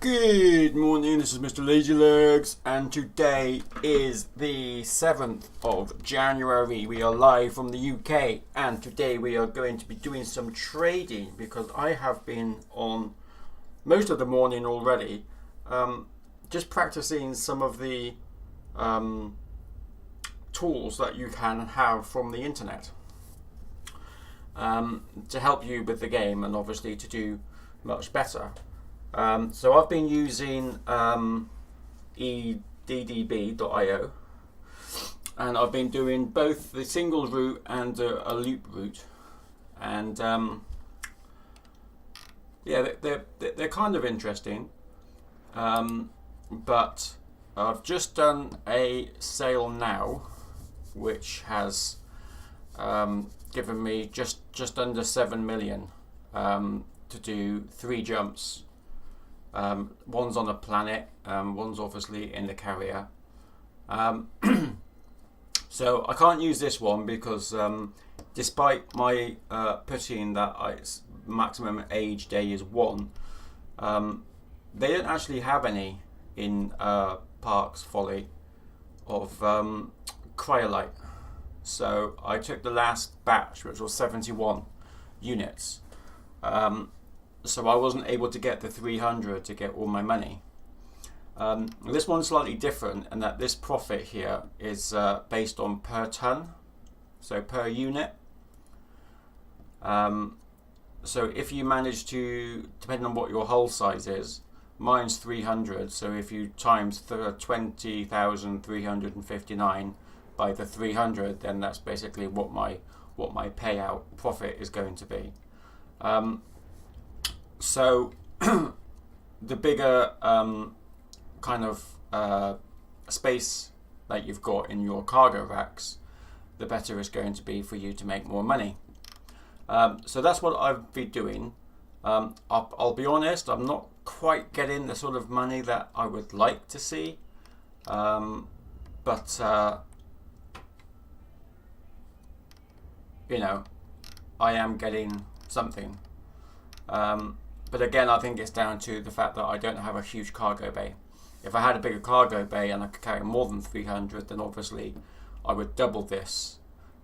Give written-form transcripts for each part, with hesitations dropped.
Good morning, this is Mr. Lazy Legs, and today is the 7th of January. We are live from the UK, and today we are going to be doing some trading because I have been on most of the morning already, just practicing some of the tools that you can have from the internet to help you with the game and obviously to do much better. So I've been using eddb.io, and I've been doing both the single route and a loop route, and yeah, they're kind of interesting, but I've just done a sale now which has given me just under 7 million to do 3 jumps. One's on a planet, one's obviously in the carrier. So I can't use this one because despite my putting that its maximum age day is 1, they don't actually have any in Parks Folly of cryolite. So I took the last batch, which was 71 units. So I wasn't able to get the 300 to get all my money. This one's slightly different in that this profit here is based on per ton, so per unit. So if you manage to, depending on what your hull size is, mine's 300, so if you times 20,359 by the 300, then that's basically what my payout profit is going to be. So the bigger kind of space that you've got in your cargo racks, the better it's going to be for you to make more money. So that's what I've been doing. I'll be honest, I'm not quite getting the sort of money that I would like to see, but you know, I am getting something. But again, I think it's down to the fact that I don't have a huge cargo bay. If I had a bigger cargo bay and I could carry more than 300, then obviously I would double this.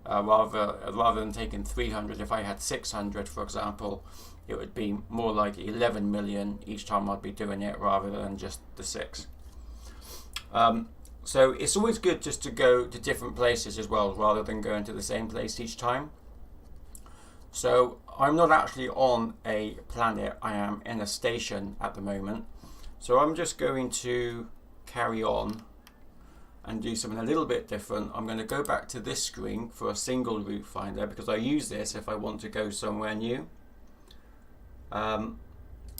Rather than taking 300, if I had 600, for example, it would be more like 11 million each time I'd be doing it rather than just the 6. So it's always good just to go to different places as well, rather than going to the same place each time. So I'm not actually on a planet, I am in a station at the moment. So I'm just going to carry on and do something a little bit different. I'm going to go back to this screen for a single route finder because I use this if I want to go somewhere new.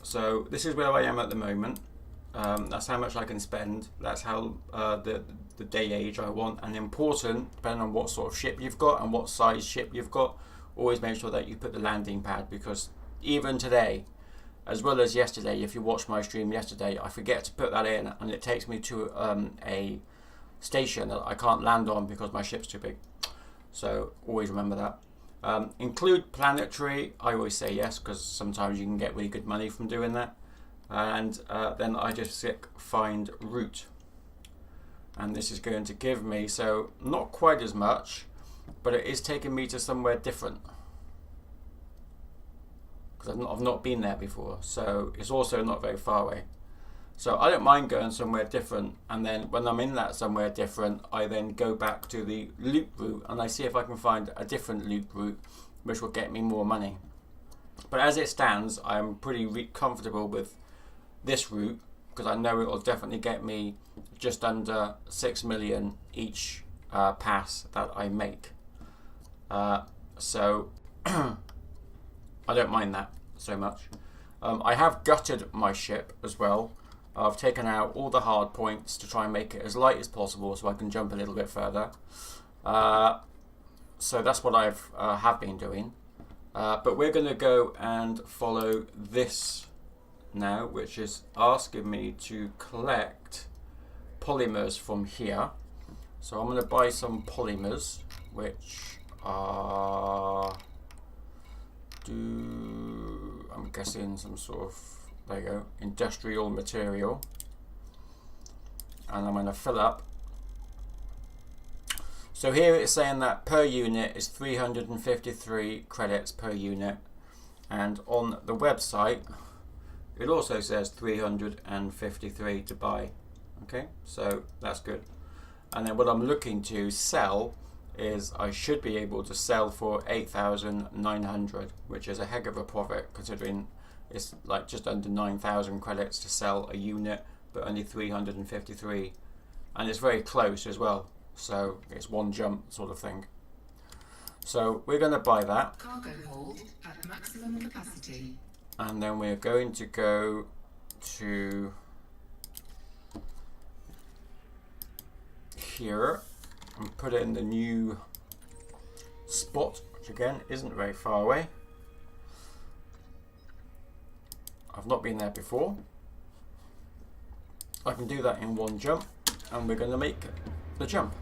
So this is where I am at the moment. That's how much I can spend. That's how the day age I want. And important, depending on what sort of ship you've got and what size ship you've got, always make sure that you put the landing pad, because even today, as well as yesterday, if you watched my stream yesterday, I forget to put that in and it takes me to a station that I can't land on because my ship's too big. So always remember that. Include planetary, I always say yes because sometimes you can get really good money from doing that. And then I just click find route. And this is going to give me, so not quite as much, but it is taking me to somewhere different because I've not been there before, so it's also not very far away. So I don't mind going somewhere different, and then when I'm in that somewhere different, I then go back to the loop route and I see if I can find a different loop route which will get me more money. But as it stands, I'm pretty comfortable with this route because I know it will definitely get me just under 6 million each pass that I make. So I don't mind that so much. I have gutted my ship as well. I've taken out all the hard points to try and make it as light as possible so I can jump a little bit further. So that's what I've have been doing. But we're going to go and follow this now, which is asking me to collect polymers from here. So I'm going to buy some polymers, which are, I'm guessing some sort of, there you go, industrial material. And I'm going to fill up. So here it's saying that per unit is 353 credits per unit, and on the website it also says 353 to buy. Okay, so that's good. And then what I'm looking to sell is I should be able to sell for 8,900, which is a heck of a profit considering it's like just under 9,000 credits to sell a unit, but only 353, and it's very close as well. So it's one jump sort of thing. So we're going to buy that. Cargo hold at maximum capacity. And then we're going to go to here and put it in the new spot, which again isn't very far away. I've not been there before. I can do that in one jump, and we're going to make the jump.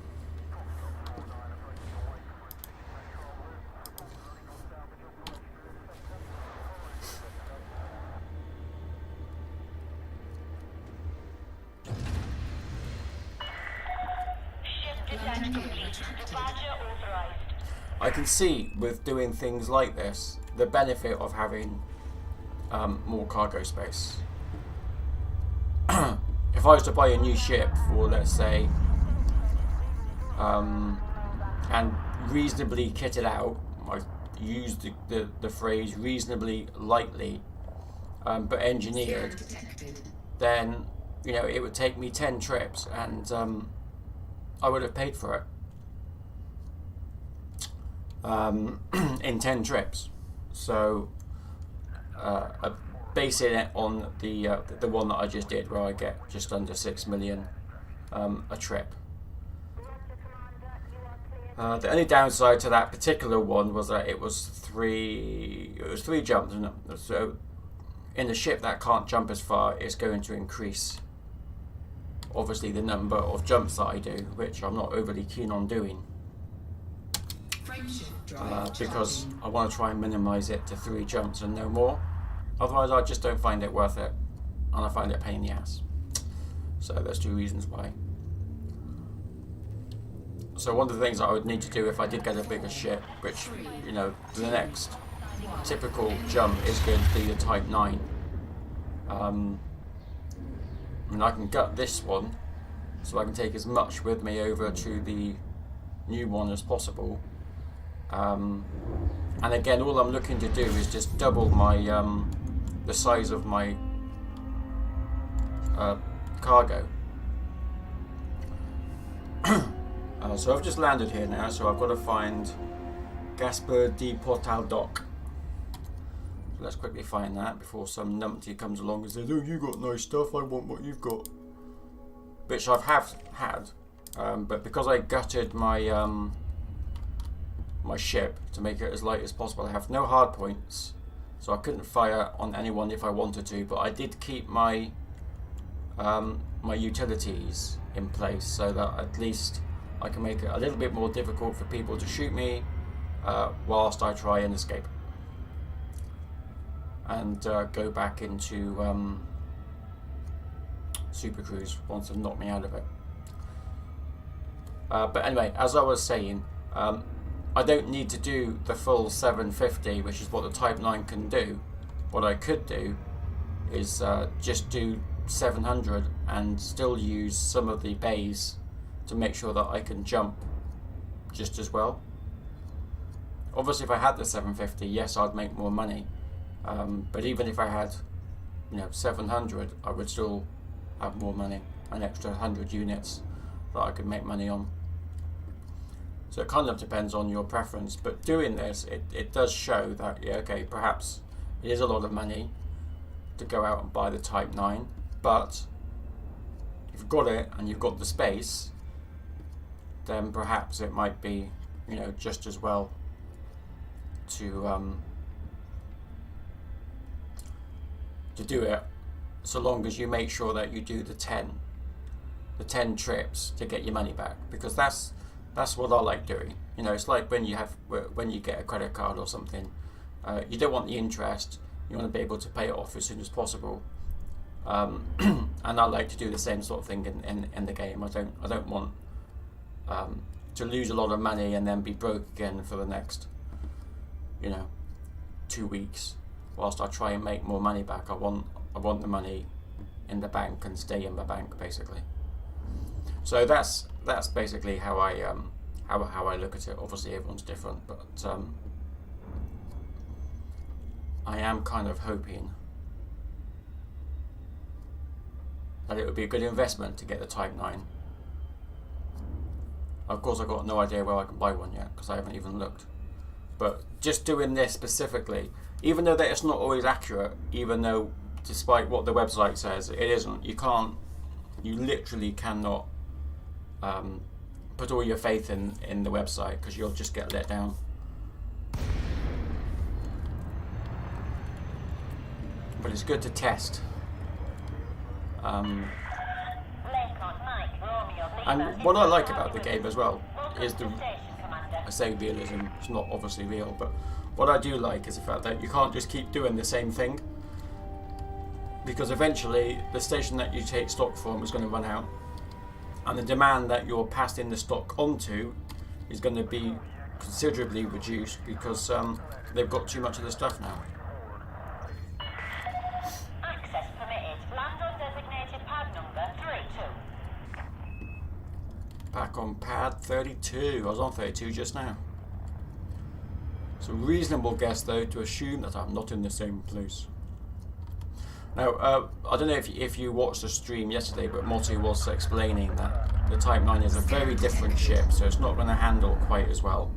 I can see with doing things like this the benefit of having more cargo space. If I was to buy a new ship for, let's say, and reasonably kitted out, I use the phrase reasonably lightly, but engineered, then you know it would take me 10 trips, and I would have paid for it in 10 trips. So basing it on the one that I just did, where I get just under 6 million a trip. The only downside to that particular one was that it was three jumps, and so in a ship that can't jump as far, it's going to increase obviously the number of jumps that I do, which I'm not overly keen on doing, because I want to try and minimize it to 3 jumps and no more. Otherwise I just don't find it worth it, and I find it a pain in the ass. So there's 2 reasons why. So one of the things that I would need to do if I did get a bigger ship, which, you know, the next typical jump is going to be the Type 9. I mean, I can gut this one so I can take as much with me over to the new one as possible. And again, all I'm looking to do is just double my the size of my cargo. So I've just landed here now, so I've got to find Gasper de Portal Dock. So let's quickly find that before some numpty comes along and says, "Oh, you got nice stuff, I want what you've got." Which I've had, but because I gutted my my ship to make it as light as possible, I have no hard points, so I couldn't fire on anyone if I wanted to. But I did keep my my utilities in place so that at least I can make it a little bit more difficult for people to shoot me whilst I try and escape and go back into Super Cruise once they've knocked me out of it. But anyway, as I was saying, I don't need to do the full 750, which is what the Type 9 can do. What I could do is just do 700 and still use some of the bays to make sure that I can jump just as well. Obviously if I had the 750, yes, I'd make more money, but even if I had, you know, 700, I would still have more money, an extra 100 units that I could make money on. So it kind of depends on your preference, but doing this, it does show that, yeah, okay, perhaps it is a lot of money to go out and buy the Type 9, but if you've got it and you've got the space, then perhaps it might be, you know, just as well to to do it, so long as you make sure that you do the 10 trips to get your money back, because that's what I like doing. You know, it's like when you get a credit card or something, you don't want the interest. You want to be able to pay it off as soon as possible. And I like to do the same sort of thing in the game. I don't want to lose a lot of money and then be broke again for the next, 2 weeks, whilst I try and make more money back. I want the money in the bank and stay in the bank, basically. So that's basically how I look at it. Obviously, everyone's different, but I am kind of hoping that it would be a good investment to get the Type 9. Of course, I've got no idea where I can buy one yet, because I haven't even looked. But just doing this specifically, even though that it's not always accurate, even though despite what the website says, it isn't. You literally cannot put all your faith in the website, because you'll just get let down. But it's good to test. And what I like about the game as well is I say realism, it's not obviously real, but what I do like is the fact that you can't just keep doing the same thing, because eventually the station that you take stock from is going to run out, and the demand that you're passing the stock onto is going to be considerably reduced, because they've got too much of the stuff now. Access permitted. Land on designated pad number 32. Back on pad 32. I was on 32 just now. It's a reasonable guess, though, to assume that I'm not in the same place. Now, I don't know if you watched the stream yesterday, but Motti was explaining that the Type 9 is a very different ship, so it's not going to handle quite as well.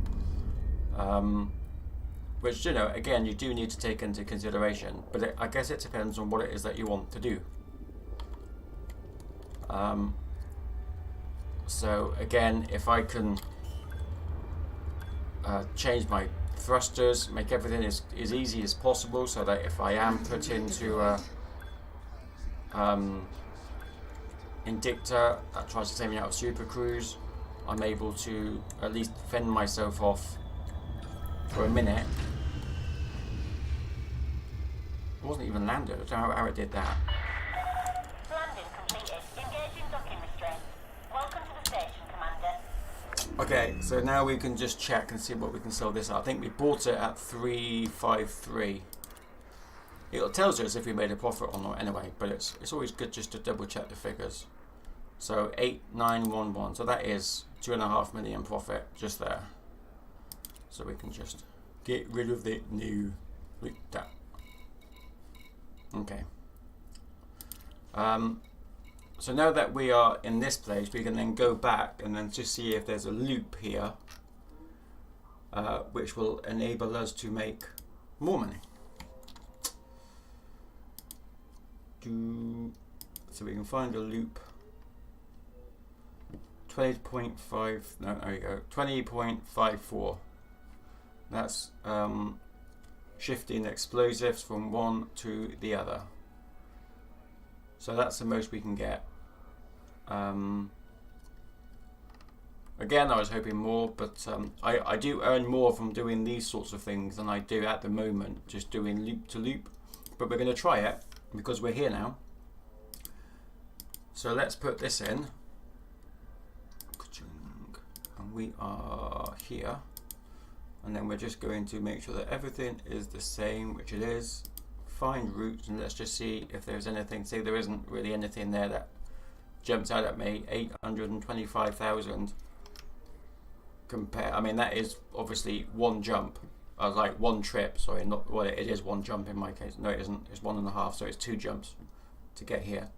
Which, again, you do need to take into consideration, but I guess it depends on what it is that you want to do. So again, if I can change my thrusters, make everything as easy as possible, so that if I am put into Indictor that tries to take me out of Super Cruise, I'm able to at least fend myself off for a minute. It wasn't even landed. I don't know how it did that. Landing completed. Engaging docking restraints. Welcome to the station, Commander. Okay, so now we can just check and see what we can sell this at. I think we bought it at 353. It tells us if we made a profit or not anyway, but it's always good just to double check the figures. So 8911, so that is 2.5 million profit just there. So we can just get rid of the new like that. Okay. So now that we are in this place, we can then go back and then just see if there's a loop here, which will enable us to make more money. So we can find a loop. 20.5. No, there you go. 20.54. That's shifting explosives from one to the other. So that's the most we can get. Again, I was hoping more, but I do earn more from doing these sorts of things than I do at the moment, just doing loop to loop. But we're going to try it because we're here now. So let's put this in. And we are here. And then we're just going to make sure that everything is the same, which it is. Find routes, and let's just see if there's anything. See, there isn't really anything there that jumps out at me. 825,000. Compare. I mean, that is obviously one jump. Like one trip. Sorry, not well. It is one jump in my case. No, it isn't. It's 1.5. So it's 2 jumps to get here.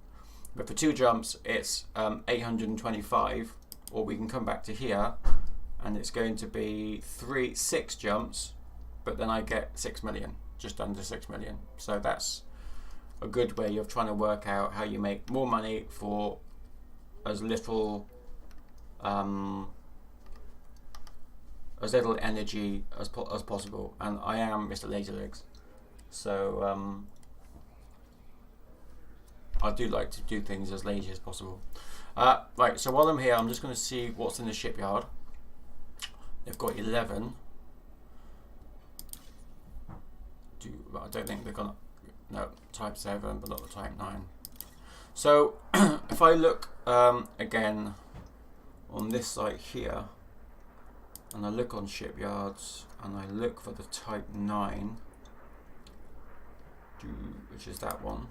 But for 2 jumps, it's 825. Or we can come back to here, and it's going to be 6 jumps. But then I get 6 million. Just under 6 million. So that's a good way of trying to work out how you make more money for as little energy as possible. And I am Mr. Lazy Legs, so I do like to do things as lazy as possible. Right, so while I'm here, I'm just going to see what's in the shipyard. They've got 11. I don't think they're gonna. No, Type 7, but not the Type 9. So if I look again on this site here, and I look on shipyards, and I look for the Type 9, which is that one,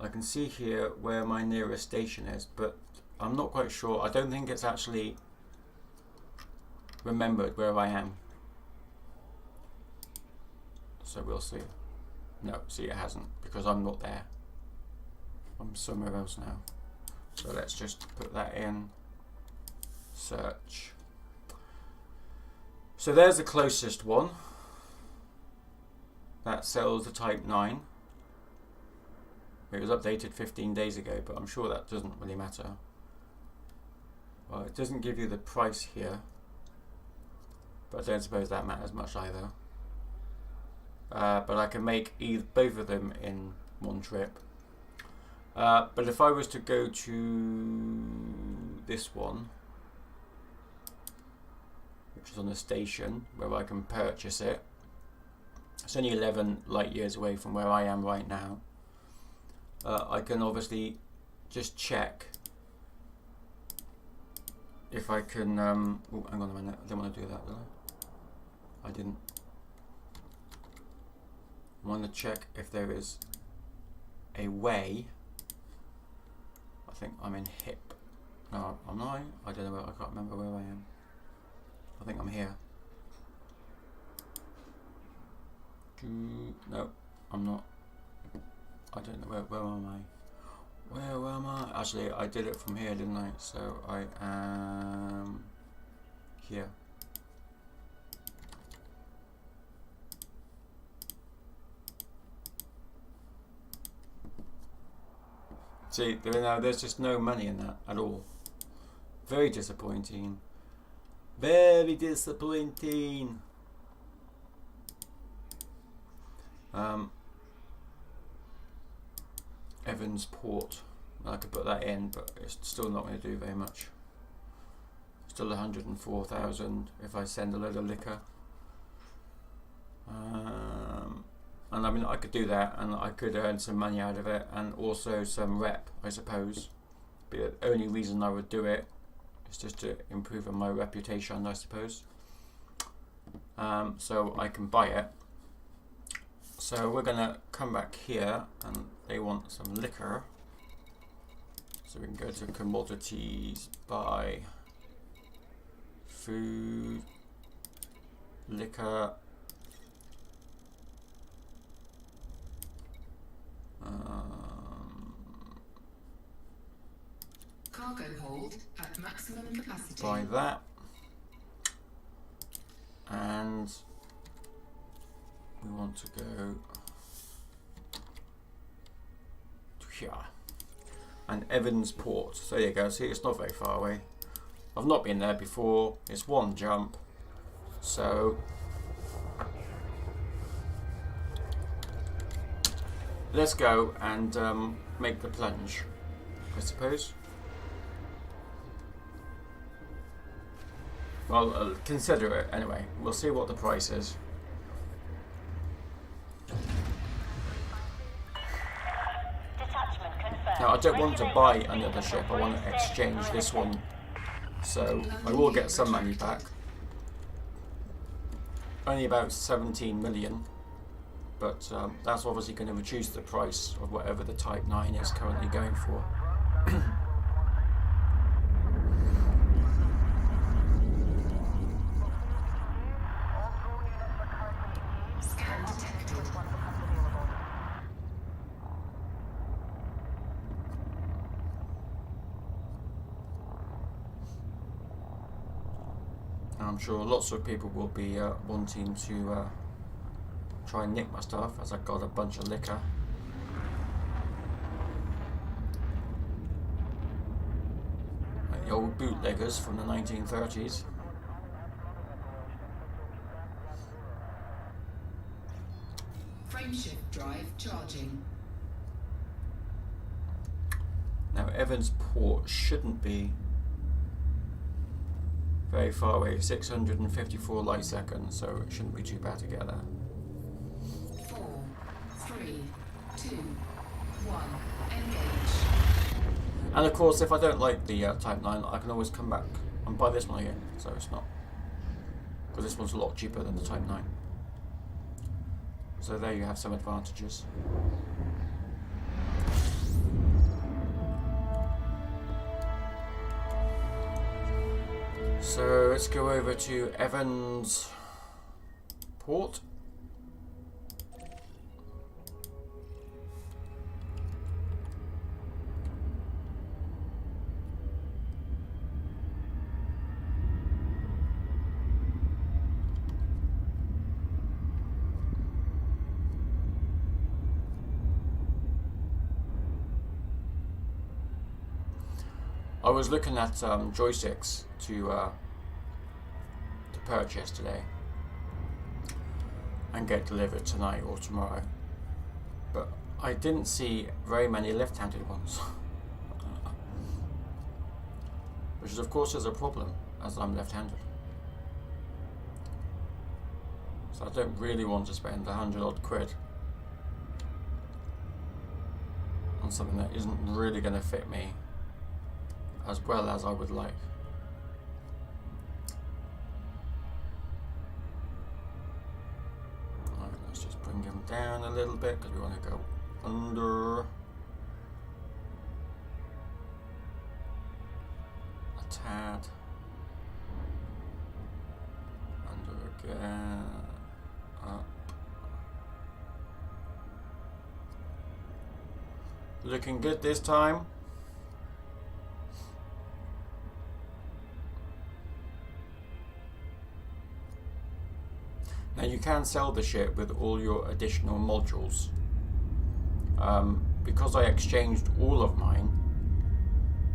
I can see here where my nearest station is, but I'm not quite sure. I don't think it's actually remembered where I am. So we'll see. No, see, it hasn't, because I'm not there. I'm somewhere else now. So let's just put that in. Search. So there's the closest one. That sells the Type 9. It was updated 15 days ago, but I'm sure that doesn't really matter. Well, it doesn't give you the price here, but I don't suppose that matters much either. But I can make both of them in one trip. But if I was to go to this one, which is on the station, where I can purchase it, it's only 11 light years away from where I am right now. I can obviously just check if I can. Oh, hang on a minute. I didn't want to do that, did I? I didn't. I want to check if there is a way. I think I'm in HIP. No, I'm not. I don't know where. I can't remember where I am. I think I'm here. No, I'm not. I don't know where am I? Where am I? Actually, I did it from here, didn't I? So I am here. See, there's just no money in that at all. Very disappointing. Very disappointing. Evans Port. I could put that in, but it's still not going to do very much. Still 104,000 if I send a load of liquor. And I mean, I could do that, and I could earn some money out of it, and also some rep, I suppose. But the only reason I would do it is just to improve on my reputation, I suppose. So I can buy it. So we're gonna come back here, and they want some liquor. So we can go to commodities, buy food, liquor. Cargo hold at maximum capacity. Buy that, and we want to go to here, and Evans Port. So there you go. See, it's not very far away. I've not been there before. It's one jump. So let's go and make the plunge, I suppose. Well, consider it anyway. We'll see what the price is. Detachment confirmed. Now, I don't want to buy another ship. I want to exchange this one. So I will get some money back. Only about 17 million. But that's obviously going to reduce the price of whatever the Type 9 is currently going for. Scan detected. I'm sure lots of people will be wanting to try and nick my stuff, as I've got a bunch of liquor. Like the old bootleggers from the 1930s. Frameshift drive charging. Evans Port shouldn't be very far away. 654 light seconds, so it shouldn't be too bad to get there. 4, 3, 2, 1. Engage. And of course, if I don't like the Type 9, I can always come back and buy this one again. So it's not, because this one's a lot cheaper than the Type 9. So there you have some advantages. So let's go over to Evans Port. I was looking at joysticks to purchase today and get delivered tonight or tomorrow, but I didn't see very many left-handed ones, which is of course is a problem as I'm left-handed. So I don't really want to spend 100 odd quid on something that isn't really going to fit me as well as I would like. Alright, let's just bring him down a little bit because we want to go under a tad. Under again. Up. Looking good this time. Now you can sell the ship with all your additional modules. Because I exchanged all of mine,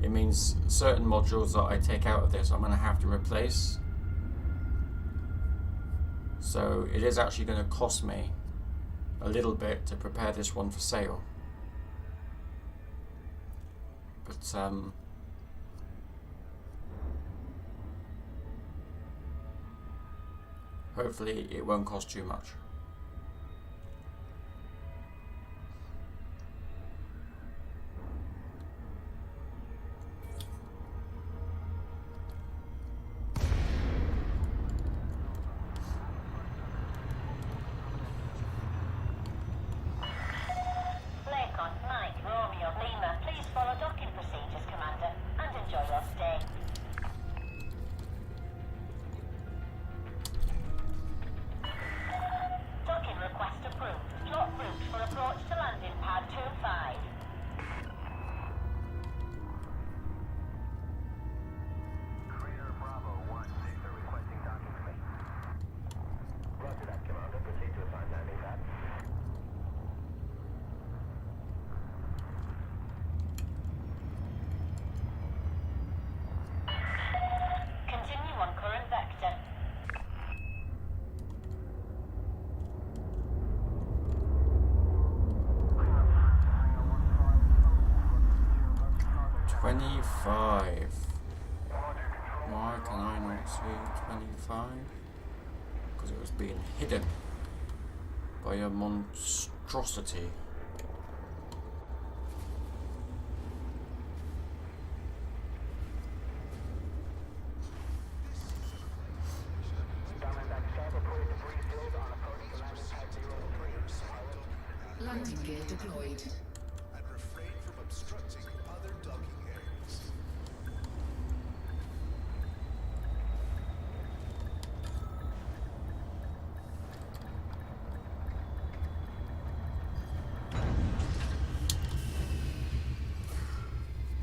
it means certain modules that I take out of this I'm going to have to replace. So it is actually going to cost me a little bit to prepare this one for sale. But hopefully it won't cost too much. Lakon, Mike, Romeo, Lima, please follow docking procedures, Commander, and enjoy your stay. Docking request approved. Drop route for approach to landing pad 2 and 5. Crater Bravo 1, Victor requesting docking from me. Roger that, Commander. Proceed to assign landing pad. Continue on current vector. $25. Why can I not see 25? Because it was being hidden by a monstrosity. Landing gear deployed. And refrain from obstructing other docking areas.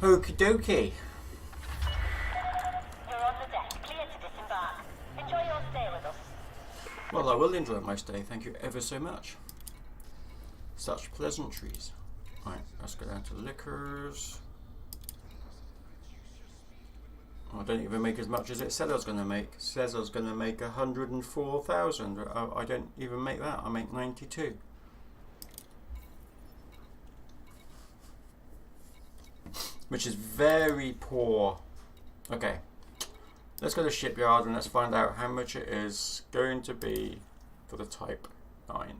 Okie dokie. You're on the deck, clear to disembark. Enjoy your stay with us. Well, I will enjoy my stay. Thank you ever so much. Such pleasantries. Right, let's go down to liquors. Oh, I don't even make as much as it said I was going to make. It says I was going to make 104,000. I don't even make that. I make 92. which is very poor. Okay, let's go to shipyard and let's find out how much it is going to be for the Type 9.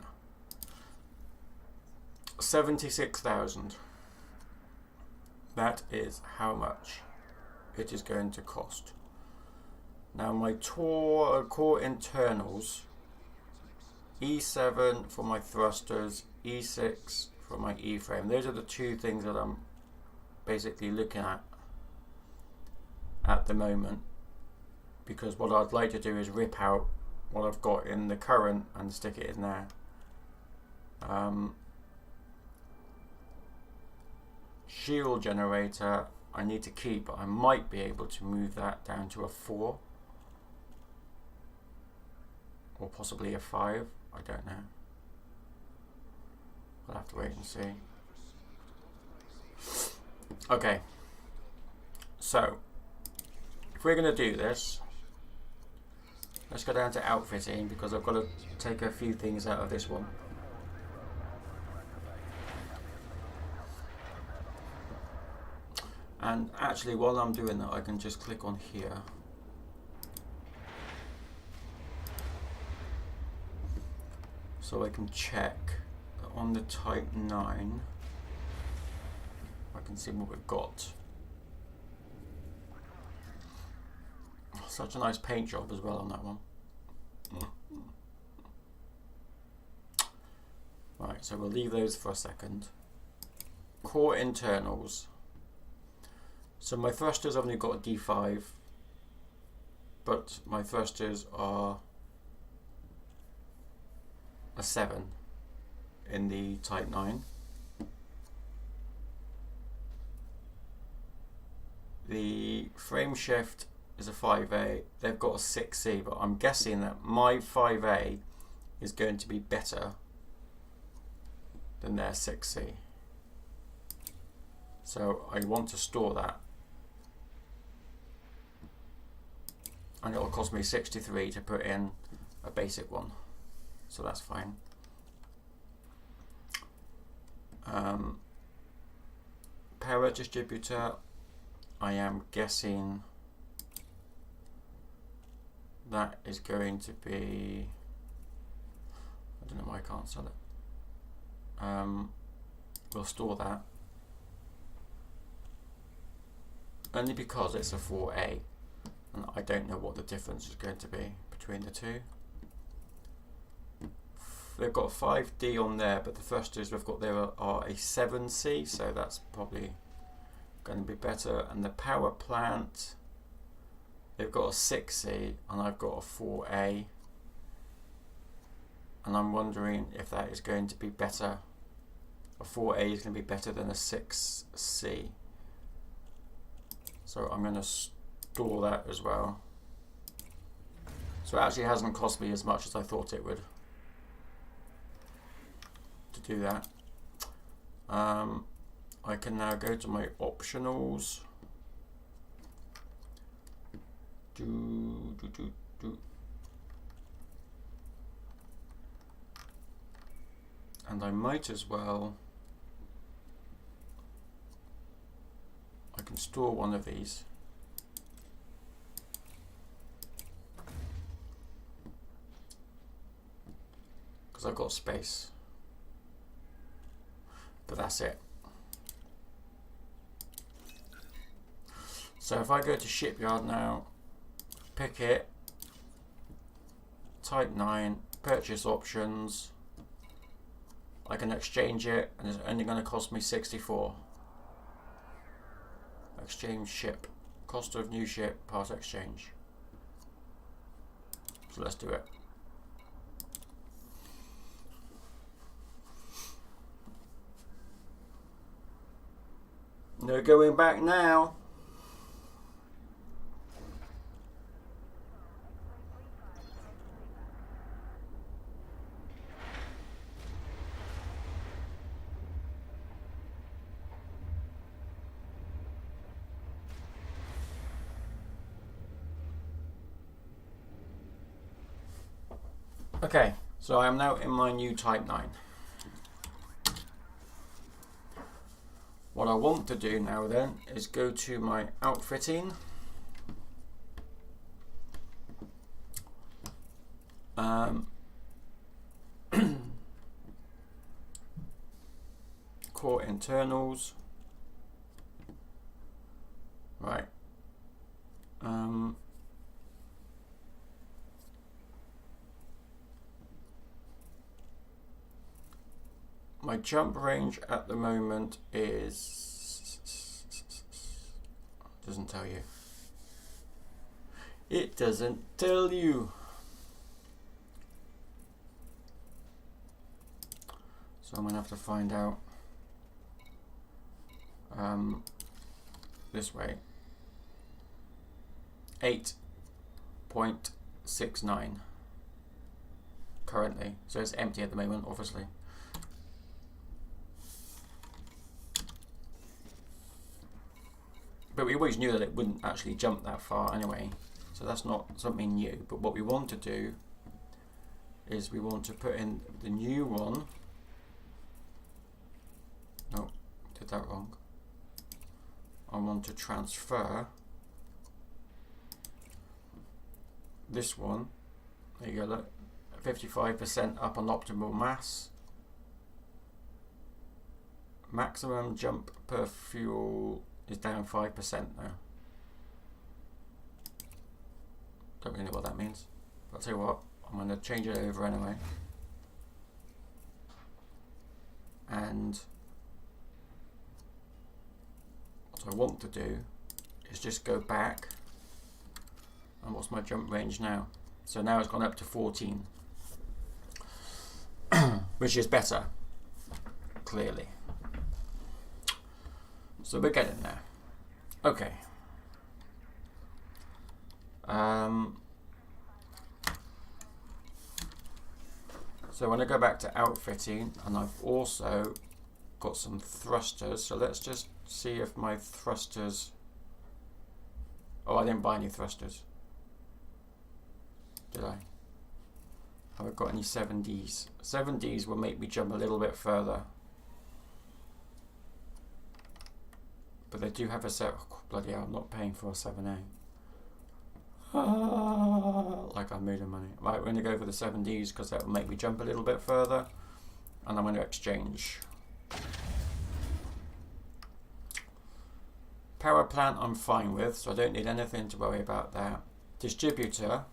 76,000. That is how much it is going to cost. Now my core internals, E7 for my thrusters, E6 for my E-frame. Those are the two things that I'm basically looking at the moment, because what I'd like to do is rip out what I've got in the current and stick it in there. Shield generator I need to keep, but I might be able to move that down to a 4 or possibly a 5. I don't know. We'll have to wait and see. Okay, so if we're going to do this, let's go down to outfitting, because I've got to take a few things out of this one. And actually, while I'm doing that, I can just click on here. So I can check that on the Type 9, I can see what we've got. Such a nice paint job as well on that one. Right, so we'll leave those for a second. Core internals. So my thrusters have only got a D5, but my thrusters are a 7 in the Type 9. The frame shift is a 5A, they've got a 6C, but I'm guessing that my 5A is going to be better than their 6C. So I want to store that. And it'll cost me 63 to put in a basic one. So that's fine. Power distributor, I am guessing that is going to be, I don't know why I can't sell it. We'll store that. Only because it's a 4A. And I don't know what the difference is going to be between the two. They've got 5D on there, but the thrusters we've got there are a 7C, so that's probably going to be better. And the power plant, they've got a 6C and I've got a 4A. And I'm wondering if that is going to be better. A 4A is going to be better than a 6C. So I'm going to store that as well. So it actually hasn't cost me as much as I thought it would to do that. I can now go to my optionals. And I might as well, I can store one of these. Because I've got space. But that's it. So if I go to shipyard now, pick it, Type 9, purchase options, I can exchange it and it's only going to cost me 64. Exchange ship. Cost of new ship, part exchange. So let's do it. No going back now. Okay, so I am now in my new Type 9. What I want to do now then is go to my outfitting. Core internals. Right. My jump range at the moment is, doesn't tell you. It doesn't tell you. So I'm gonna have to find out this way. 8.69 currently, so it's empty at the moment, obviously. But we always knew that it wouldn't actually jump that far anyway, so that's not something new. But what we want to do is we want to put in the new one. No, did that wrong. I want to transfer this one. There you go, look, 55% up on optimal mass. Maximum jump per fuel is down 5% now. Don't really know what that means. But I'll tell you what, I'm going to change it over anyway. And what I want to do is just go back. And what's my jump range now? So now it's gone up to 14. Which is better, clearly. So we're getting there. Okay. So when I go back to outfitting, and I've also got some thrusters. So let's just see if my thrusters. Oh, I didn't buy any thrusters. Did I? Have I got any 7Ds? 7Ds will make me jump a little bit further. But they do have a set. Oh, bloody hell, I'm not paying for a 7A. Like I'm moving money. Right, we're going to go for the 7Ds because that will make me jump a little bit further. And I'm going to exchange. Power plant I'm fine with, so I don't need anything to worry about that. Distributor.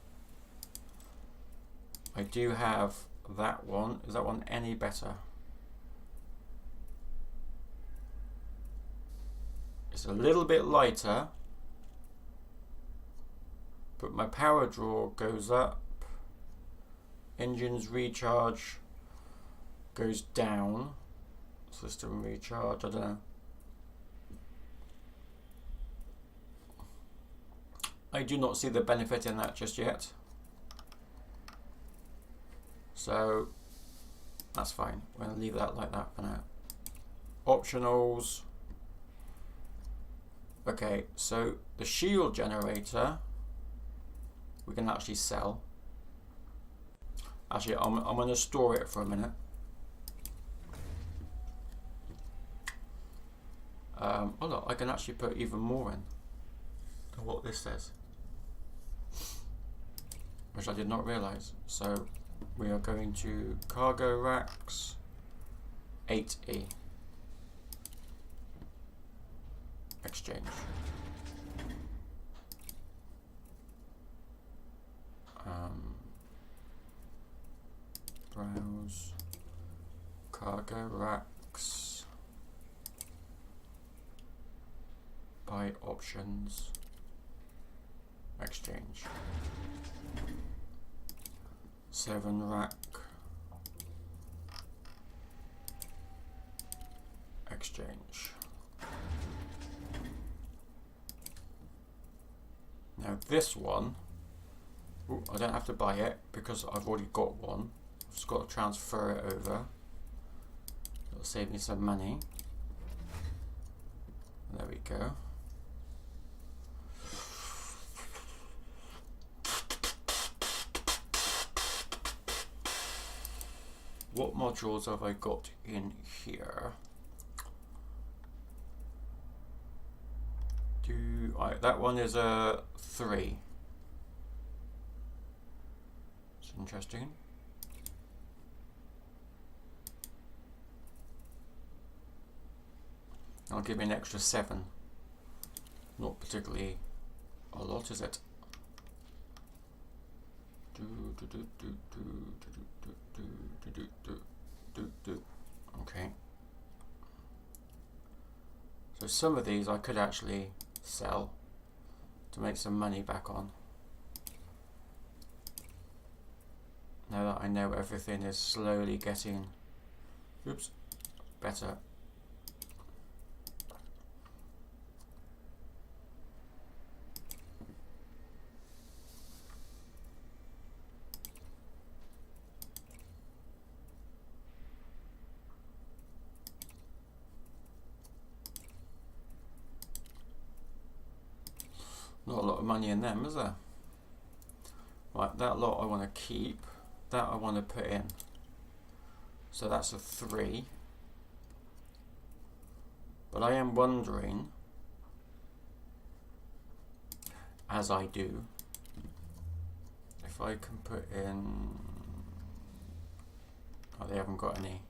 I do have that one. Is that one any better? It's a little bit lighter, but my power draw goes up. Engines recharge goes down. System recharge, I don't know. I do not see the benefit in that just yet. So that's fine. We're going to leave that like that for now. Optionals. Okay, so the shield generator we can actually sell. Actually, I'm going to store it for a minute. Oh look, I can actually put even more in than what this says, which I did not realize. So we are going to cargo racks 8E. Exchange. Browse cargo racks, buy options, exchange. 7 rack, exchange. Now this one, ooh, I don't have to buy it because I've already got one. I've just got to transfer it over. It'll save me some money. There we go. What modules have I got in here? Right, that one is a 3. It's interesting. I'll give me an extra 7. Not particularly a lot, is it? Okay. So some of these I could actually sell to make some money back on. Now that I know everything is slowly getting, oops, better. Not a lot of money in them, is there? Right, that lot I want to keep. That I want to put in. So that's a 3. But I am wondering, as I do, if I can put in... Oh, they haven't got any.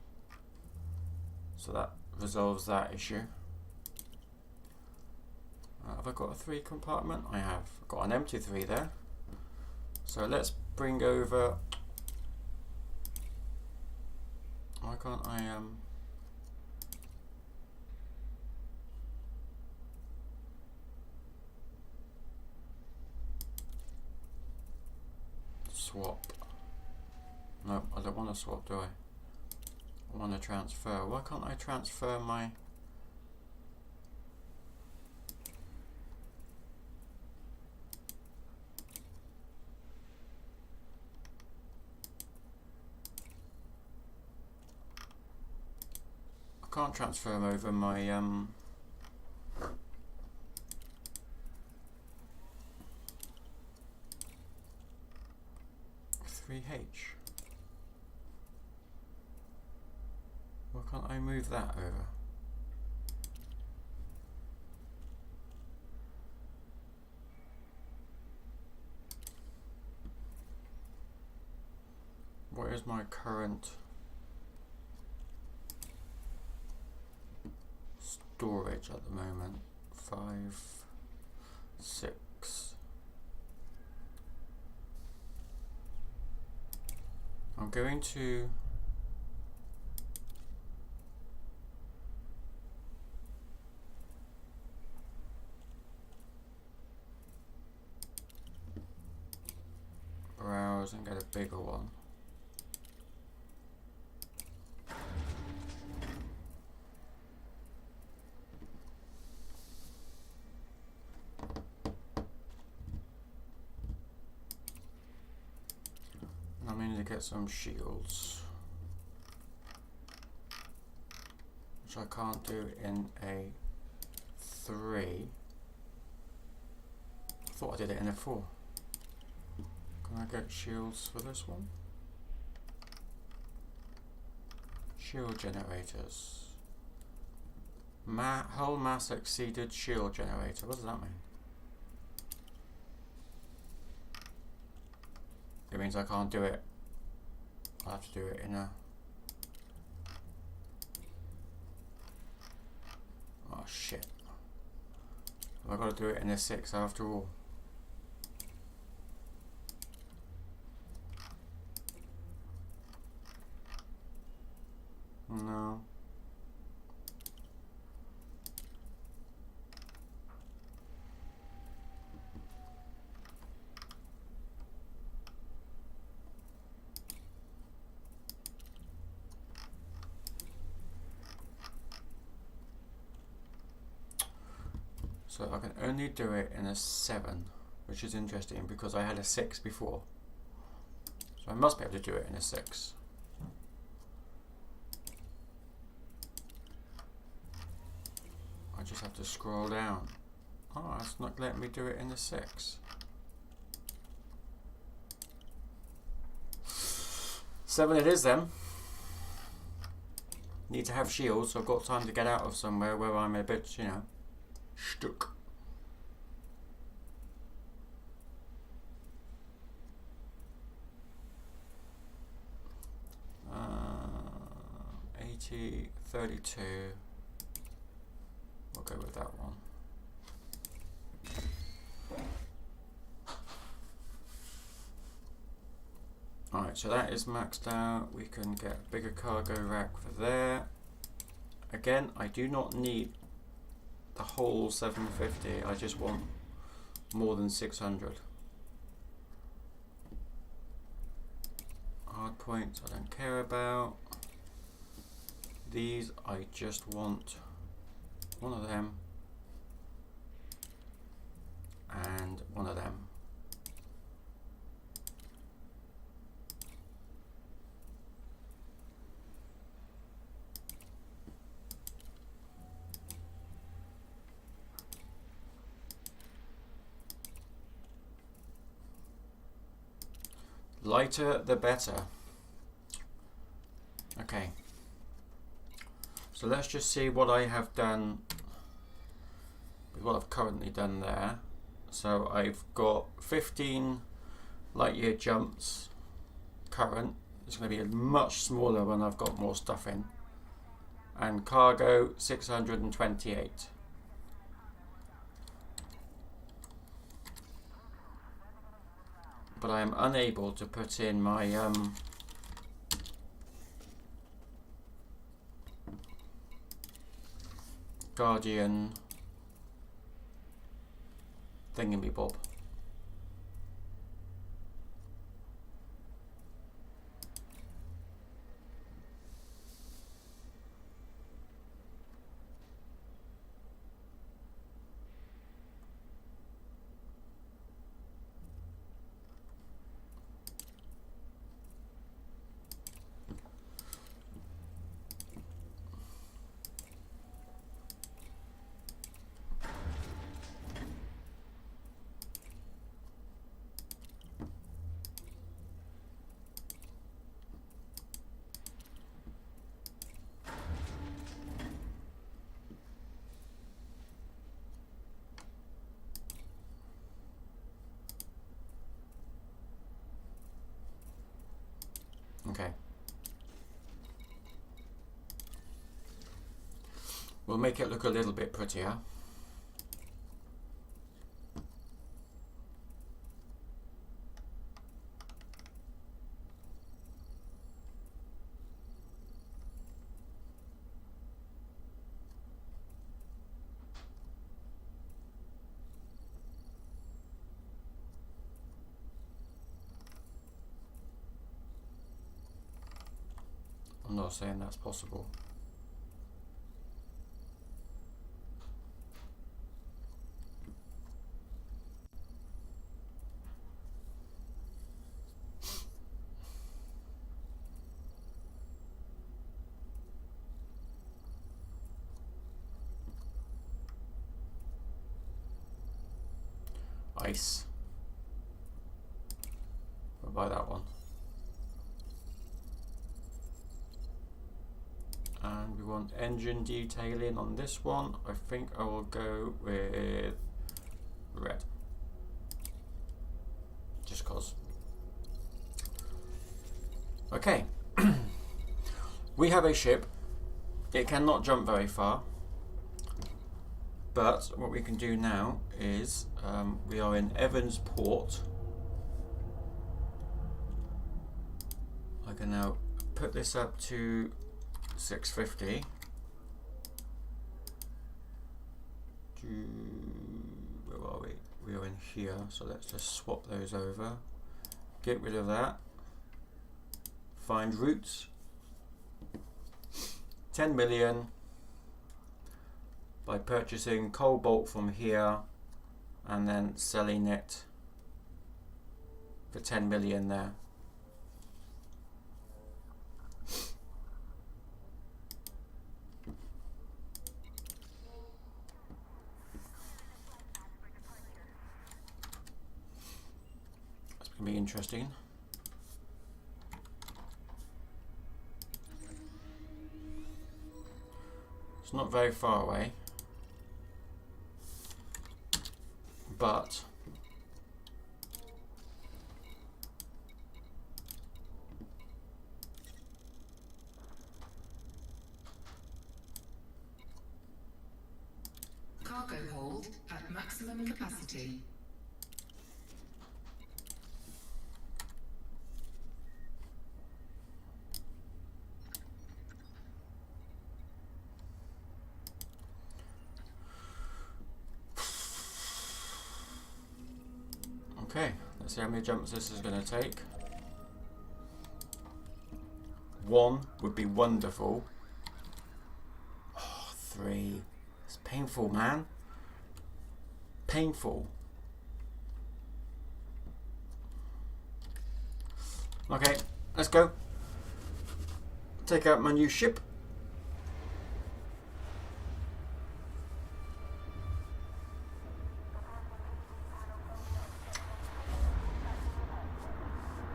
So that resolves that issue. Have I got a 3 compartment? I have. I've got an empty 3 there. So let's bring over... Why can't I swap? No, I don't want to swap, do I? I want to transfer. Why can't I transfer my... I can't transfer them over my 3H. Why can't I move that over? What is my current storage at the moment? 5, 6. I'm going to browse and get a bigger one. Get some shields, which I can't do in a 3. I thought I did it in a 4. Can I get shields for this one? Shield generators. Hull mass exceeded shield generator. What does that mean? It means I can't do it. I'll have to do it in a... Oh shit. I've got to do it in a 6 after all. No. So I can only do it in a 7, which is interesting because I had a 6 before. So I must be able to do it in a 6. I just have to scroll down. Oh, it's not letting me do it in a 6. 7 it is then. Need to have shields, so I've got time to get out of somewhere where I'm a bit, you know, stuck. 2032. We'll go with that one. Alright, so that is maxed out. We can get a bigger cargo rack for there. Again, I do not need the whole 750. I just want more than 600. Hard points I don't care about. These I just want one of them and one of them. Lighter the better. Okay. So let's just see what I have done with what I've currently done there. So I've got 15 light year jumps current. It's going to be much smaller when I've got more stuff in. And cargo 628. But I am unable to put in my Guardian thingamabob. Okay. We'll make it look a little bit prettier. I'm not saying that's possible. Ice. We'll buy that one. And we want engine detailing on this one. I think I will go with red. Just cause. Okay. We have a ship. It cannot jump very far. But what we can do now is we are in Evans Port. I can now put this up to 650. Where are we? We are in here, so let's just swap those over. Get rid of that. Find routes. 10 million by purchasing cobalt from here and then selling it for 10 million there. Be interesting. It's not very far away, but maximum capacity. Okay, let's see how many jumps this is going to take. 1 would be wonderful. Oh, 3. It's painful, man. Painful. Okay, let's go. Take out my new ship.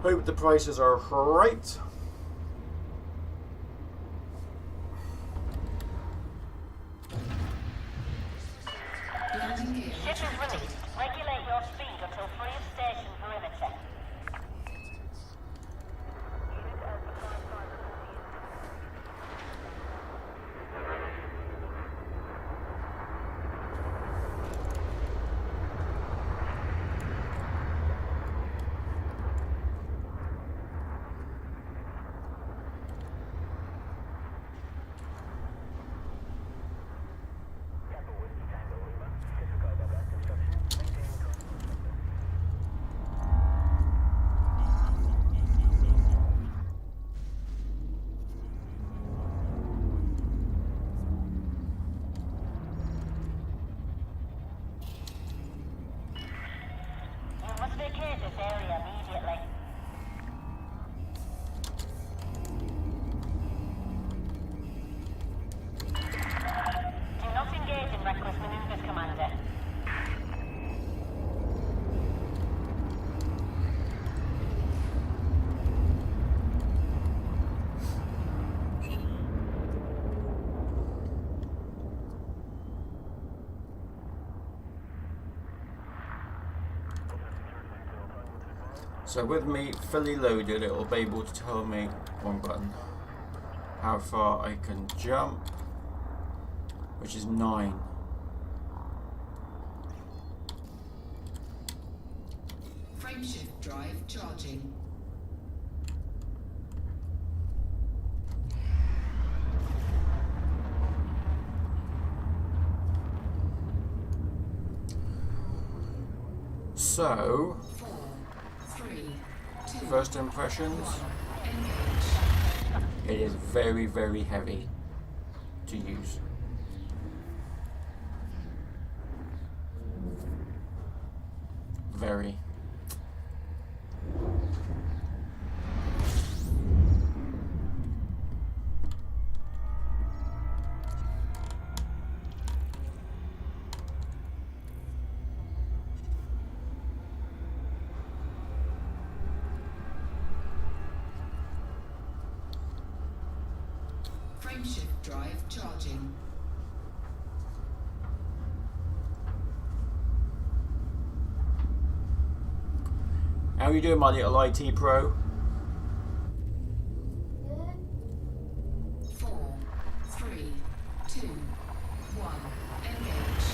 Hope the prices are right. Landing gear Ship is released. Regulate your speed until free of station perimeter. You must vacate this area immediately. Do not engage in reckless maneuvers, Commander. So with me fully loaded, it will be able to tell me, one button, how far I can jump, which is 9. frameshift drive charging. So, 4, 3, 2, first impressions, engage. it is very, very heavy to use. Very. Frameshift drive charging. How you doing, my little IT pro? 4, 3, 2, 1, engage.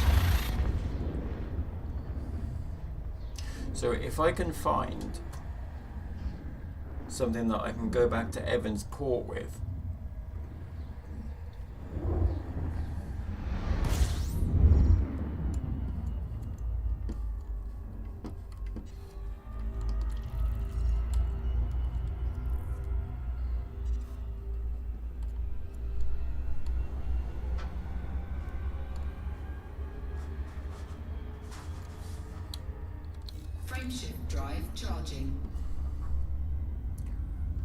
So if I can find something that I can go back to Evans Port with, Frameshift drive charging.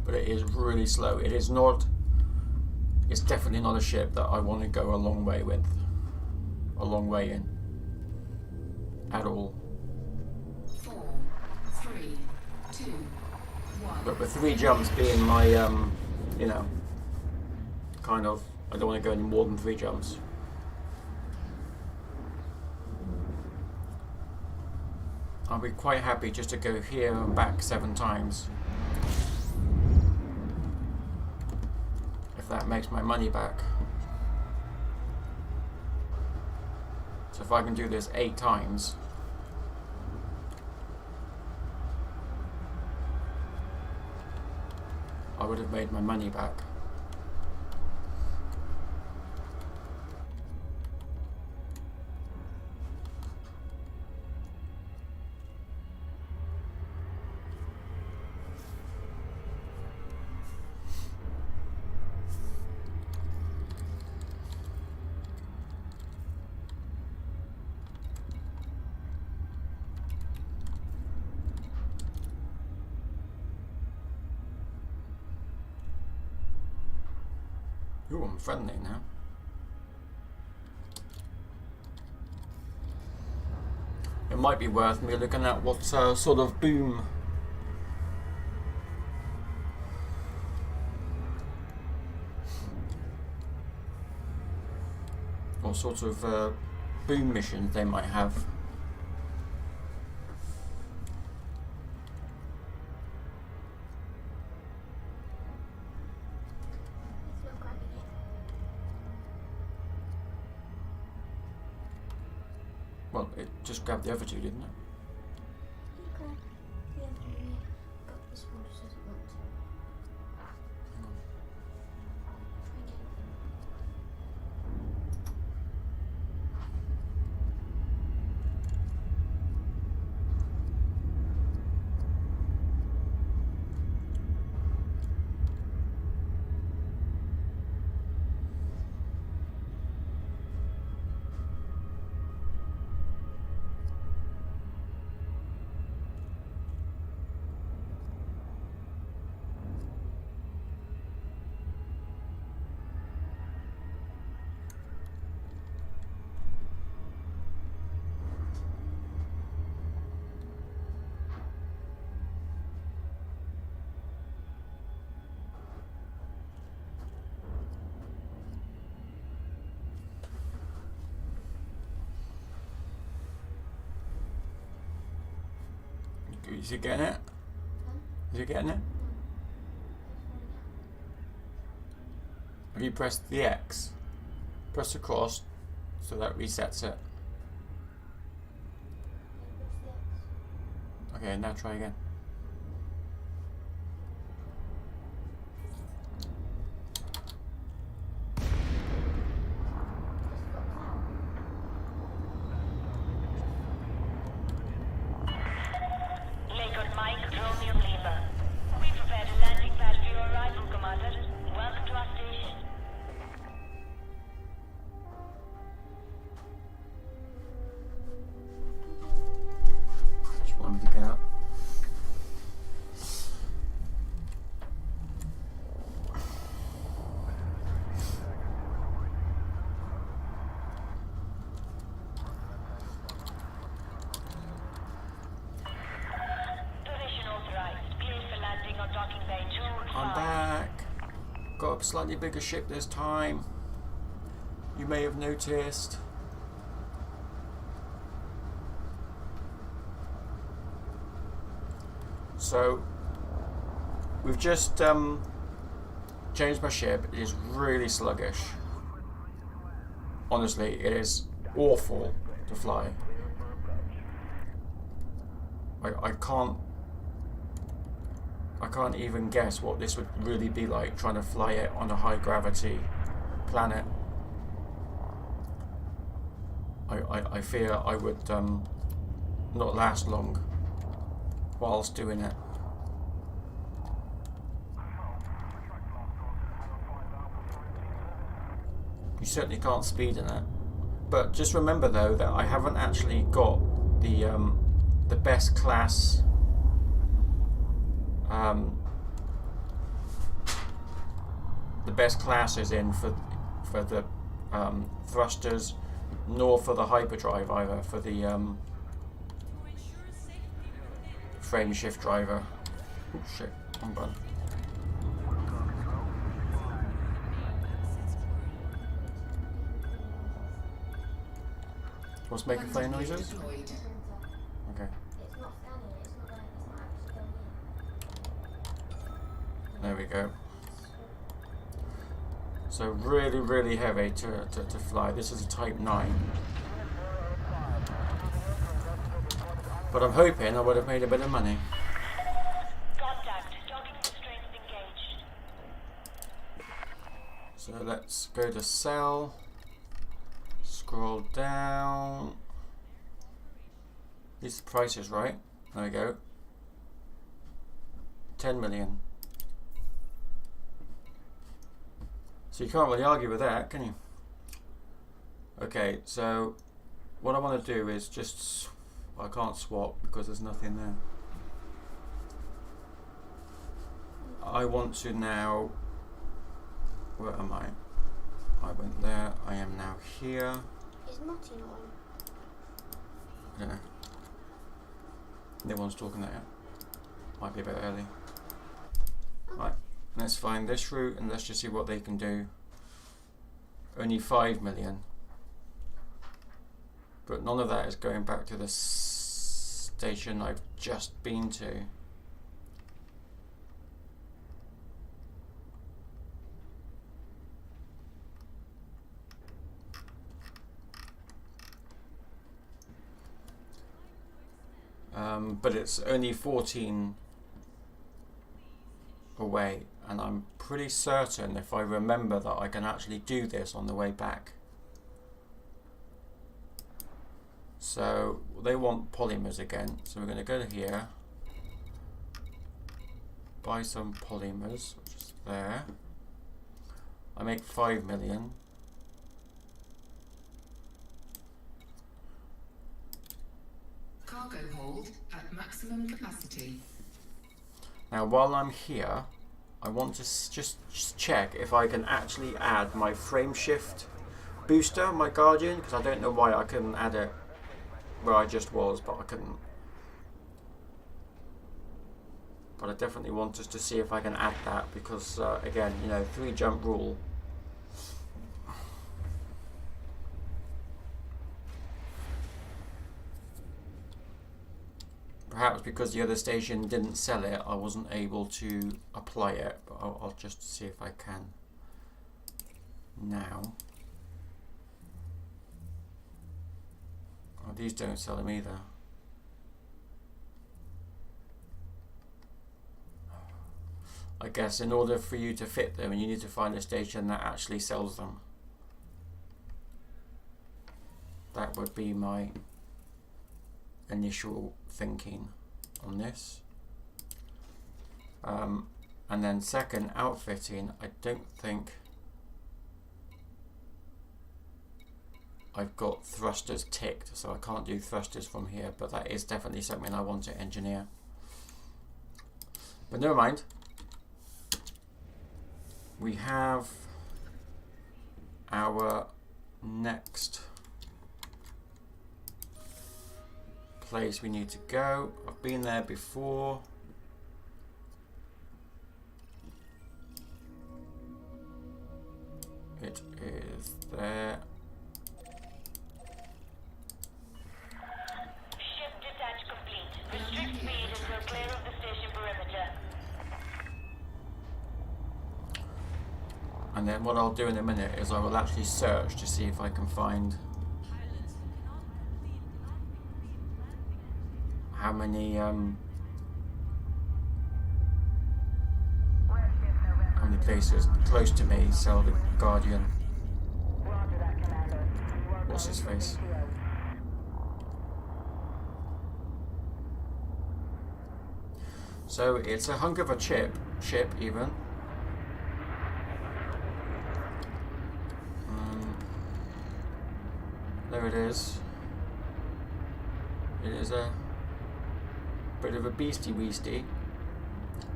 but it is really slow. It is not, it's definitely not a ship that I want to go a long way with, a long way in, at all. 4, 3, 2, 1. But with 3 jumps being my, you know, kind of, I don't want to go any more than 3 jumps. I'll be quite happy just to go here and back 7 times. If that makes my money back. So if I can do this 8 times, I would have made my money back. Ooh, I'm friendly now. It might be worth me looking at what sort of boom what sort of boom missions they might have. Well, it just grabbed the other two, didn't it? Is he getting it? Is he getting it? Have you pressed the X? Press the cross so that resets it. Okay, now try again. Just want me to get up. I'm back. Got a slightly bigger ship this time. You may have noticed. So we've just changed my ship. It is really sluggish. Honestly, it is awful to fly. I can't even guess what this would really be like trying to fly it on a high gravity planet. I fear I would not last long whilst doing it. You certainly can't speed in it. But just remember though that I haven't actually got the best class the best classes in for the thrusters, nor for the hyperdrive either, for the frame shift driver. Oh shit, wrong button. What's making flame noises? Okay. There we go. So really, really heavy to fly. This is a Type 9. But I'm hoping I would have made a bit of money. Contact. Docking restraints engaged. So let's go to sell. Scroll down. These prices, right? There we go. 10 million. So you can't really argue with that, can you? Okay, so what I want to do is just... I can't swap because there's nothing there. I want to now... Where am I? I went there. I am now here. Is Marty not on? I don't know. No one's talking there yet. Might be a bit early. Right, let's find this route and let's just see what they can do. Only 5 million. But none of that is going back to the station I've just been to. But it's only 14 away, and I'm pretty certain if I remember that I can actually do this on the way back. So they want polymers again, so we're going to go to here, buy some polymers, which is there. I make 5 million. Cargo hold at maximum capacity. Now while I'm here, I want to just check if I can actually add my frame shift booster, my Guardian, because I don't know why I couldn't add it where I just was, but I couldn't. But I definitely want us to see if I can add that, because again, you know, 3 jump rule. Perhaps because the other station didn't sell it, I wasn't able to apply it, but I'll just see if I can now. Oh, these don't sell them either. I guess in order for you to fit them, you need to find a station that actually sells them. That would be my initial thinking on this. And then second, outfitting. I don't think I've got thrusters ticked, so I can't do thrusters from here, but that is definitely something I want to engineer. But never mind. We have our next place we need to go. I've been there before. It is there. Ship detach complete. Restrict speed until clear of the station perimeter. And then what I'll do in a minute is I will actually search to see if I can find how many places close to me sell the Guardian. What's his face? So it's a hunk of a ship even. There it is. It is a bit of a beastie weastie,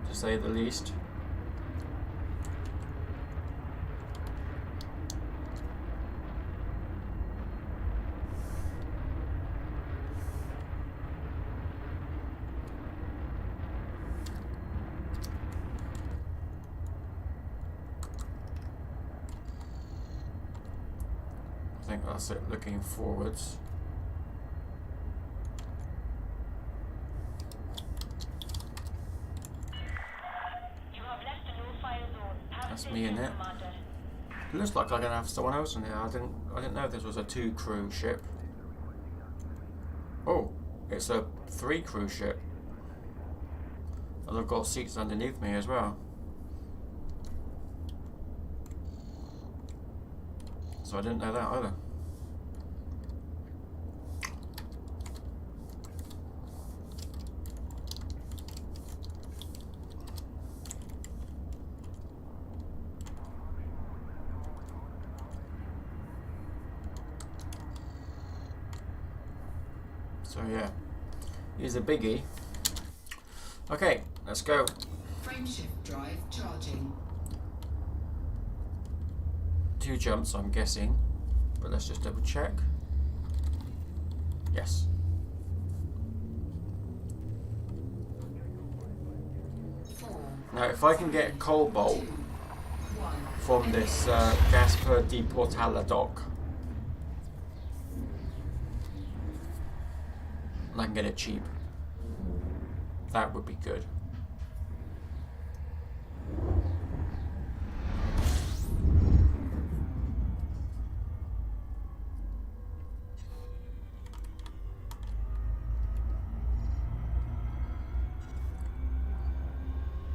to say the least. I think that's it, looking forwards. You have left the no-fire zone. That's me in it. Commander. It looks like I'm gonna have someone else in here. I didn't know this was a 2-crew ship. Oh, it's a 3 cruise ship. And I've got seats underneath me as well. So I didn't know that either. So yeah, he's a biggie. Okay, let's go. Frameshift drive charging. 2 jumps, I'm guessing, but let's just double check. Yes. Now, if I can get cobalt from this Gasper di Portala dock, and I can get it cheap, that would be good.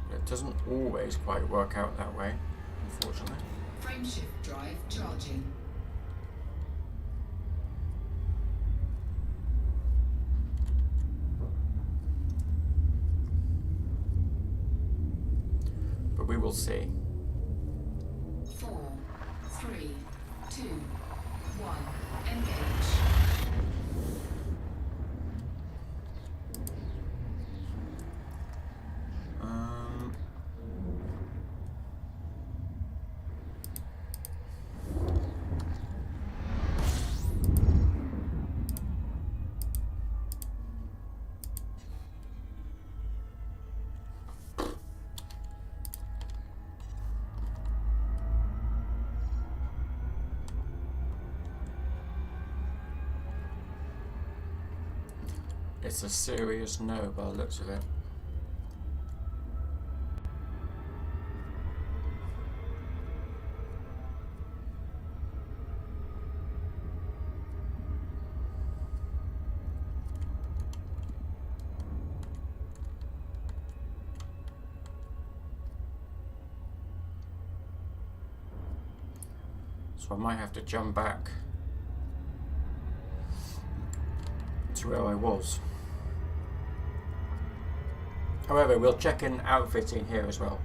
It doesn't always quite work out that way, unfortunately. Frameshift drive charging. But we will see. 4, 3, 2, 1. Engage. It's a serious no by the looks of it. So I might have to jump back to where I was. However, we'll check in outfitting here as well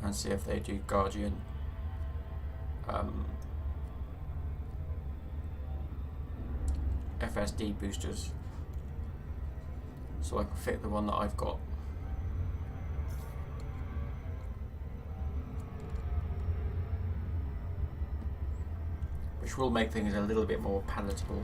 and see if they do Guardian FSD boosters, so I can fit the one that I've got. Which will make things a little bit more palatable.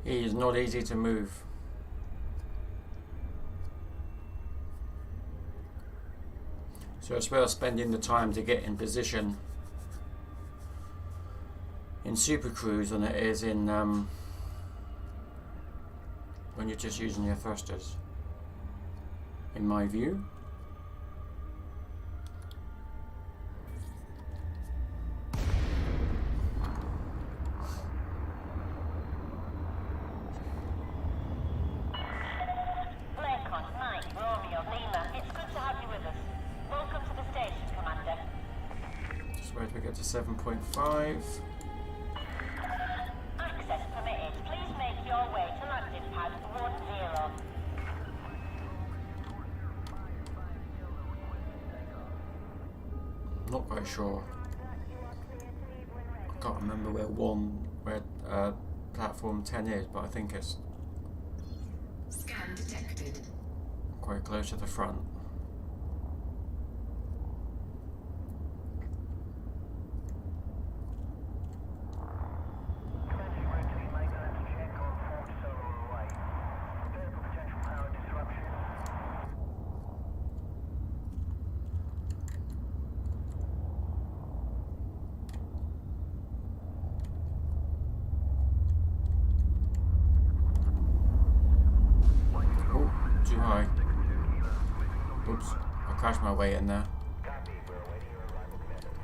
He is not easy to move. So it's worth spending the time to get in position in Super Cruise than it is in when you're just using your thrusters, in my view. Where do we get to 7.5? Access permitted. Please make your way to landing pad 10. Not quite sure. I can't remember where platform 10 is, but I think it's. Scan detected. quite close to the front. Commencing routine maintenance check on Ford Solar Array. Prepare for potential power disruption. Oh, too high. Oops, I crashed my way in there. Copy. We're awaiting your arrival, Commander.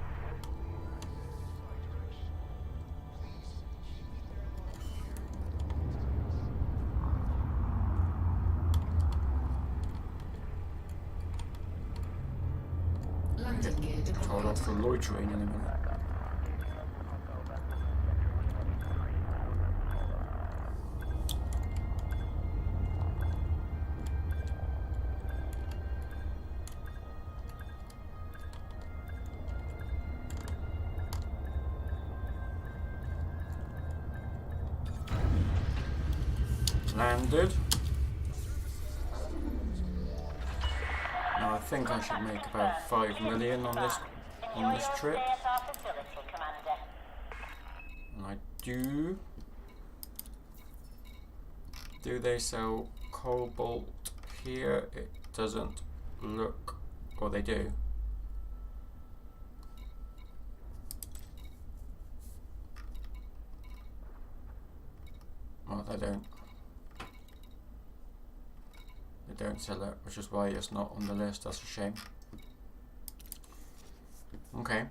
Landing gear Told deployed. off for loitering in a minute. Landed. Now I think I should make about 5 million on this Enjoy your trip, stay at our facility, Commander. and I do. Do they sell cobalt here? It doesn't look. Well, they do. Well, they don't. They don't sell it, which is why it's not on the list. That's a shame. Okay.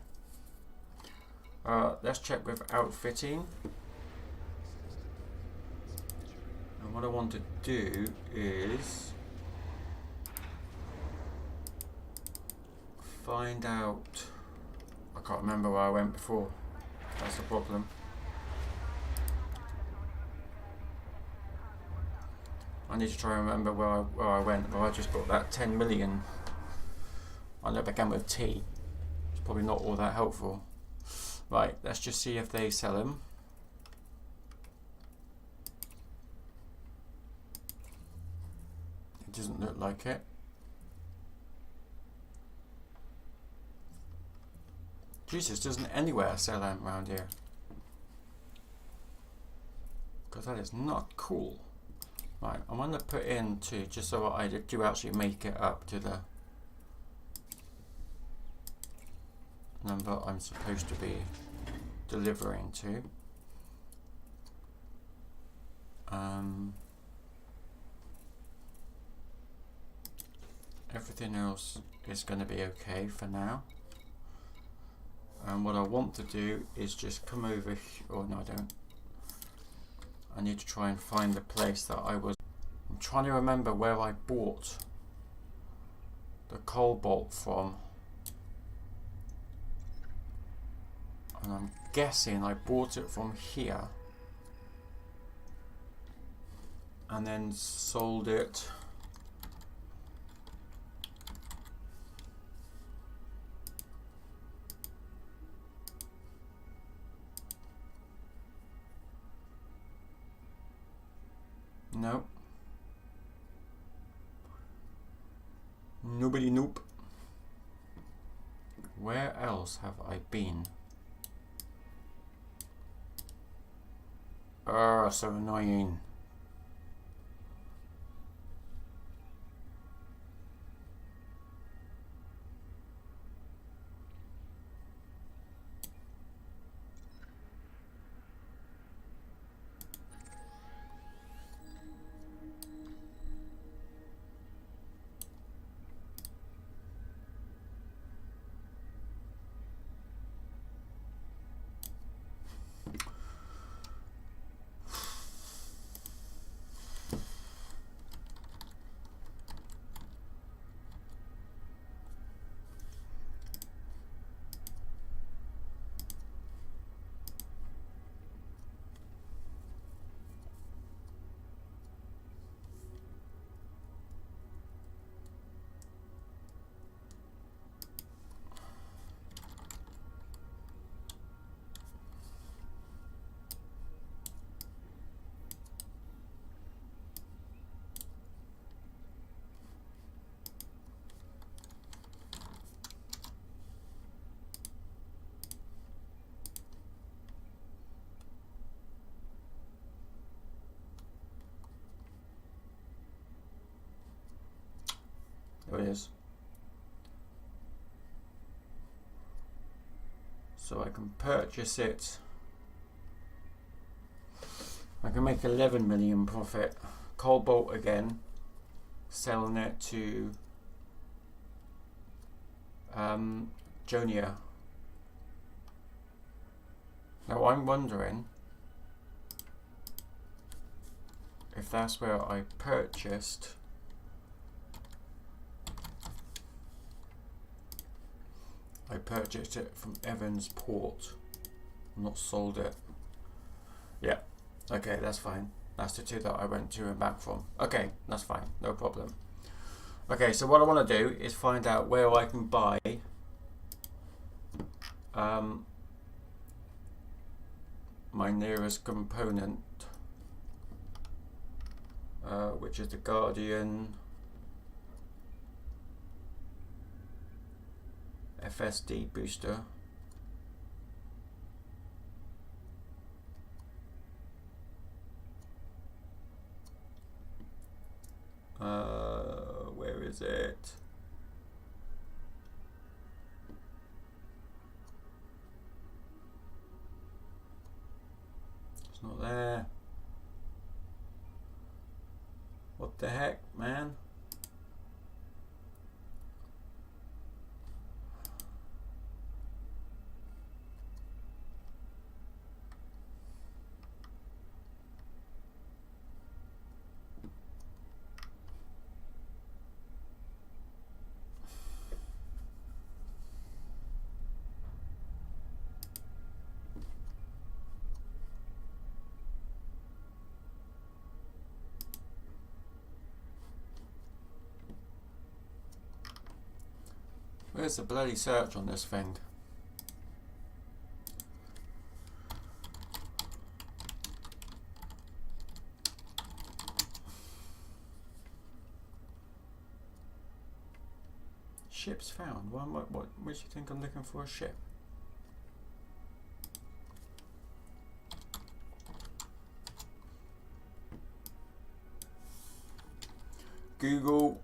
Let's check with outfitting. And what I want to do is find out. I can't remember where I went before. That's the problem. I need to try and remember where I went. Well, I just got that 10 million. I know it began with T. It's probably not all that helpful. Right, let's just see if they sell them. It doesn't look like it. Jesus, doesn't anywhere sell them around here. Because that is not cool. Right, I'm going to put in two, just so I do actually make it up to the number I'm supposed to be delivering to. Everything else is going to be okay for now. And what I want to do is just come over here. Oh no, I don't. I need to try and find the place that I was. I'm trying to remember where I bought the cobalt from. And I'm guessing I bought it from here. And then sold it. No. Nobody, nope. Where else have I been? Ah, so annoying. is. So I can purchase it. I can make 11 million profit. Cobalt again, selling it to Jonia. Now I'm wondering if that's where I purchased it from Evans Port, not sold it. Yeah, okay, that's fine. That's the two that I went to and back from. Okay, that's fine, no problem. Okay, so what I want to do is find out where I can buy my nearest component, which is the Guardian FSD booster. Where is it? It's not there. What the heck, man? Where's the bloody search on this thing? Ships found. What makes you think I'm looking for a ship? Google.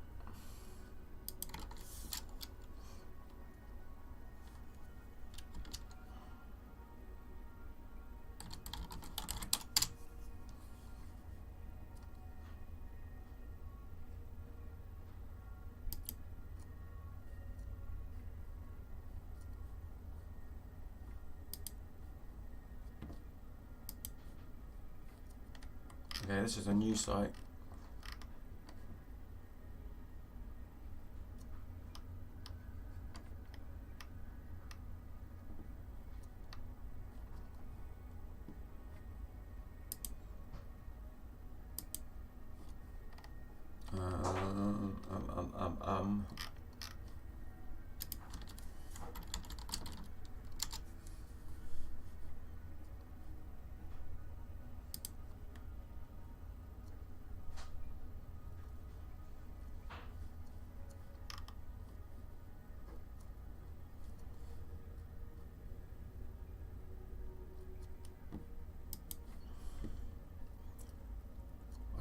Okay, this is a new site.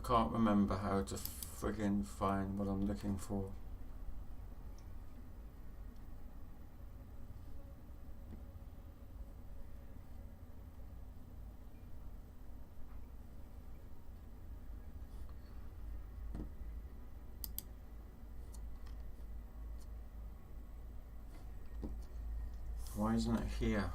I can't remember how to friggin' find what I'm looking for. Why isn't it here?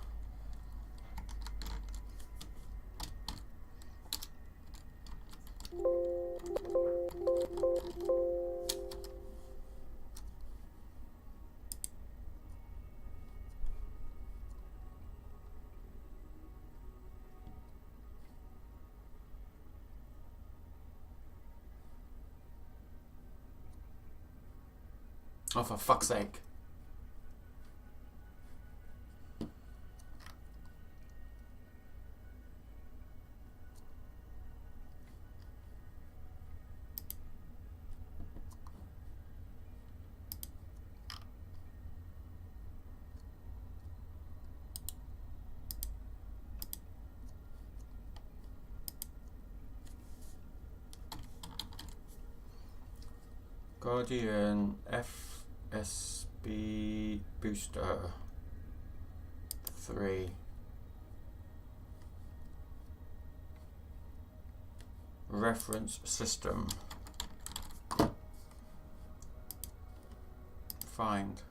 Oh, for fuck's sake. Guardian F SB booster 3. Reference system. Find.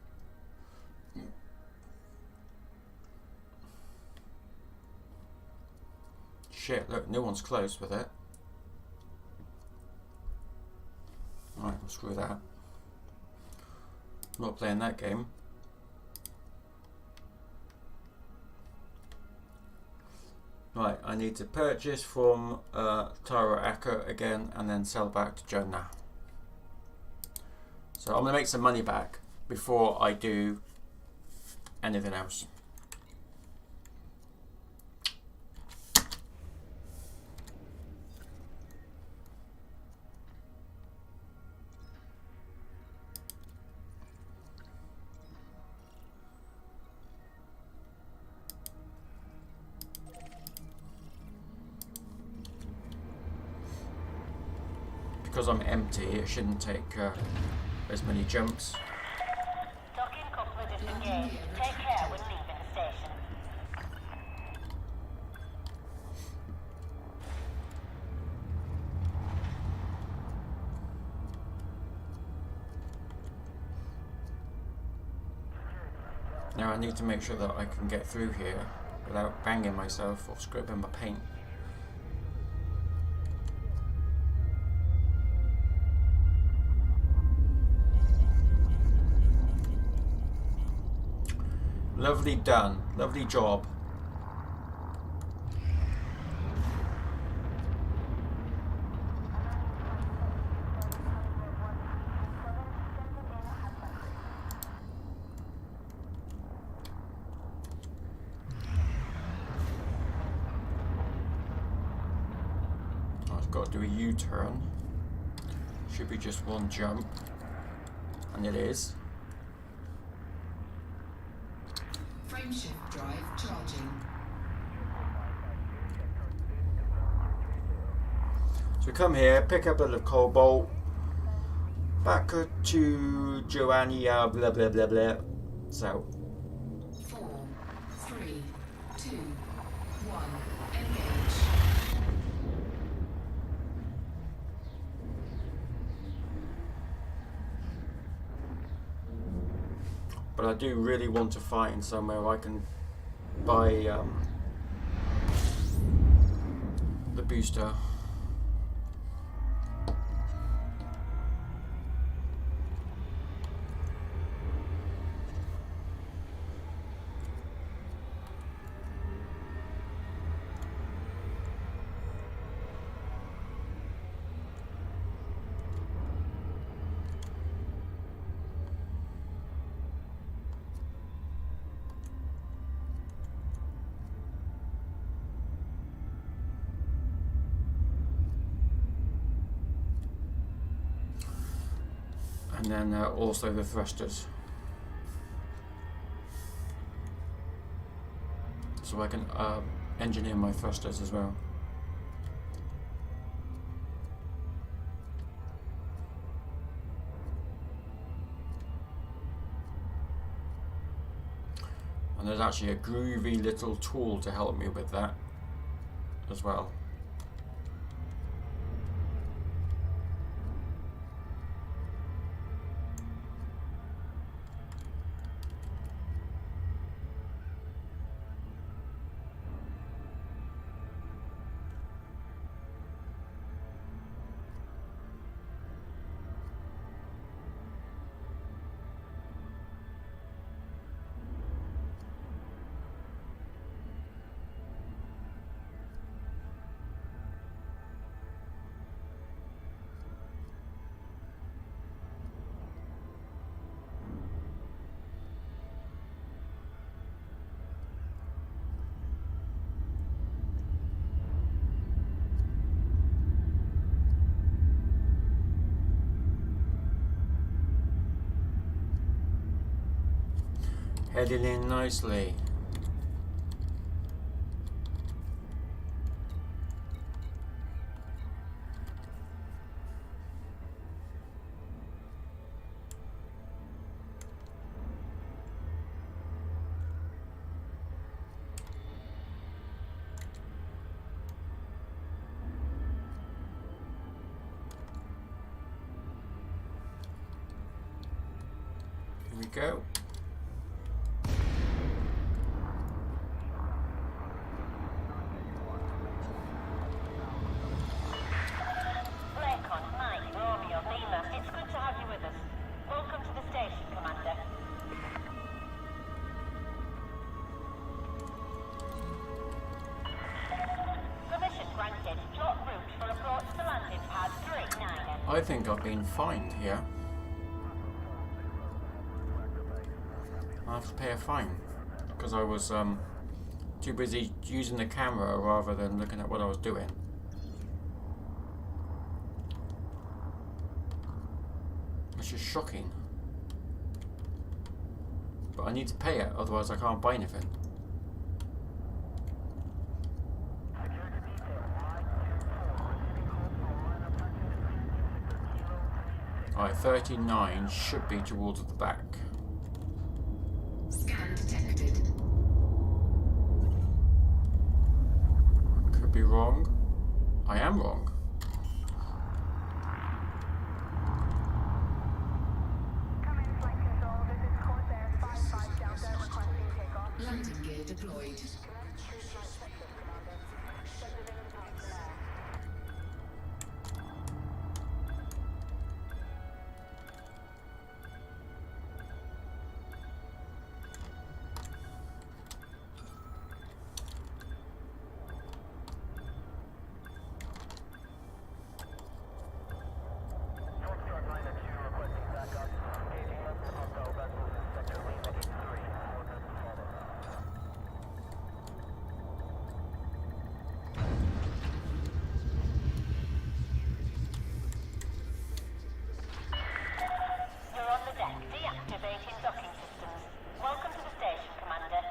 Shit, look, no one's close with it. Right, well, screw that. I'm not playing that game. Right, I need to purchase from Tara Acker again and then sell back to Jonah. So I'm going to make some money back before I do anything else. Because I'm empty, it shouldn't take as many jumps. Docking coupler disengaged. Take care when leaving the station. Now I need to make sure that I can get through here without banging myself or scraping my paint. Lovely done. Lovely job. I've got to do a U-turn. Should be just one jump. And it is. Frameshift drive charging. So we come here, pick up a little cobalt, back to Joannia, blah blah blah blah. So 4, 3, 2, 1. Engage. but I do really want to find somewhere I can buy the booster. And then also the thrusters. So I can engineer my thrusters as well. And there's actually a groovy little tool to help me with that as well. Heading in nicely. go. Bacon, Mike, Romeo, Lima, it's good to have you with us. Welcome to the station, Commander. Permission granted. Plot route for approach to landing pad 39. I think I've been fined here. I have to pay a fine because I was too busy using the camera rather than looking at what I was doing. Which is shocking. But I need to pay it, otherwise I can't buy anything. Alright, 39 should be towards the back. Scan detected. Could be wrong. I am wrong. Landing gear deployed. You're on the deck, deactivating docking systems. Welcome to the station, Commander.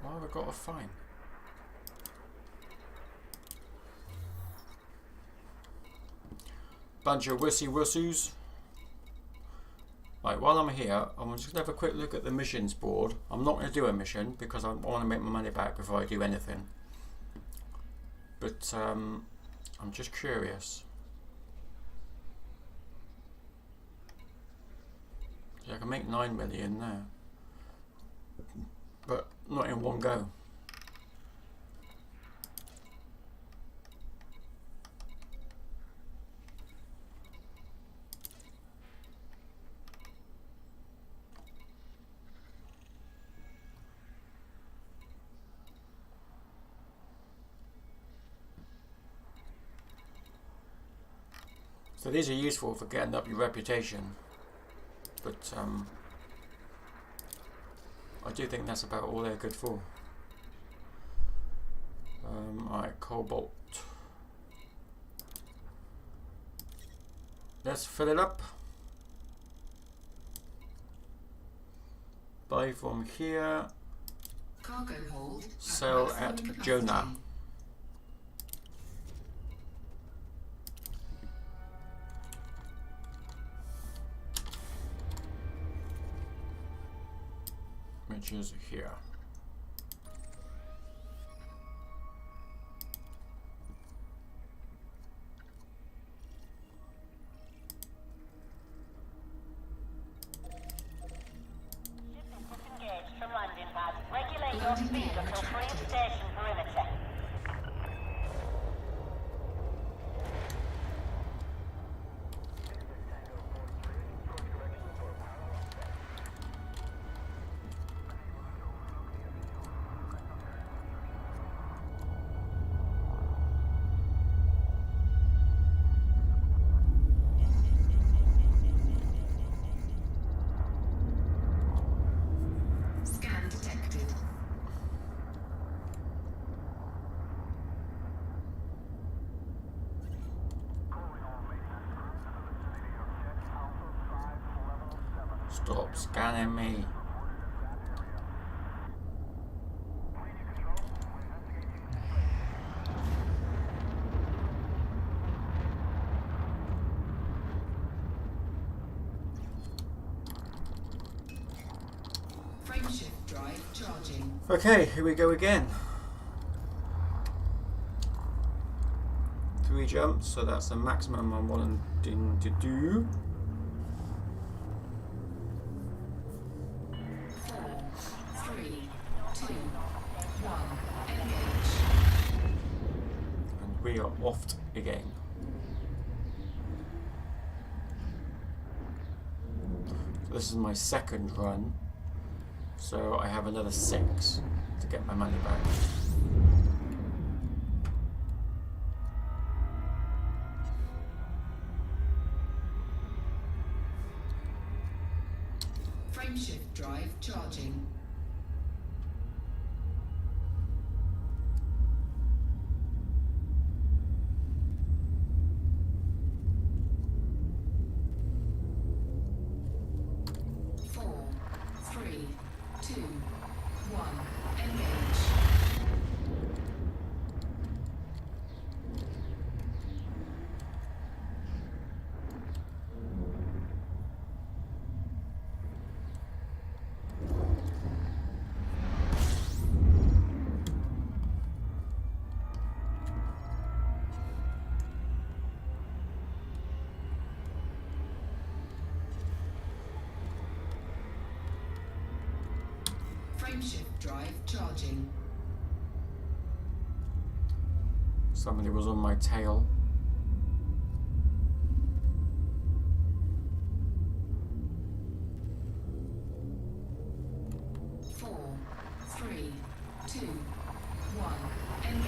Why have I got a fine? Bunch of wussies. Right, while I'm here, I'm just going to have a quick look at the missions board. I'm not going to do a mission because I want to make my money back before I do anything. But I'm just curious. Yeah, I can make 9 million there. But not in one go. So these are useful for getting up your reputation, but I do think that's about all they're good for. Alright, cobalt. Let's fill it up. Buy from here. Cargo hold. Sell at maximum capacity. Jonah. Which is here. Disengaged from landing pad. Regulate your speed until free of station perimeter. Scan detected. Stop scanning me. Frameshift drive charging. Okay, here we go again. 3 jumps, so that's the maximum I'm wanting to do. 4, 3, 2, 1. Engage. And we are off again. So this is my second run, so I have another 6 to get my money back. Frameshift drive charging. Four, three, two, one. Engage. Frameshift drive charging. Somebody was on my tail. Four, three, two, one. Engage.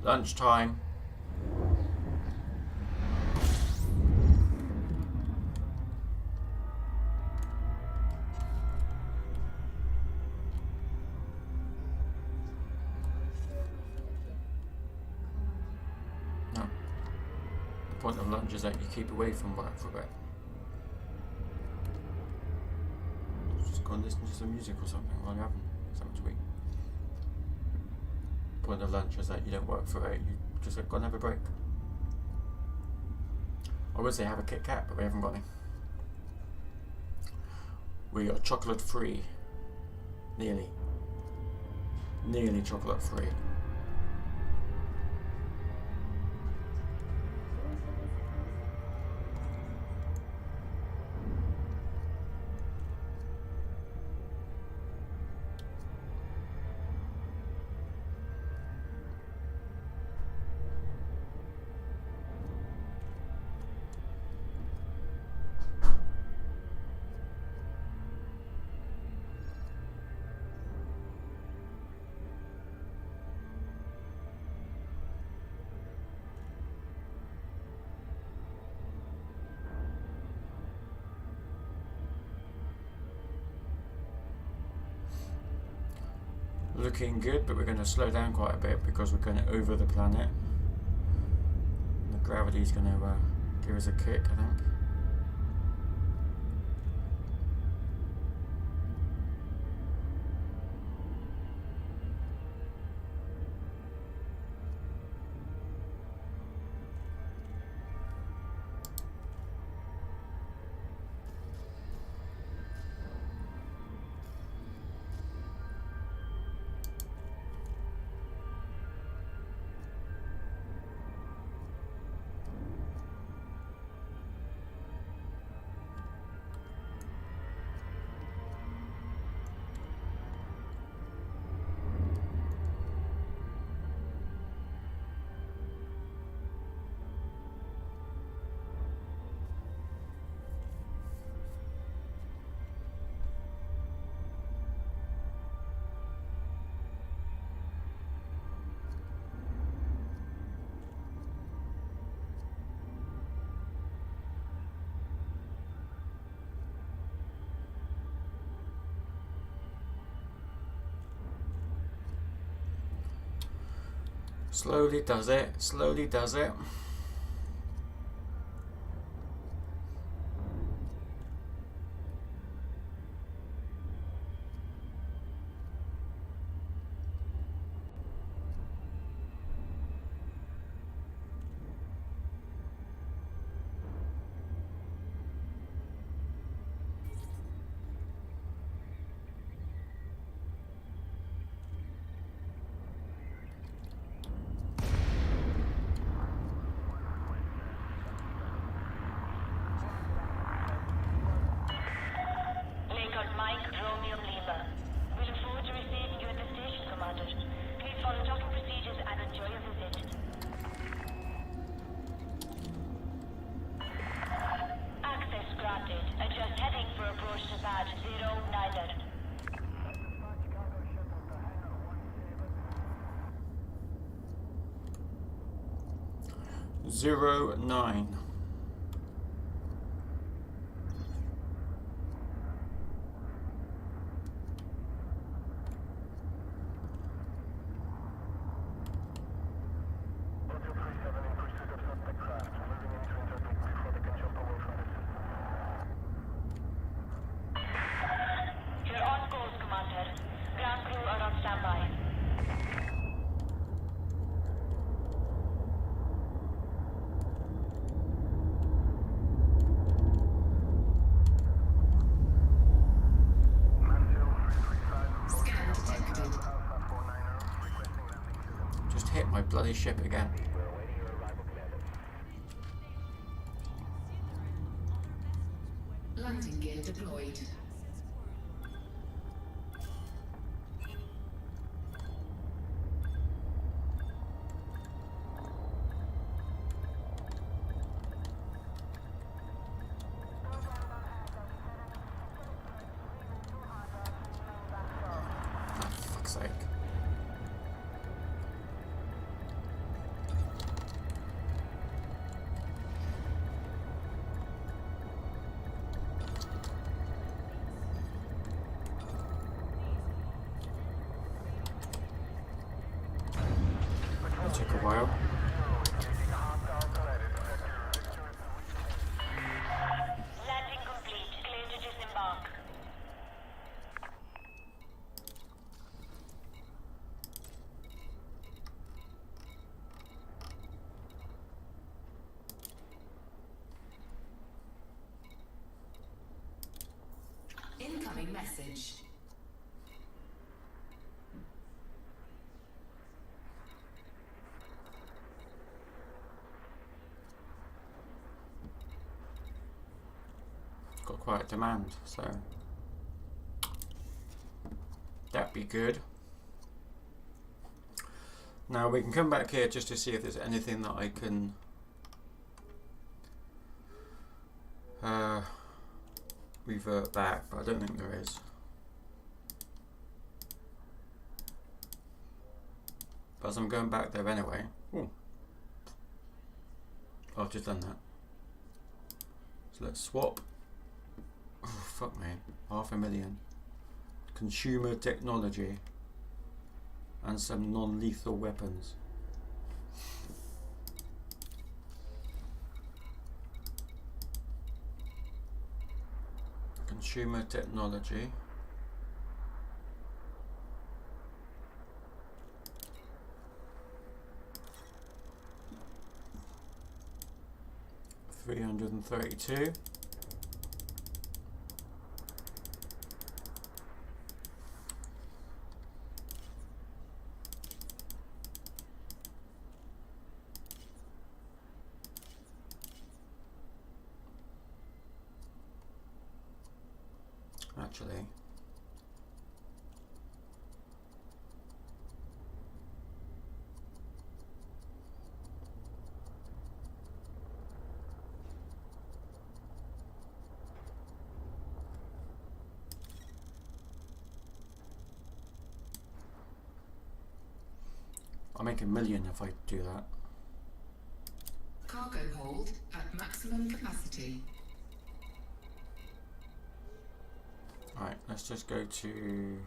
Lunchtime. No. The point of lunch is that you keep away from work for a bit. Just go and listen to some music or something while you're having something to eat. Point of lunch is that you don't work for it, you just go and have a break. I would say have a Kit Kat, but we haven't got any. We are chocolate free. Nearly. Nearly chocolate free. Looking good, but we're going to slow down quite a bit because we're going over the planet. The gravity's going to give us a kick, I think. Slowly does it, slowly does it. 09. You're on course, Commander. Ground crew are on standby. Scan detected. Just hit my bloody ship again. Landing gear deployed. Oh, fuck's sake. That took a while. Landing complete. Clear to disembark. Incoming message. Got quite a demand, so that'd be good. Now we can come back here just to see if there's anything that I can revert back, but I don't think there is. But as I'm going back there anyway. Ooh. Oh, I've just done that. So let's swap. Oh, fuck me. 500,000. Consumer technology. And some non-lethal weapons. Consumer technology. $332. Actually, I'll make $1 million if I do that. Cargo hold at maximum capacity. Alright, let's just go to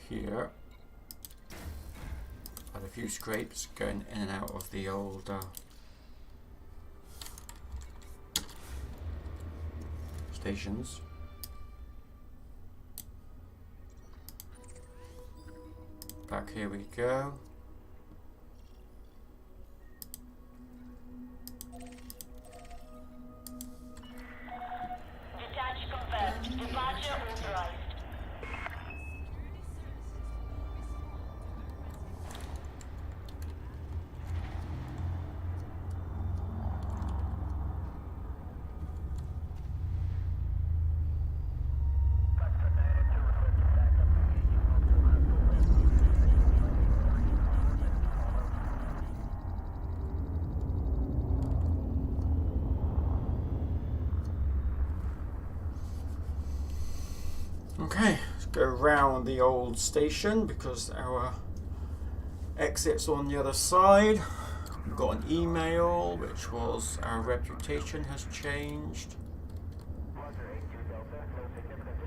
here. Had a few scrapes going in and out of the old stations. Back here we go. Detach confirmed. Departure authorized. Okay, let's go around the old station because our exit's on the other side. We got an email which was our reputation has changed.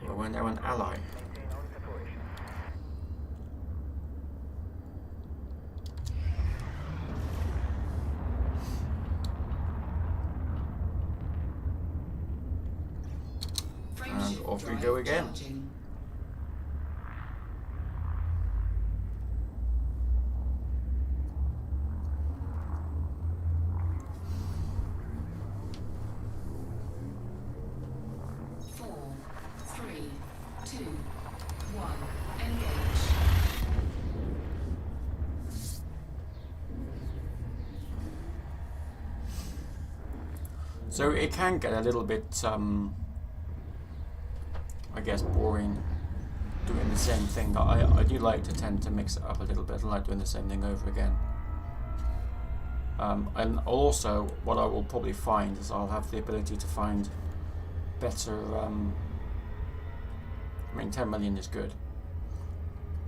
We're now an ally. And off we go again. Charging. Four, three, two, one. Engage. So it can get a little bit, I guess, boring doing the same thing. I do like to tend to mix it up a little bit. I like doing the same thing over again. And also, what I will probably find is I'll have the ability to find better. I mean, 10 million is good,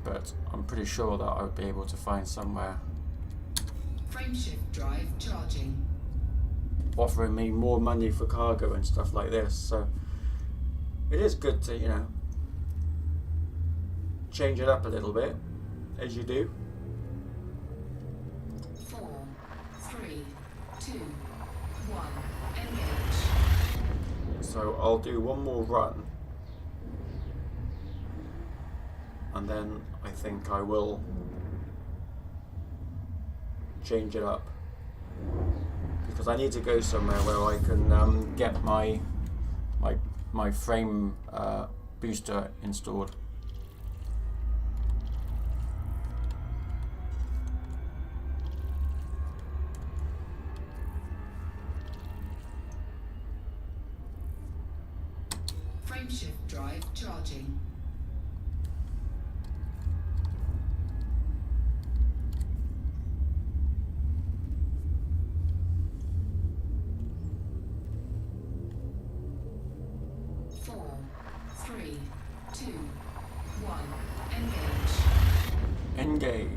but I'm pretty sure that I would be able to find somewhere Frameshift drive charging. offering me more money for cargo and stuff like this. So it is good to, you know, change it up a little bit as you do. 4, 3, 2, 1. Engage. So I'll do one more run, and then I think I will change it up, because I need to go somewhere where I can get my frame booster installed. Frameshift drive charging. Four, three, two, one. Engage. Engage.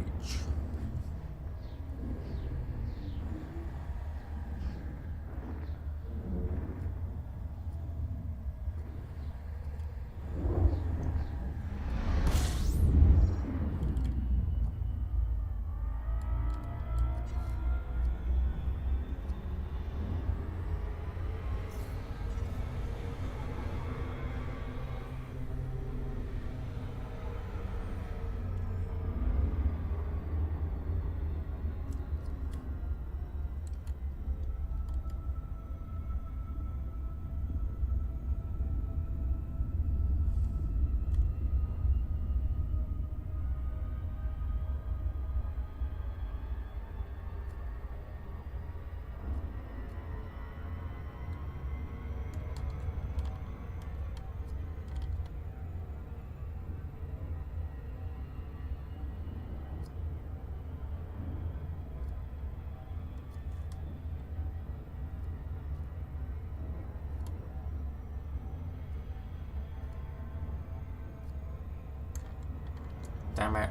Damn it.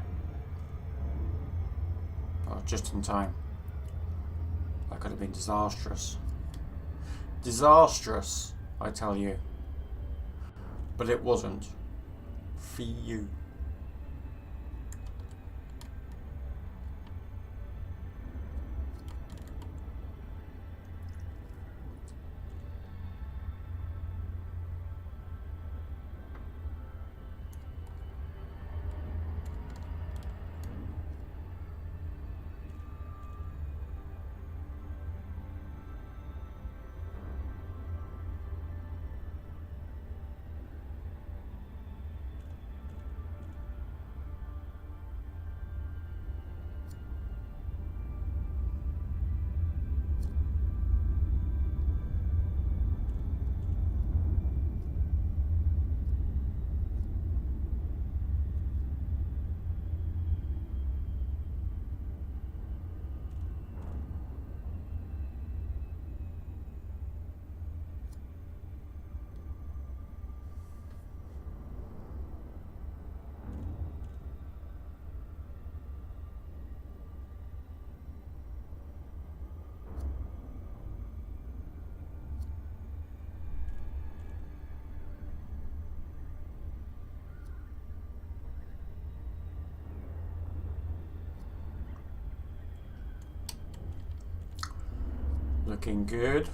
Oh, just in time. That could have been disastrous. Disastrous, I tell you. But it wasn't. For you. Looking good.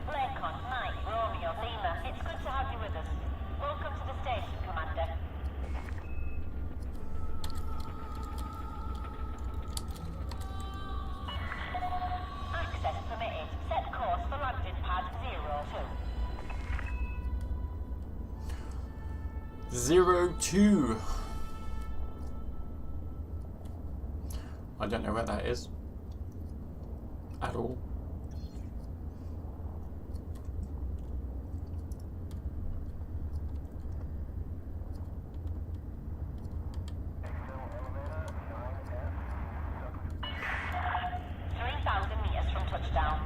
Lincoln, Mike, Romeo, Lima, it's good to have you with us. Welcome to the station, Commander. Access permitted. Set course for landing pad 02. 02. I don't know where that is at all. From touchdown.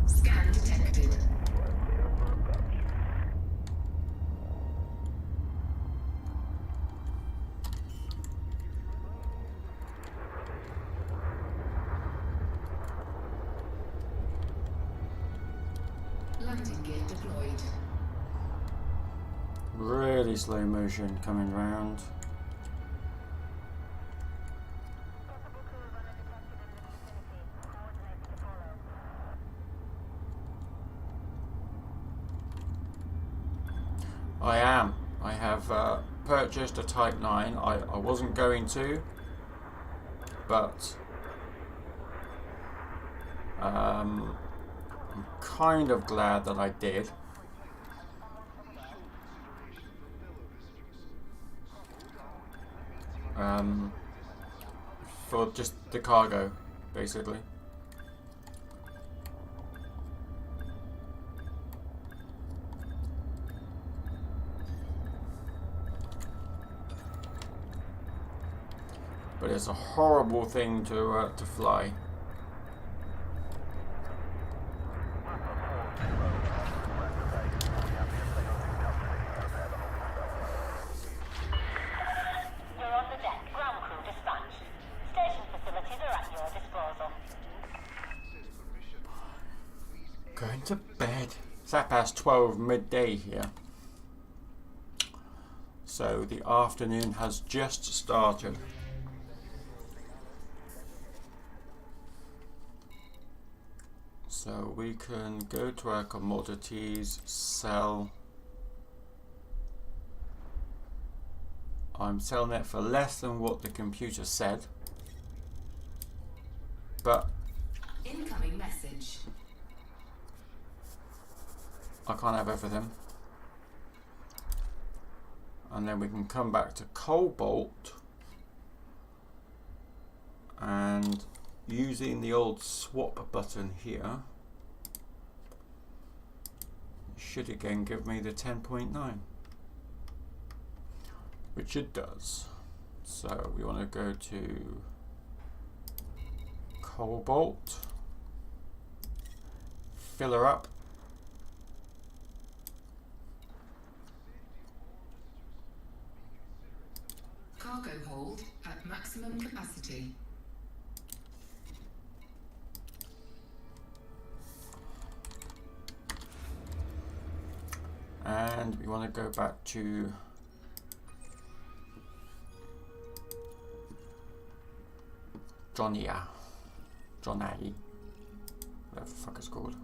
Scan detected. Landing gear deployed. Really slow motion coming round. I have purchased a Type 9. I wasn't going to, but I'm kind of glad that I did. For just the cargo, basically. But it's a horrible thing to fly. You're on the deck. Ground crew dispatched. Station facilities are at your disposal. Going to bed. It's at past 12 midday here. So the afternoon has just started. So we can go to our commodities, sell. I'm selling it for less than what the computer said. But Incoming message. I can't have everything. And then we can come back to Cobalt and using the old swap button here, it should again give me the 10.9, which it does. So we want to go to Cobalt, fill her up. Cargo hold at maximum capacity. And we want to go back to Johnny, whatever the fuck it's called.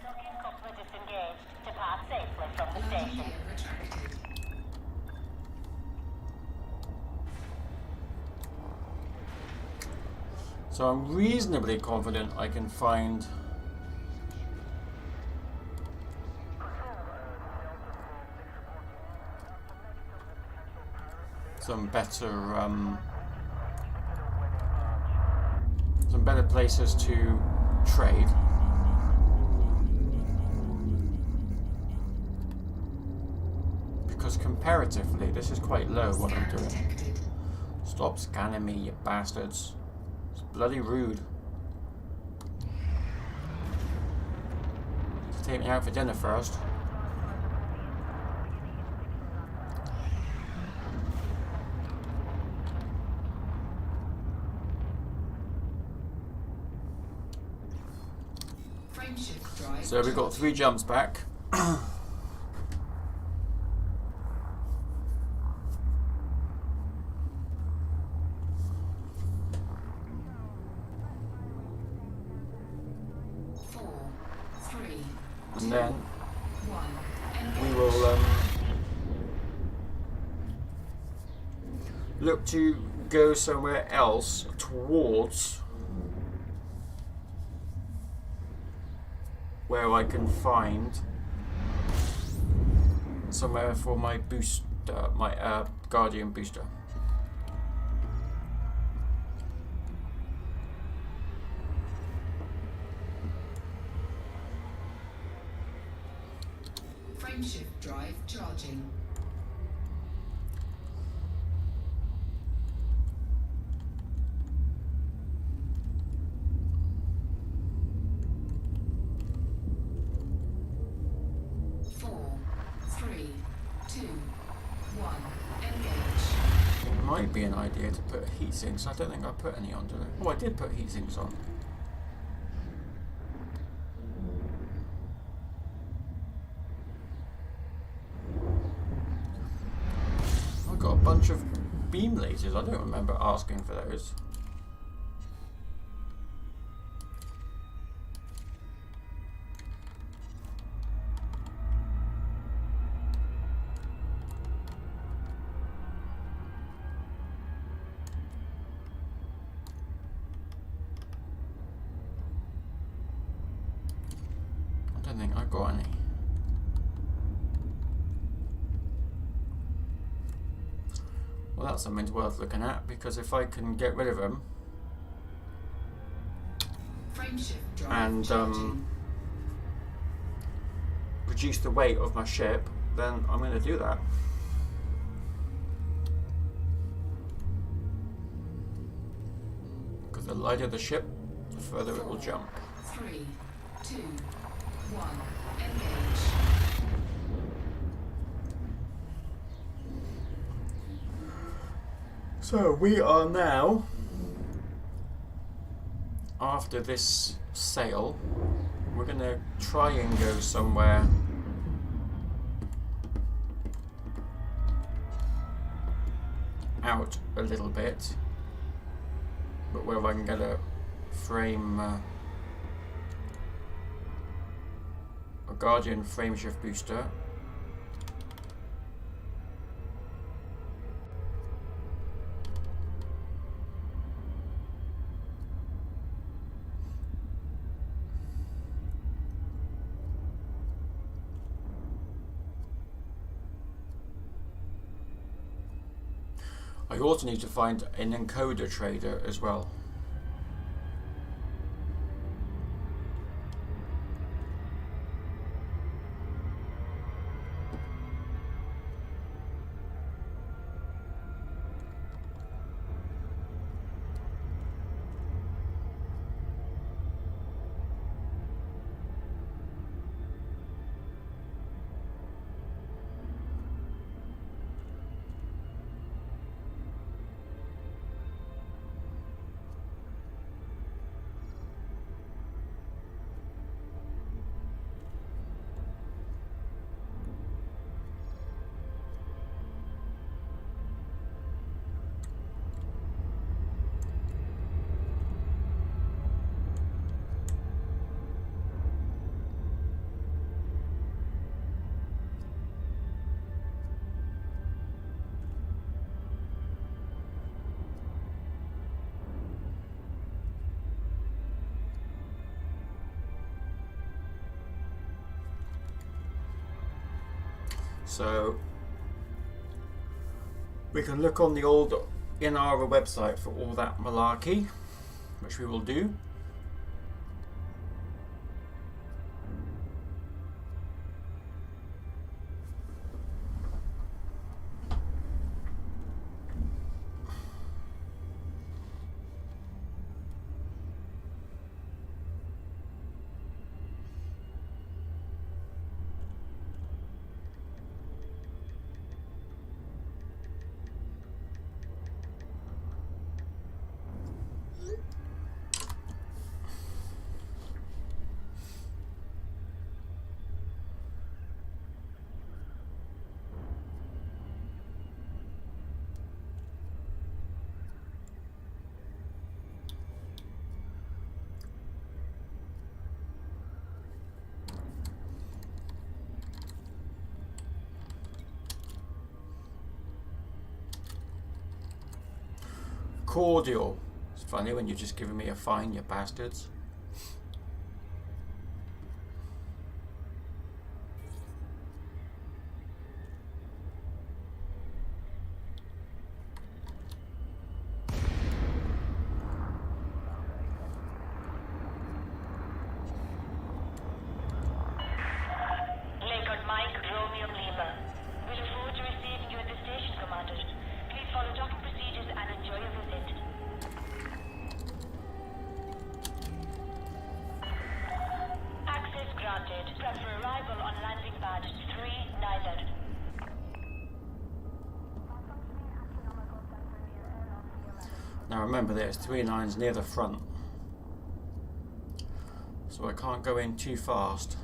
Docking coupler disengaged. Depart safely from the Landing station. gear retracted. So I'm reasonably confident I can find some better places to trade. Because comparatively, this is quite low what I'm Scan doing. detected. Stop scanning me, you bastards. It's bloody rude. Take me out for dinner first. Frameshift drive. So we've got 3 jumps back. 4, 3, And then 1. we Engage. will look to go somewhere else towards where I can find somewhere for my booster, my Guardian booster. Frameshift drive charging. Four, three, two, one. Engage. It might be an idea to put heat sinks. I don't think I put any on, did I? Oh, I did put heat sinks on. I got a bunch of beam lasers. I don't remember asking for those. I don't think I got any. Well, that's something worth looking at, because if I can get rid of them Frameshift drive and charging. reduce the weight of my ship, then I'm going to do that. Because the lighter the ship, the further it will jump. 3, 2, 1. Engage. So we are now, after this sail, we're going to try and go somewhere out a little bit, but where I can get a frame, a Guardian frameshift booster. I also need to find an encoder trader as well. So we can look on the old Inara website for all that malarkey, which we will do. cordial. It's funny when you're just giving me a fine, you bastards. Lincoln Mike, Romeo Lima. We look forward to receiving you at the station, Commander. Please follow docking procedures and enjoy your visit. Access granted. Prep for arrival on landing pad 3 neither. Now remember, there's 3 lines near the front, so I can't go in too fast.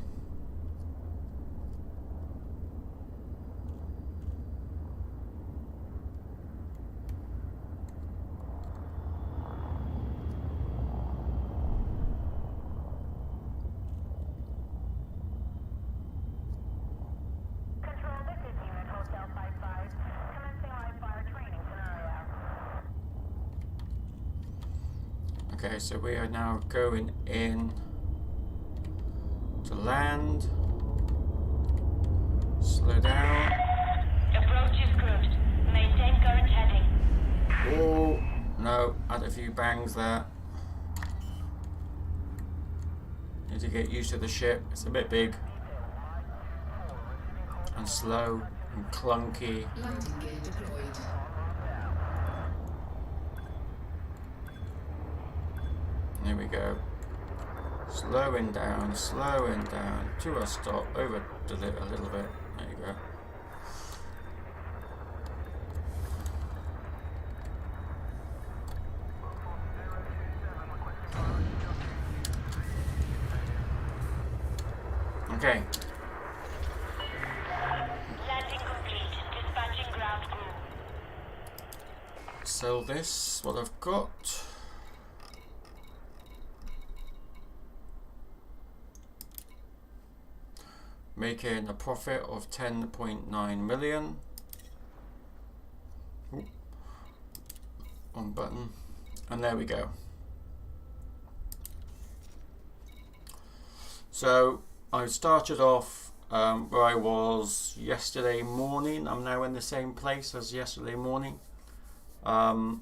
Control, this is Unit Hotel 55. Commencing live fire training scenario. Okay, so we are now going in to land. Slow down. Approach is good. Maintain current heading. Oh, no, had a few bangs there. Need to get used to the ship. It's a bit big and slow and clunky. Landing gear deployed. Here we go. Slowing down to a stop. Over a little bit. There you go. Okay. Landing complete. Dispatching ground crew. Sell this, what I've got. Making a profit of 10.9 million. Ooh. Wrong button. And there we go. So I started off where I was yesterday morning. I'm now in the same place as yesterday morning. And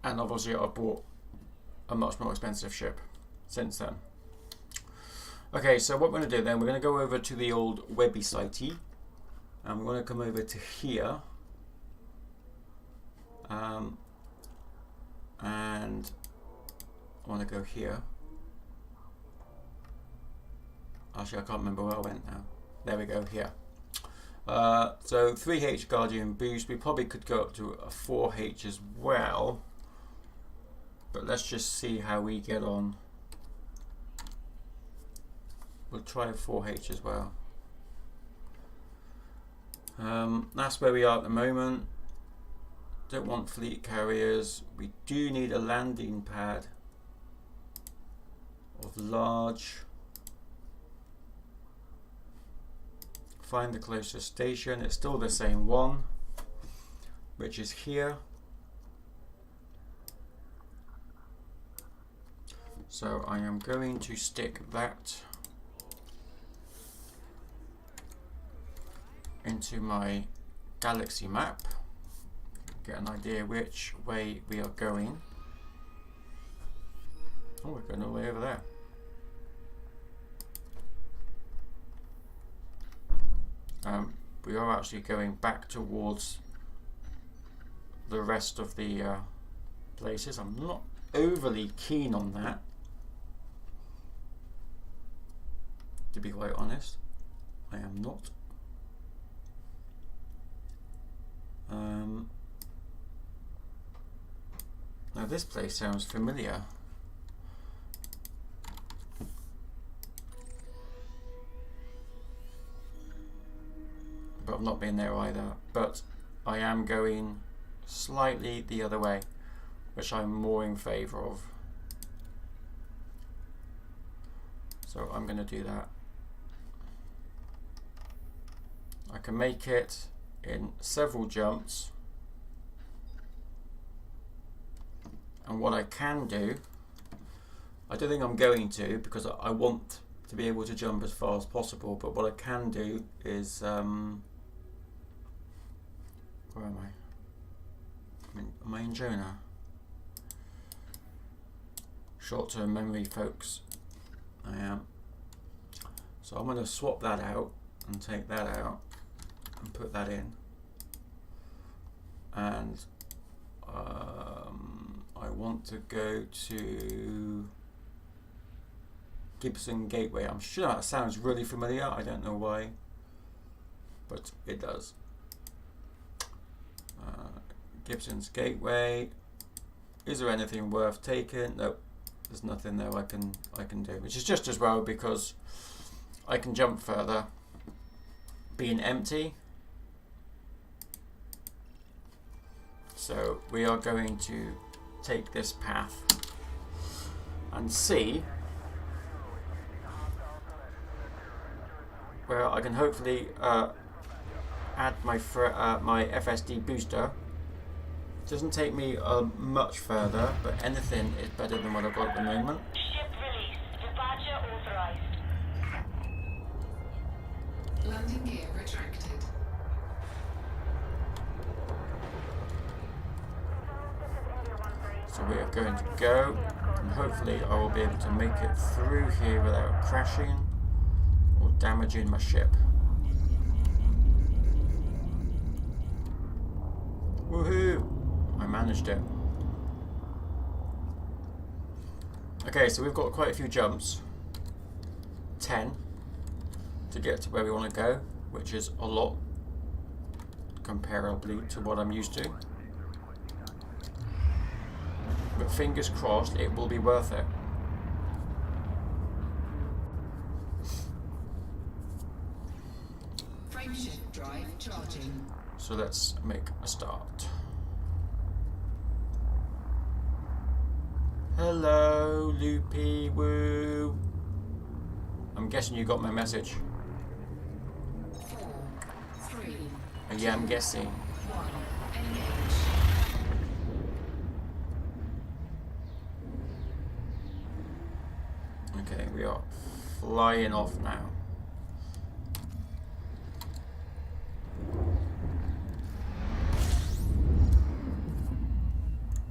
obviously I bought a much more expensive ship since then. Okay, so what we're going to do then, we're going to go over to the old Webby sitey, and we're going to come over to here, and I want to go here. Actually, I can't remember where I went now. There we go, here. So 3H Guardian boost, we probably could go up to a 4H as well, but let's just see how we get on. We'll try a 4H as well. That's where we are at the moment. Don't want fleet carriers. We do need a landing pad of large. Find the closest station. It's still the same one, which is here. So I am going to stick that into my galaxy map, get an idea which way we are going. Oh, we're going all the way over there. We are actually going back towards the rest of the places. I'm not overly keen on that, to be quite honest. I am not. Now this place sounds familiar. But I've not been there either. But I am going slightly the other way, which I'm more in favour of. So I'm going to do that. I can make it in several jumps. And what I can do, I don't think I'm going to, because I want to be able to jump as far as possible, but what I can do is, where am I? Am I in Jonah? Short-term memory, folks. I am. So I'm going to swap that out and take that out and put that in. And I want to go to Gibson Gateway. I'm sure that sounds really familiar. I don't know why, but it does. Gibson's Gateway. Is there anything worth taking? Nope. There's nothing there I can do, which is just as well because I can jump further. Being empty. So we are going to take this path and see where I can hopefully add my FSD booster. Doesn't take me much further, but anything is better than what I've got at the moment. Ship release. Departure authorized. Landing gear retracted. So we are going to go, and hopefully I will be able to make it through here without crashing or damaging my ship. Woohoo! I managed it. Okay, so we've got quite a few jumps. 10 to get to where we want to go, which is a lot comparably to what I'm used to. But fingers crossed it will be worth it. Frameshift drive charging. So let's make a start. Hello, Loopy Woo. I'm guessing you got my message. 4, 3, Yeah, I'm guessing. 1. Engage. Okay, we are flying off now.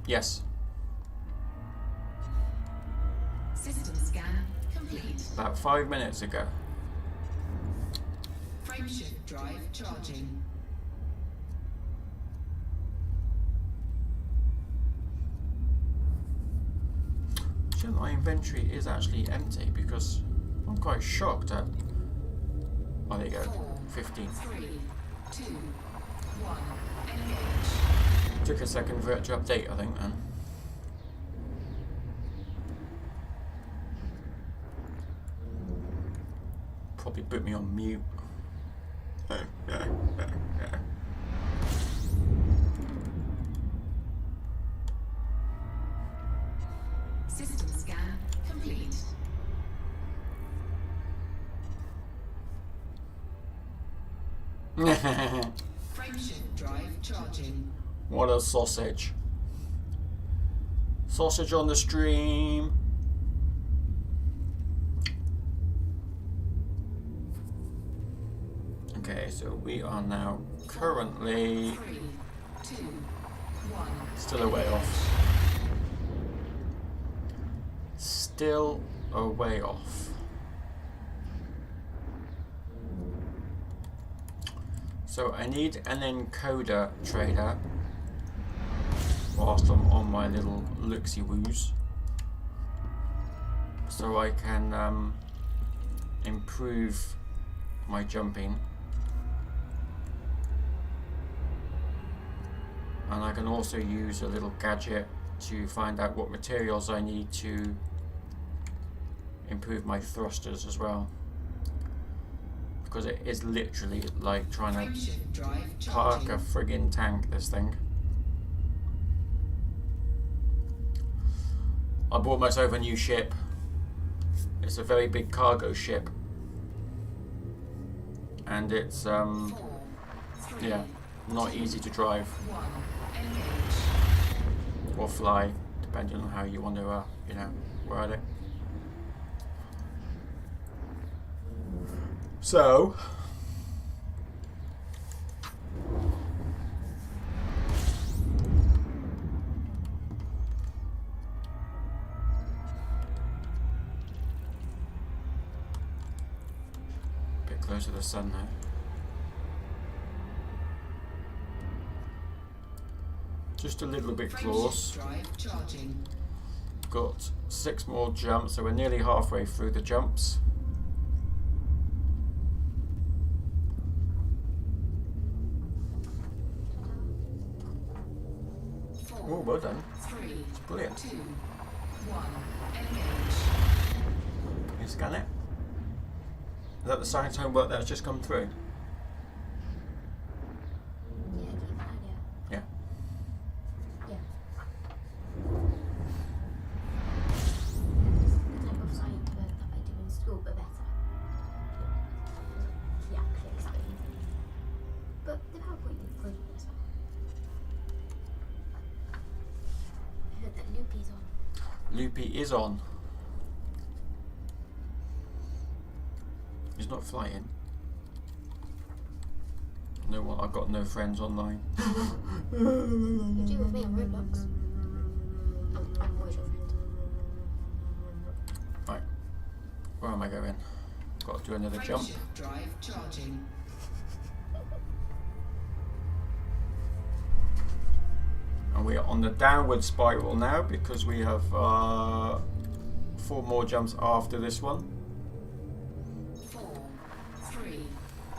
Yes, System scan complete. about 5 minutes ago. Frameshift drive charging. So my inventory is actually empty because I'm quite shocked at. Oh, there you go. 15. 3, 2, 1. Engage. Took a second for it to update, I think, then. Probably put me on mute. System scan complete. Frameshift drive charging. What a sausage. Sausage on the stream. Okay, so we are now currently 3, 2, 1. still a way off. Still a way off. So I need an encoder trader whilst I'm on my little looksy-woos, so I can improve my jumping, and I can also use a little gadget to find out what materials I need to improve my thrusters as well, because it is literally like trying to Frameshift drive park charging. a friggin' tank, this thing. I bought myself a new ship. It's a very big cargo ship, and it's 4, 3, yeah, not easy to drive 1. Engage. or fly, depending on how you want to, you know, word it. So, a bit closer to the sun now. Just a little bit close. Frameshift drive charging. Got 6 more jumps, so we're nearly halfway through the jumps. Oh, well done. 3, Brilliant. 2, 1. Engage. Can you scan it? Is that the science homework that's just come through? Yeah. The type of science work that I do in school, but better. Yeah, I explained. But the PowerPoint is good as well. I heard that Loopy's on. Loopy is on. He's not flying. No one. I've got no friends online. You do with me on Roblox. I'm always your friend. Right. Where am I going? Got to do another jump. Frameshift drive charging. And we are on the downward spiral now because we have 4 more jumps after this one. 4, 3,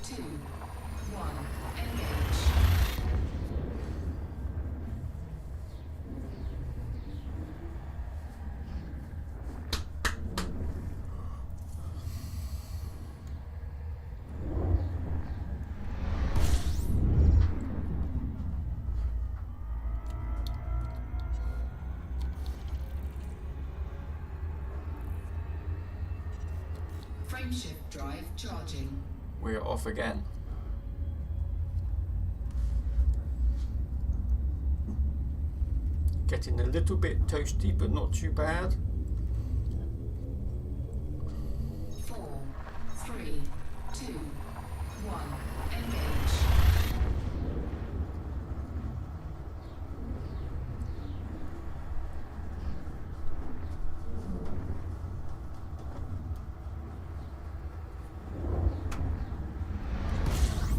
2, 1. Engage. Frameshift drive charging. We're off again. Getting a little bit toasty, but not too bad. 4, 3, 2, 1. Engage.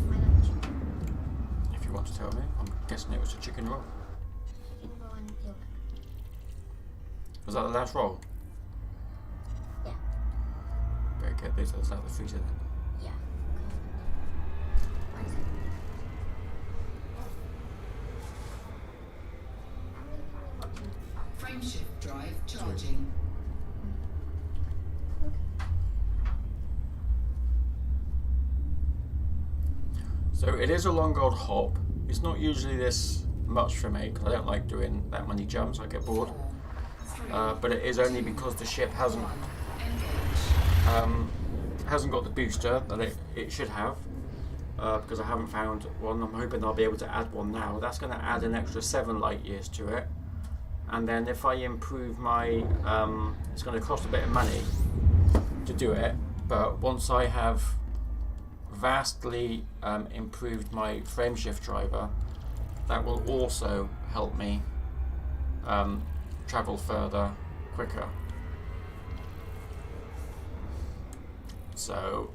My lunch. If you want to tell me, I'm guessing it was a chicken roll. Ingo and yogurt. Was that the last roll? Yeah. Better get these others out of the freezer then. Yeah. One second. I'm really watching. Frameshift drive charging. So it is a long old hop. It's not usually this much for me because I don't like doing that many jumps. I get bored. 4, 3, But it is only because the ship hasn't 1. Engage. hasn't got the booster that it should have. Because I haven't found one. I'm hoping I'll be able to add one now. That's going to add an extra 7 light years to it. And then if I improve my, it's going to cost a bit of money to do it. But once I have vastly improved my frameshift driver, that will also help me travel further quicker. So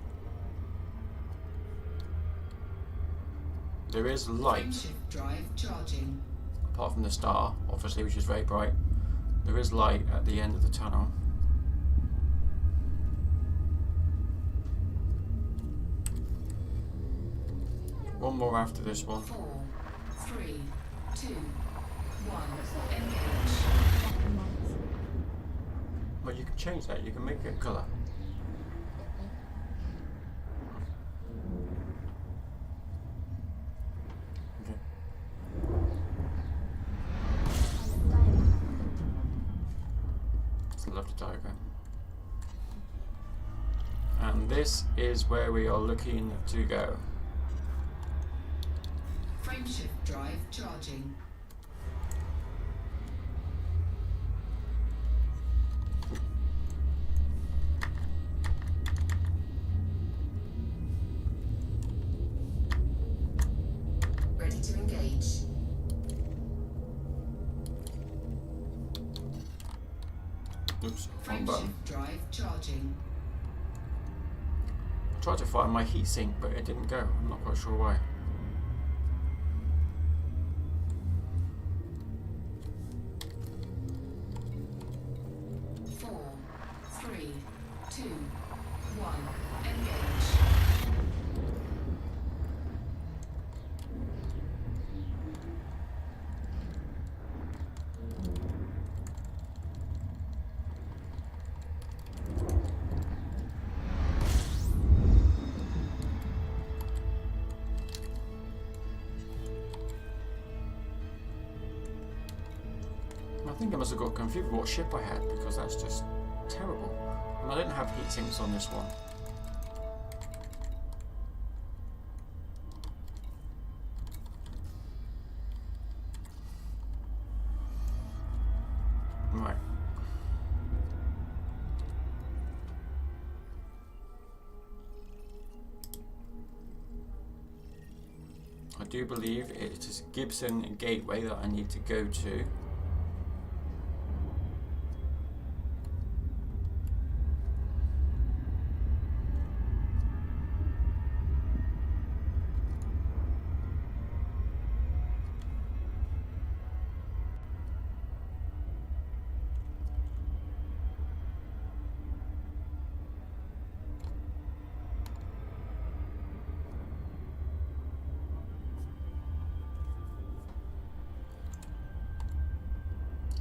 there is light, Frameshift drive charging. apart from the star, obviously, which is very bright. There is light at the end of the tunnel. One more after this one. 4, 3, 2, 1. Engage. Second lights. Well, you can change that. You can make it colour. Okay. It's a lovely diagram. And this is where we are looking to go. Frameshift drive charging. Oops, wrong button. Frameshift drive charging. I tried to find my heatsink, but it didn't go. I'm not quite sure why. Four, three, two, one. Engage. I think I must have got confused with what ship I had, because that's just terrible. And I don't have heat sinks on this one. Right. I do believe it is Gibson Gateway that I need to go to.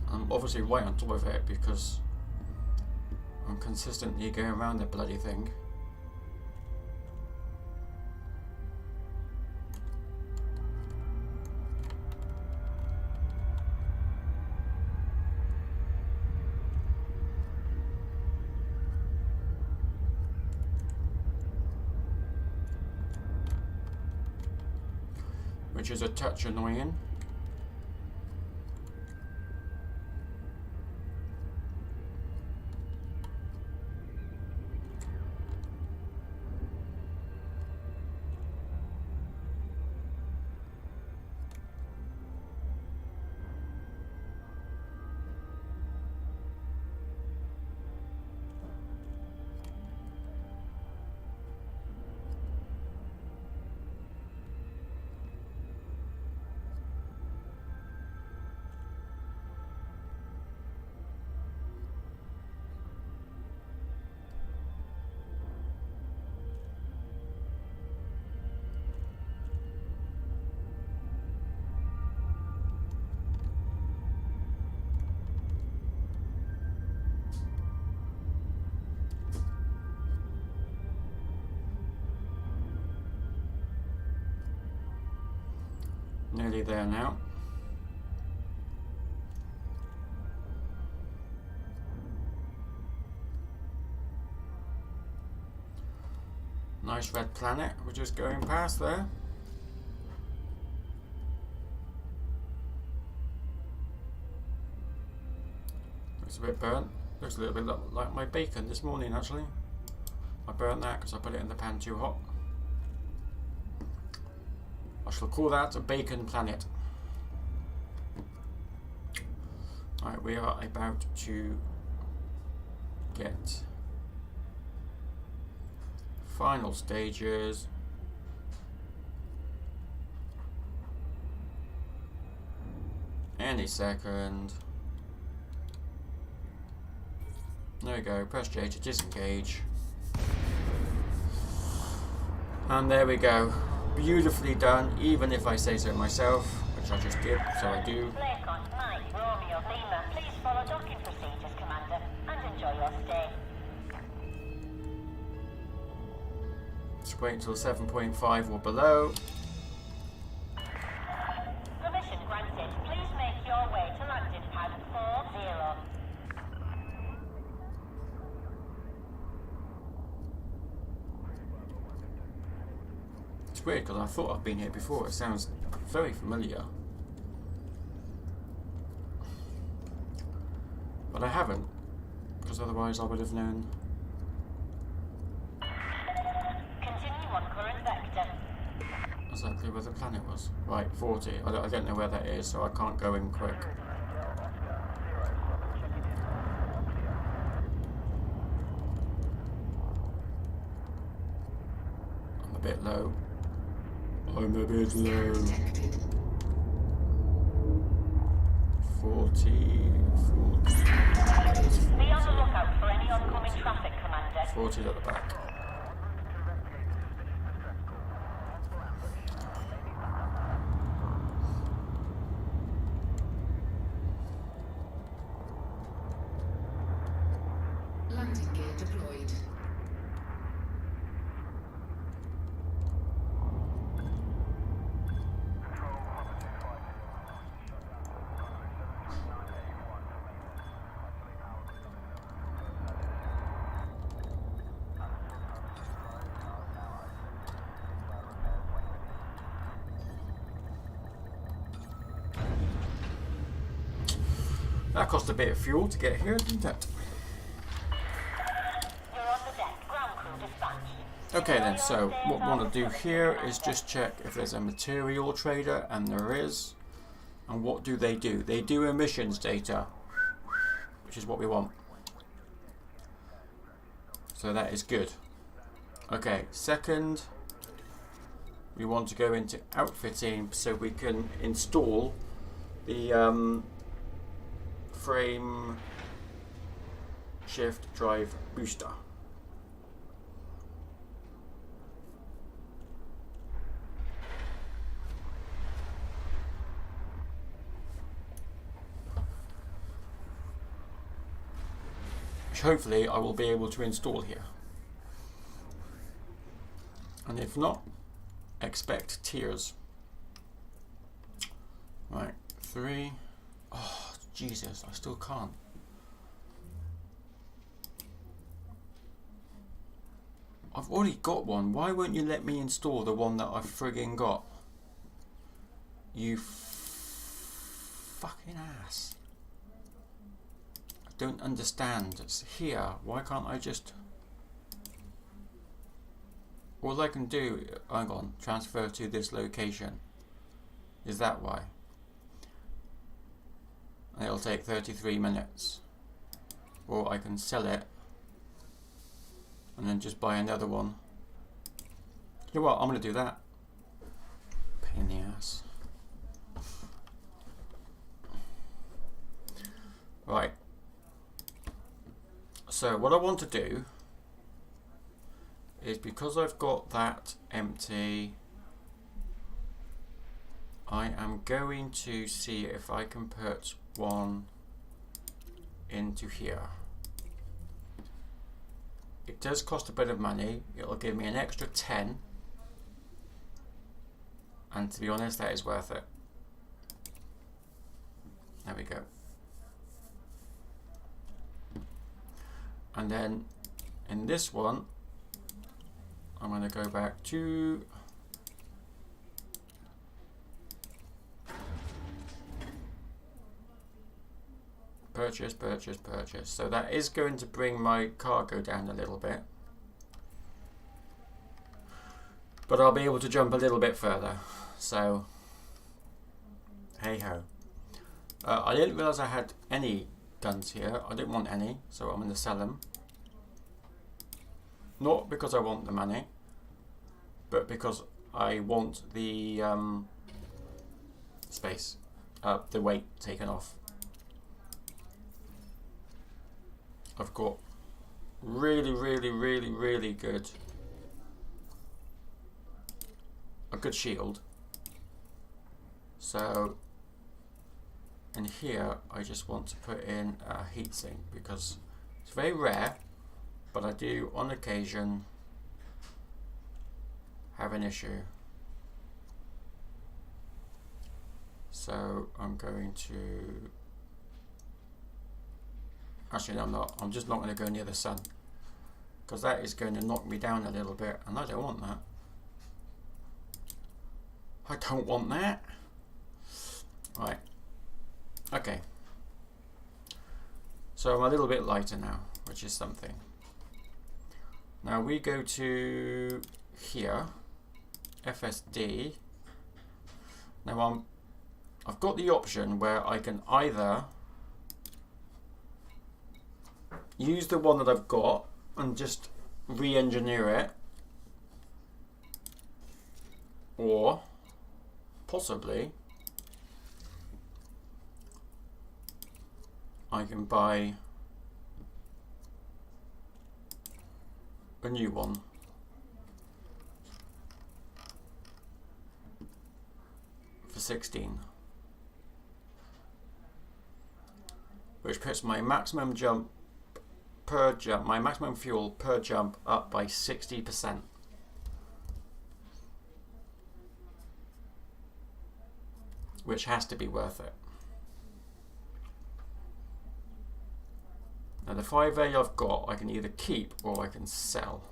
I'm obviously right on top of it because I'm consistently going around the bloody thing. Which is a touch annoying. Nearly there now. Nice red planet, we're just going past there. Looks a bit burnt. Looks a little bit like my bacon this morning actually. I burnt that because I put it in the pan too hot. I shall call that a bacon planet. Alright, we are about to get final stages. Any second. There we go, press J to disengage. And there we go. Beautifully done, even if I say so myself, which I just did, so I do. Lincoln, Mike, Romeo, Lima, please follow docking procedures, Commander, and enjoy your stay. Let's wait until 7.5 or below. Permission granted. Please make your way to landing pad 40. It's weird because I thought I've been here before. It sounds very familiar. But I haven't, because otherwise I would have known. Continue on current vector. Exactly where the planet was. Right, 40. I don't know where that is, so I can't go in quick. bit low. I'm a bit low. Detected. 40. Be on the lookout for any oncoming traffic, Commander. 40 at the back. Landing gear deployed. That cost a bit of fuel to get here, didn't it? You're on the deck. Ground crew dispatched. Okay then, so what we want to do here is just check if there's a material trader, and there is. And what do? They do emissions data, which is what we want. So that is good. Okay, second, we want to go into outfitting so we can install the frame shift drive booster. Which hopefully I will be able to install here. And if not, expect tears. Right, 3. Oh, Jesus, I still can't. I've already got one. Why won't you let me install the one that I've frigging got? You fucking ass. I don't understand. It's here. Why can't I just... All I can do... Hang on. Transfer to this location. Is that why? And it'll take 33 minutes. Or I can sell it and then just buy another one. You know what? I'm going to do that. Pain in the ass. Right. So what I want to do is, because I've got that empty, I am going to see if I can put one into here. It does cost a bit of money. It'll give me an extra 10, and to be honest, that is worth it. There we go. And then in this one, I'm going to go back to purchase, purchase, purchase. So that is going to bring my cargo down a little bit. But I'll be able to jump a little bit further. So, hey ho. I didn't realise I had any guns here. I didn't want any, so I'm going to sell them. Not because I want the money, but because I want the space, the weight taken off. I've got really good, a good shield. So in here I just want to put in a heatsink because it's very rare, but I do on occasion have an issue. So I'm going to... Actually, no, I'm not. I'm just not going to go near the sun, because that is going to knock me down a little bit, and I don't want that. I don't want that. Right. Okay. So I'm a little bit lighter now, which is something. Now we go to here, FSD. Now I've got the option where I can either use the one that I've got and just re-engineer it Or possibly I can buy a new one. For 16. Which puts my maximum jump per jump, my maximum fuel per jump up by 60%. Which has to be worth it. Now the 5A I've got, I can either keep or I can sell.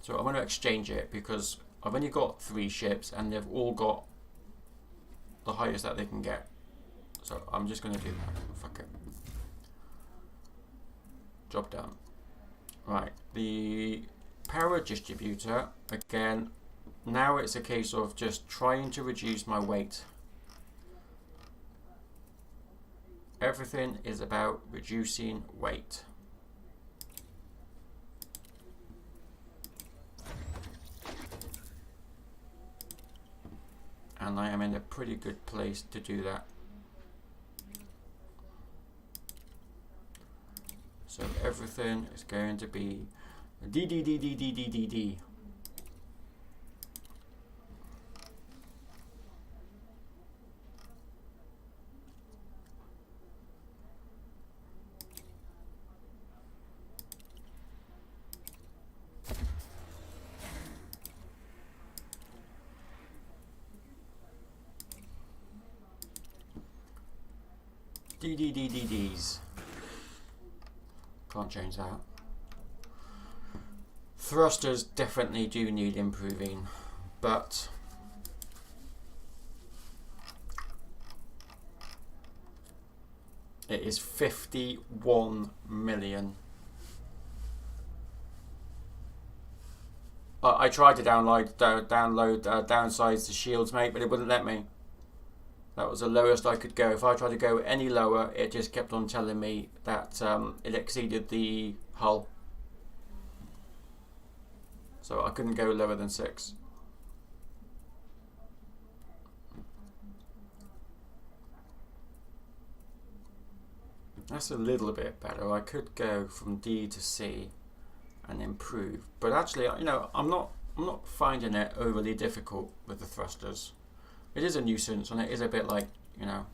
So I'm going to exchange it because I've only got 3 ships and they've all got the highest that they can get. So I'm just going to do that. Fuck it. Job done. Right, the power distributor, again, now it's a case of just trying to reduce my weight. Everything is about reducing weight. And I am in a pretty good place to do that. So everything is going to be D. Ds. Can't change that. Thrusters definitely do need improving, but it is 51 million. I tried to downsize the shields, mate, but it wouldn't let me. That was the lowest I could go. If I tried to go any lower, it just kept on telling me that it exceeded the hull. So I couldn't go lower than 6. That's a little bit better. I could go from D to C and improve. But actually, you know, I'm not finding it overly difficult with the thrusters. It is a nuisance, and it is a bit like, you know,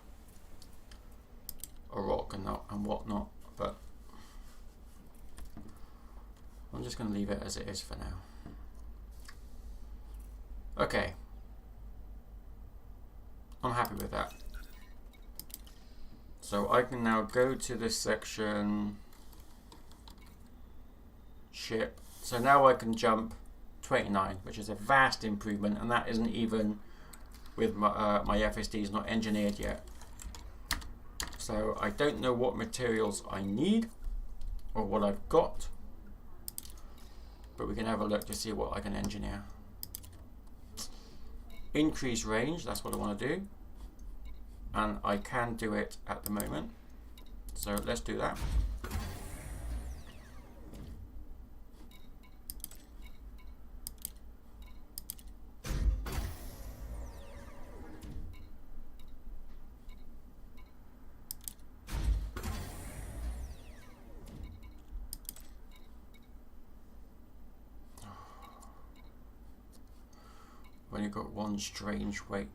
a rock and whatnot, but I'm just going to leave it as it is for now. Okay. I'm happy with that. So I can now go to this section, ship. So now I can jump 29, which is a vast improvement, and that isn't even with my FSDs not engineered yet. So I don't know what materials I need or what I've got, but we can have a look to see what I can engineer. Increase range, that's what I want to do, and I can do it at the moment, so let's do that. I've only got one strange wake.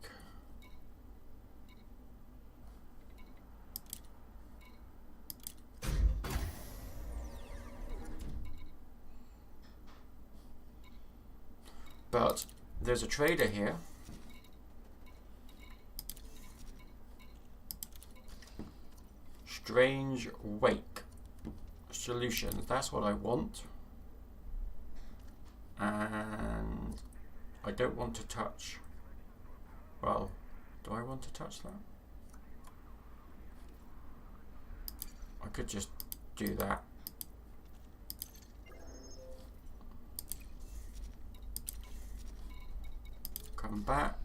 But there's a trader here. Strange wake solutions, that's what I want. And I don't want to touch. Well, do I want to touch that? I could just do that. Come back,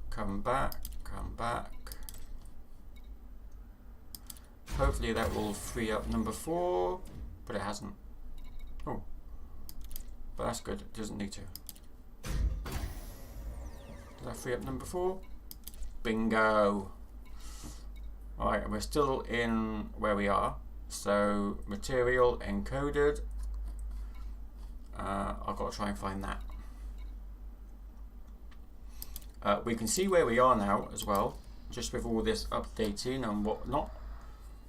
come back, come back. Hopefully that will free up number 4, but it hasn't. Oh. but that's good. It doesn't need to. Did I free up number 4? Bingo. Alright, we're still in where we are. So, material encoded. I've got to try and find that. We can see where we are now as well, just with all this updating and whatnot.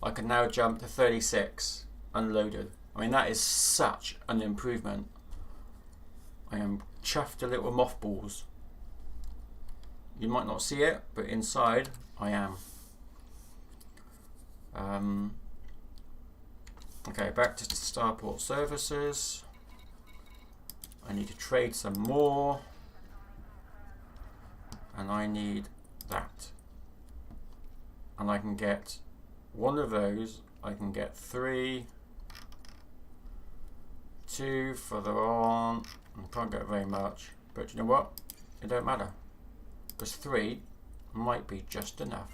I can now jump to 36 unloaded. I mean, that is such an improvement. I am chuffed to little mothballs. You might not see it, but inside I am. Okay, back to Starport services. I need to trade some more. And I need that. And I can get one of those. I can get 3. 2 further on. I can't get very much. But you know what? It don't matter. Because 3 might be just enough.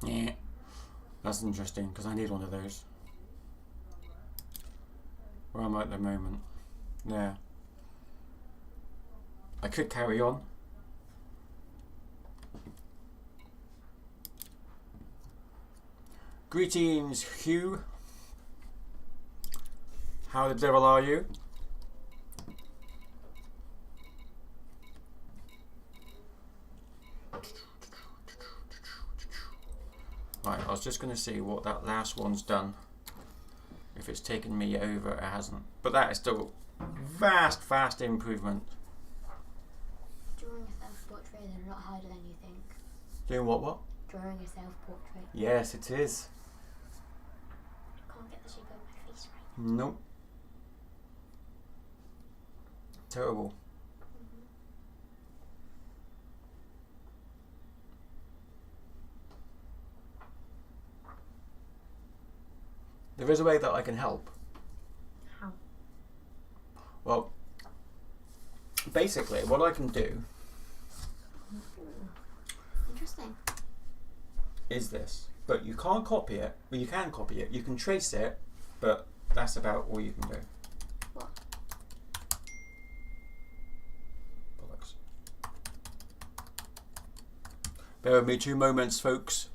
Yeah, that's interesting because I need one of those. Where am I at the moment? Yeah. I could carry on. Greetings, Hugh. How the devil are you? Right, I was just going to see what that last one's done. If it's taken me over, it hasn't. But that is still vast improvement. Drawing a self-portrait is a lot harder than you think. Doing what? Drawing a self-portrait. Yes, it is. I can't get the shape of my face right. Nope. Terrible. There is a way that I can help. How? Well, basically, what I can do Interesting. is this. But you can't copy it. Well, you can copy it. You can trace it, but that's about all you can do. What? Bollocks. Bear with me 2 moments, folks.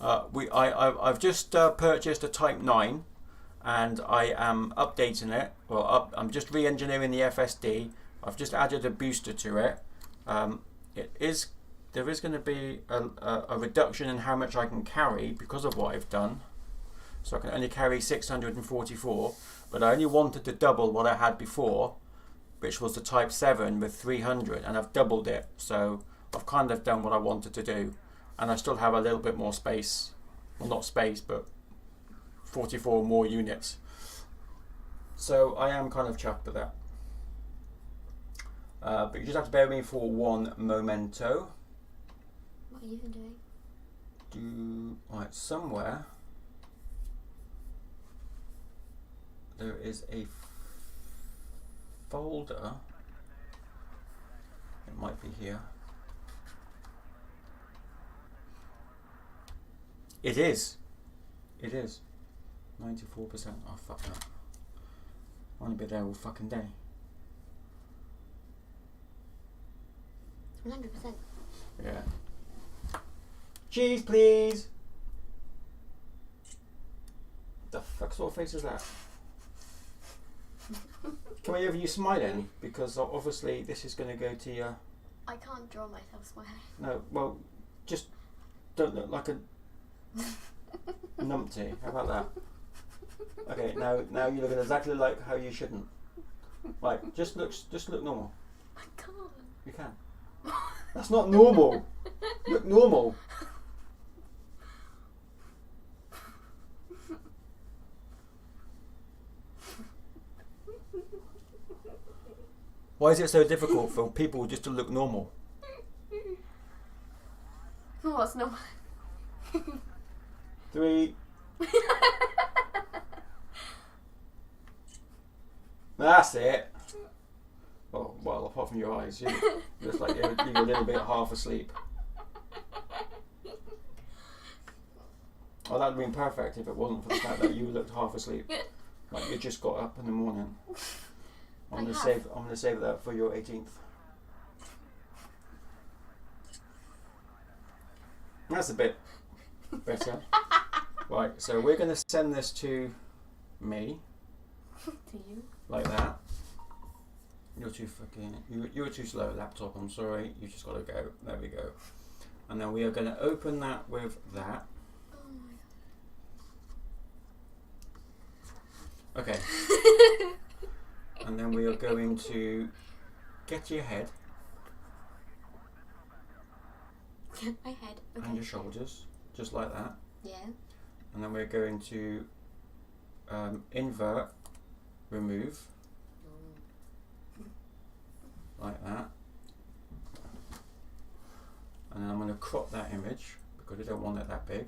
I've just purchased a Type 9 and I am updating it. Well, I'm just re-engineering the FSD. I've just added a booster to it. There is going to be a reduction in how much I can carry because of what I've done. So I can only carry 644, but I only wanted to double what I had before, which was the Type 7 with 300, and I've doubled it. So I've kind of done what I wanted to do. And I still have a little bit more space. Well, not space, but 44 more units. So I am kind of chuffed with that. But you just have to bear with me for one momento. What are you even doing? Right, somewhere there is a folder. It might be here. It is. 94%. Oh, fuck that. I want to be there all fucking day. 100%. Yeah. Cheese, please. The fuck sort of face is that? Can I have you smiling? Because obviously this is going to go to your... I can't draw myself smiling. No, well, just don't look like a numpty. How about that? Okay, now you're looking exactly like how you shouldn't. Like, just look normal. I can't. You can. That's not normal. Look normal. Why is it so difficult for people just to look normal? What's normal? 3. That's it. Oh, well, apart from your eyes, you looks like you're a little bit half asleep. Oh, that would have been perfect if it wasn't for the fact that you looked half asleep. Like you just got up in the morning. I'm gonna save that for your 18th. That's a bit better. Right, so we're gonna send this to me. To you? Like that. You're too fucking. You're too slow, laptop. I'm sorry. You just gotta go. There we go. And then we are gonna open that with that. Oh my Okay. And then we are going to get your head god. My head. Okay. and your shoulders, just like that. Yeah. And then we're going to invert, remove, like that. And then I'm going to crop that image because I don't want it that big.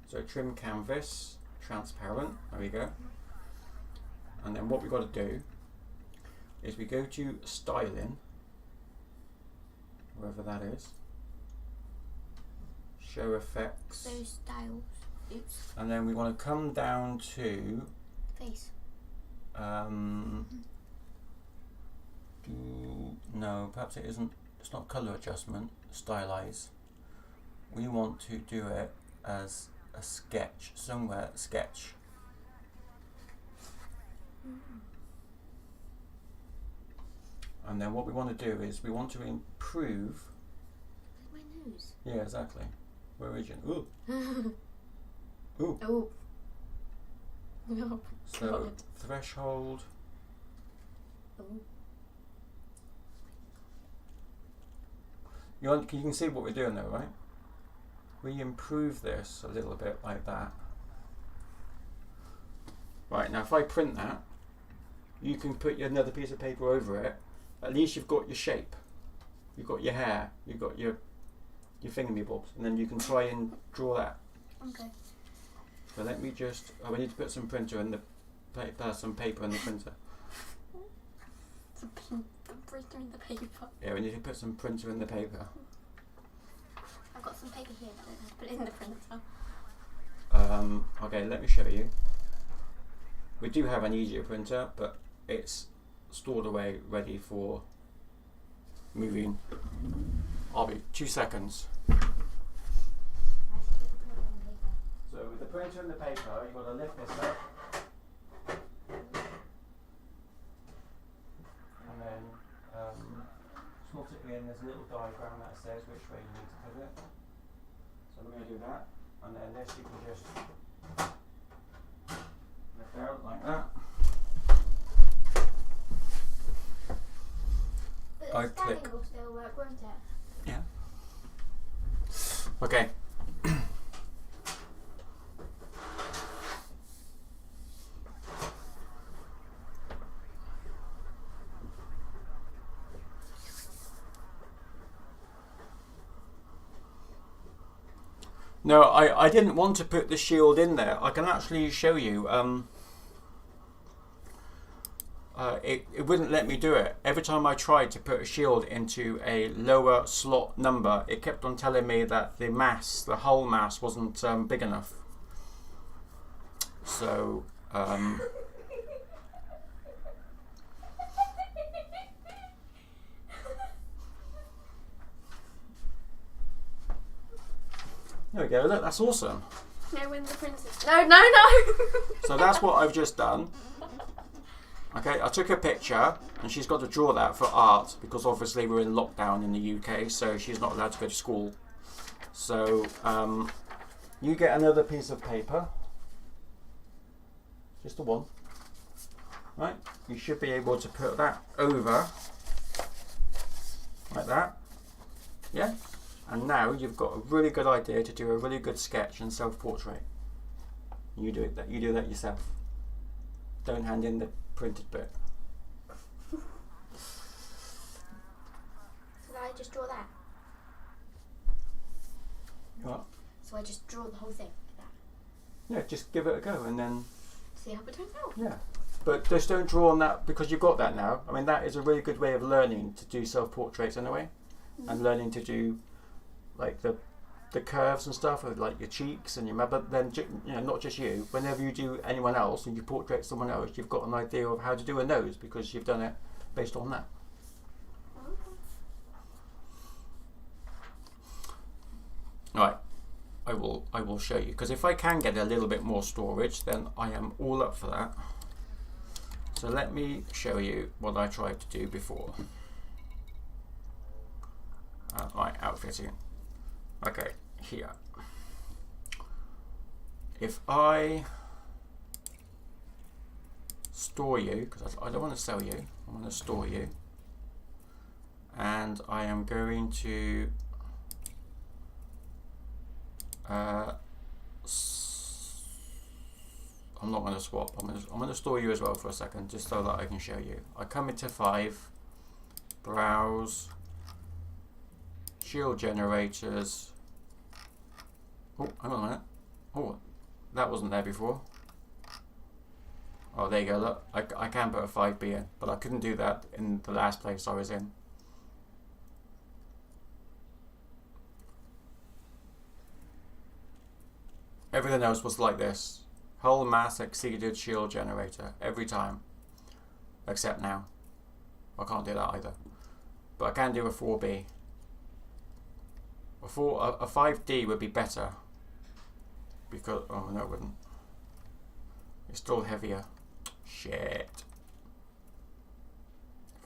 So trim canvas, transparent, there we go. And then what we've got to do is we go to styling, wherever that is, show effects, Those styles. Oops. and then we want to come down to Face. no, perhaps it isn't, it's not color adjustment, stylize. We want to do it as a sketch, somewhere sketch. And then what we want to do is we want to improve. My nose. Yeah, exactly. Where is it? Ooh. Ooh. Oh. No. So God. threshold. Oh. You can see what we're doing there, right? We improve this a little bit like that. Right, now if I print that, you can put another piece of paper over it. At least you've got your shape. You've got your hair. You've got your fingerbobs. And then you can try and draw that. Okay. So let me just... Oh, we need to put some printer in the... some paper in the printer. Some printer in the paper. Yeah, we need to put some printer in the paper. I've got some paper here, but I don't have to put it in the printer. Okay, let me show you. We do have an easier printer, but it's stored away, ready for moving. I'll be 2 seconds. So with the printer and the paper, you've got to lift this up. And then slot it in. There's a little diagram that says which way you need to put it. So we're going to do that. And then this you can just lift out like that. But I click. will still work, won't it? Yeah. Okay. No, I didn't want to put the shield in there. I can actually show you. It wouldn't let me do it. Every time I tried to put a shield into a lower slot number, it kept on telling me that the mass, the whole mass, wasn't big enough. So, there we go. Look, that's awesome. No, when the printer's... No! So that's what I've just done. Okay, I took a picture and she's got to draw that for art because obviously we're in lockdown in the UK, so she's not allowed to go to school. So you get another piece of paper, just the one, right? You should be able to put that over like that, yeah? And now you've got a really good idea to do a really good sketch and self-portrait. You do that yourself. Don't hand in the printed bit. just draw that? What? So I just draw the whole thing like that. Yeah, just give it a go and then, See how it turns out. yeah. But just don't draw on that because you've got that now. I mean, that is a really good way of learning to do self-portraits anyway. And learning to do like the curves and stuff, of like your cheeks and your mouth. But then, you know, not just you. Whenever you do anyone else and you portrait someone else, you've got an idea of how to do a nose because you've done it based on that. Right, I will show you, because if I can get a little bit more storage, then I am all up for that. So let me show you what I tried to do before. My outfitting. Okay, here. If I store you, because I don't want to sell you, I want to store you, and I am going to I'm not going to swap. I'm going to store you as well for a second, just so that I can show you. I come into 5, browse, shield generators. Oh, hang on a minute. Oh, that wasn't there before. Oh, there you go. Look, I can put a 5B in, but I couldn't do that in the last place I was in. Everything else was like this. Hull mass exceeded shield generator every time. Except now. I can't do that either. But I can do a 4B. A 5D would be better. Because, oh no it wouldn't. It's still heavier. Shit.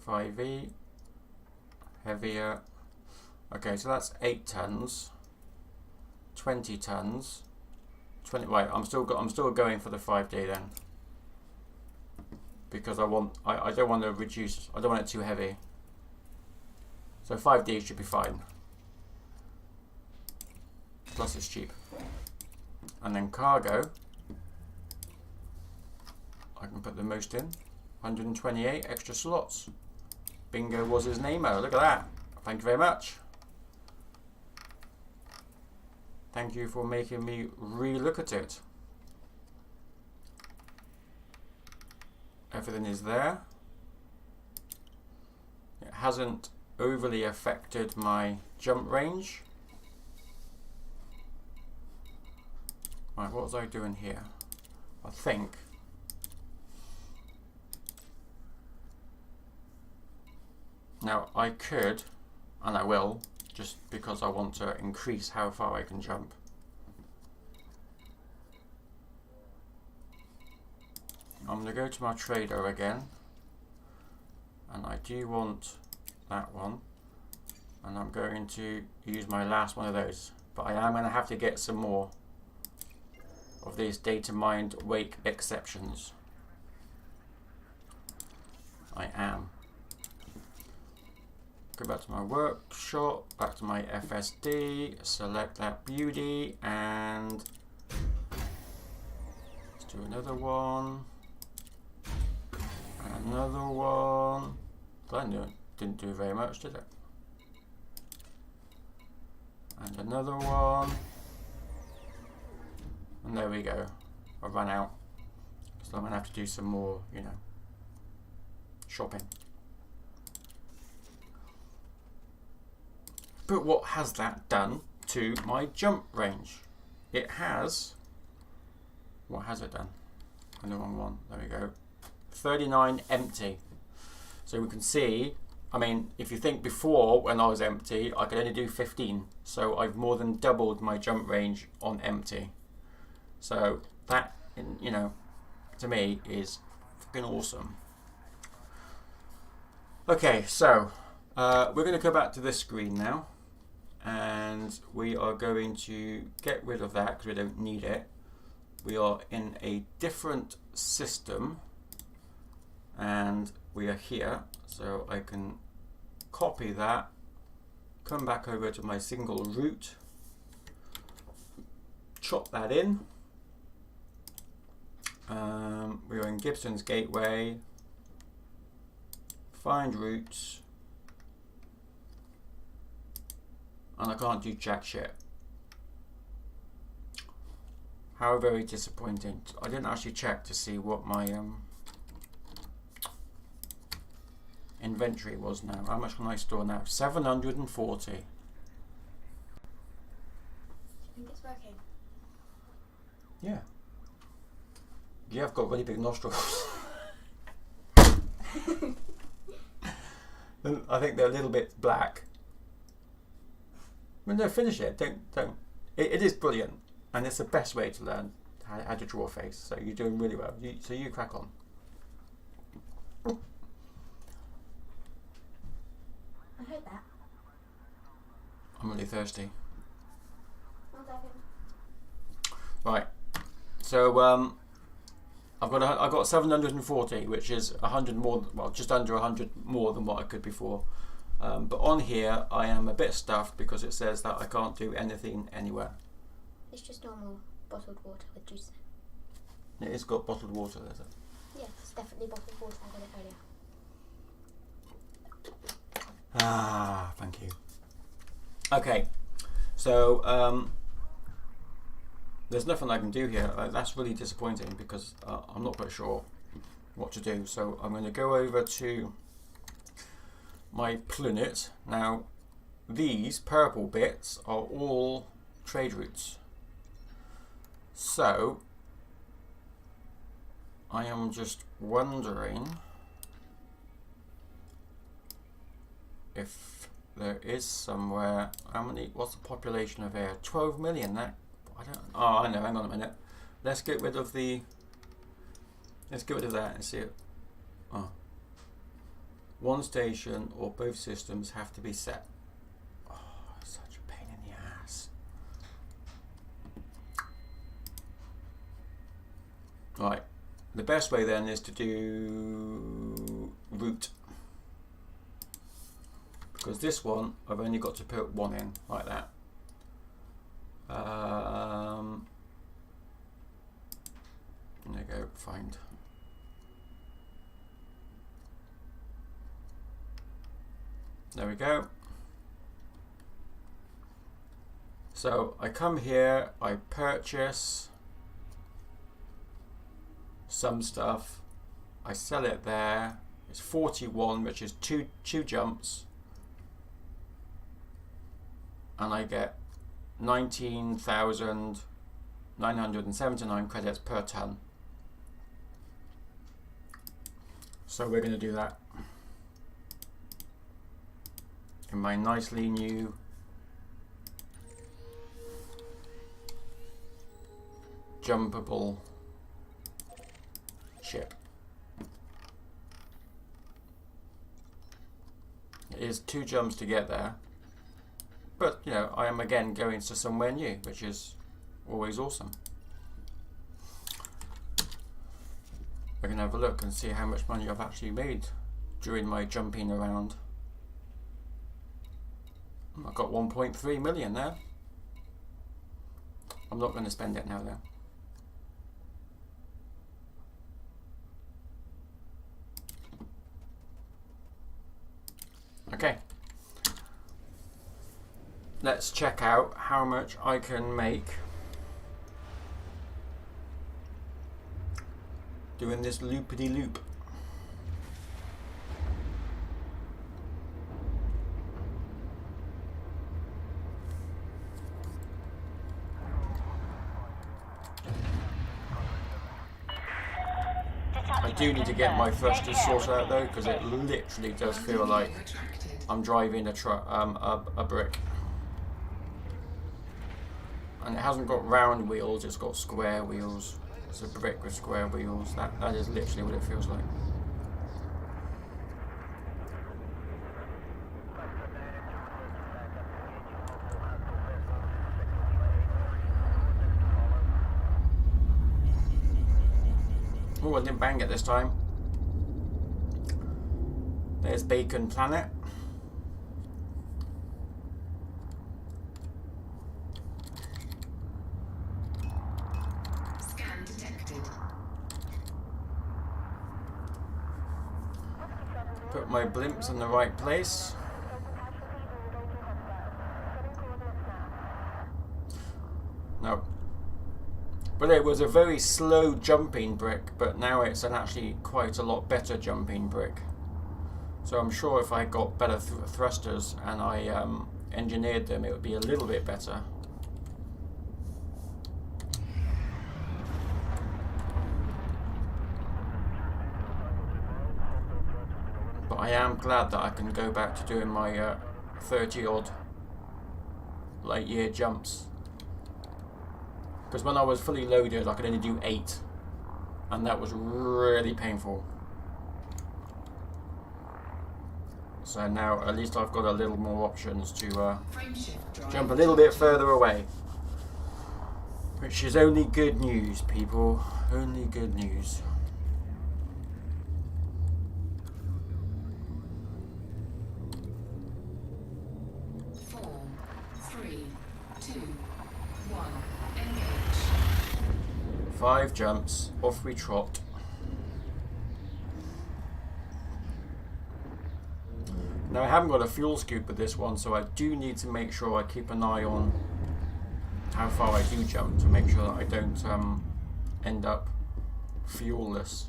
5E. Heavier. Okay, so that's 8 tons. 20 tons. 20. Right, I'm still going for the 5D then, because I don't want to reduce. I don't want it too heavy. So 5D should be fine. Plus it's cheap. And then cargo, I can put the most in. 128 extra slots. Bingo was his name-o. Look at that. Thank you very much. Thank you for making me re-look at it. Everything is there. It hasn't overly affected my jump range. Right, what was I doing here? I think now I could, and I will, just because I want to increase how far I can jump. I'm going to go to my trader again, and I do want that one, and I'm going to use my last one of those, but I am going to have to get some more of these data mined wake exceptions. I am. Go back to my workshop, back to my FSD, select that beauty, and let's do another one, and another one. That didn't do very much, did it? And another one, and there we go. I ran out, so I'm gonna have to do some more, you know, shopping. But what has that done to my jump range? It has, what has it done? On the wrong one, there we go. 39 empty. So we can see, I mean, if you think before when I was empty, I could only do 15. So I've more than doubled my jump range on empty. So that, you know, to me is fucking awesome. Okay, so we're going to go back to this screen now, and we are going to get rid of that because we don't need it. We are in a different system, and we are here, so I can copy that, come back over to my single route, chop that in. We are in Gibson's Gateway, find routes, and I can't do jack shit. How very disappointing. I didn't actually check to see what my inventory was now. How much can I store now? 740. Do you think it's working? Yeah. Yeah, I've got really big nostrils. I think they're a little bit black. Well, no, finish it. Don't. It is brilliant, and it's the best way to learn how to draw a face. So you're doing really well. So you crack on. I heard that. I'm really thirsty. 1 second. Right. So I've got 740, which is 100 more. Well, just under 100 more than what I could before. But on here, I am a bit stuffed because it says that I can't do anything anywhere. It's just normal bottled water with juice in it. It has got bottled water, is it? Yeah, it's definitely bottled water. I got it earlier. Ah, thank you. Okay, so there's nothing I can do here. That's really disappointing because I'm not quite sure what to do. So I'm going to go over to my planet. Now, these purple bits are all trade routes. So I am just wondering if there is somewhere. What's the population of here? 12 million. That I know. Hang on a minute. Let's get rid of that and see it. Oh. One station or both systems have to be set. Oh, such a pain in the ass. Right. The best way then is to do route. Because this one, I've only got to put one in, like that. There you go, find. There we go. So I come here, I purchase some stuff, I sell it there. It's 41, which is two jumps. And I get 19,979 credits per ton. So we're going to do that in my nicely new jumpable ship. It is 2 jumps to get there. But, you know, I am again going to somewhere new, which is always awesome. We're going to have a look and see how much money I've actually made during my jumping around. I've got 1.3 million there. I'm not going to spend it now though. Okay. Let's check out how much I can make doing this loopity-loop. I do need to get my thrusters sorted out though, because it literally does feel like I'm driving a brick. And it hasn't got round wheels, it's got square wheels. It's a brick with square wheels. That is literally what it feels like. Oh, I didn't bang it this time. There's Bacon Planet. Scan detected. Put my blimps in the right place. But it was a very slow jumping brick, but now it's an actually quite a lot better jumping brick. So I'm sure if I got better thrusters and I engineered them, it would be a little bit better. But I am glad that I can go back to doing my 30 odd late year jumps. Because when I was fully loaded, I could only do 8. And that was really painful. So now at least I've got a little more options to jump a little bit further away. Which is only good news, people. Only good news. Five jumps, off we trot. Now I haven't got a fuel scoop with this one, so I do need to make sure I keep an eye on how far I do jump to make sure that I don't end up fuelless.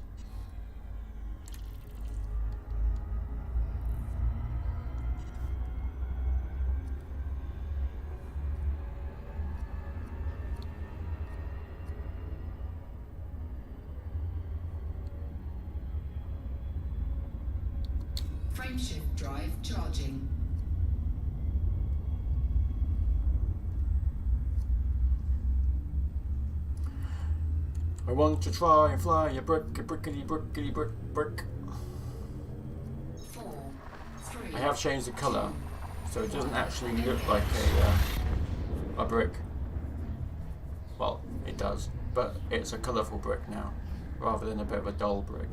Frameshift drive charging. I want to try and fly a brickety brick. 4, 3. I have changed the colour, so it doesn't actually look like a brick. Well, it does, but it's a colourful brick now, rather than a bit of a dull brick.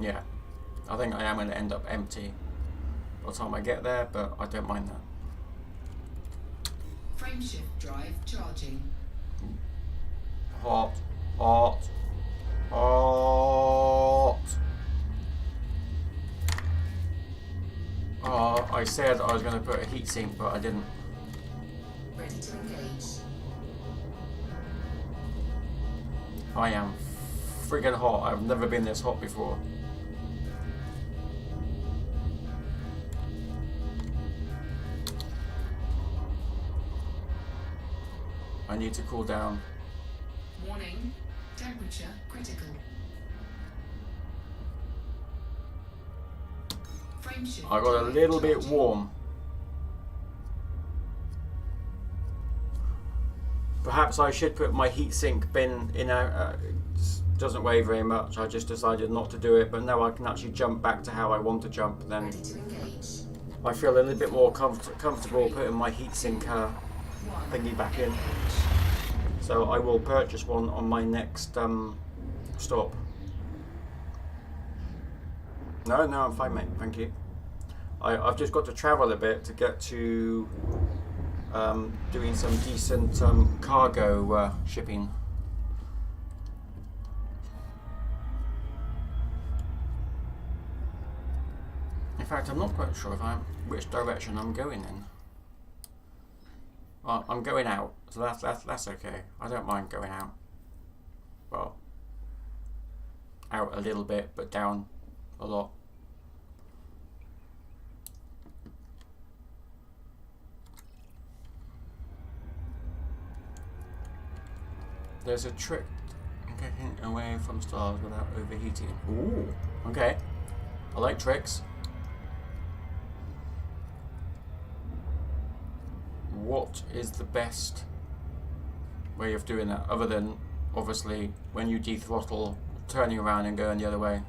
Yeah, I think I am going to end up empty by the time I get there, but I don't mind that. Frameshift drive charging. Hot, hot, hot. Oh, I said I was going to put a heatsink, but I didn't. Ready to engage. I am friggin' hot. I've never been this hot before. I need to cool down. Warning. Temperature critical. Frameshift I got a drive little bit charging. warm. Perhaps I should put my heatsink bin in a... doesn't weigh very much. I just decided not to do it, but now I can actually jump back to how I want to jump. Then Ready to engage. I feel a little bit more comfortable putting my heatsink thingy back in. So I will purchase one on my next stop. No, I'm fine, mate. Thank you. I've just got to travel a bit to get to doing some decent cargo shipping. In fact, I'm not quite sure which direction I'm going in. Well, I'm going out, so that's okay. I don't mind going out. Well, out a little bit, but down a lot. There's a trick in getting away from stars without overheating. Ooh, okay. I like tricks. What is the best way of doing that, other than obviously when you dethrottle, turning around and going the other way?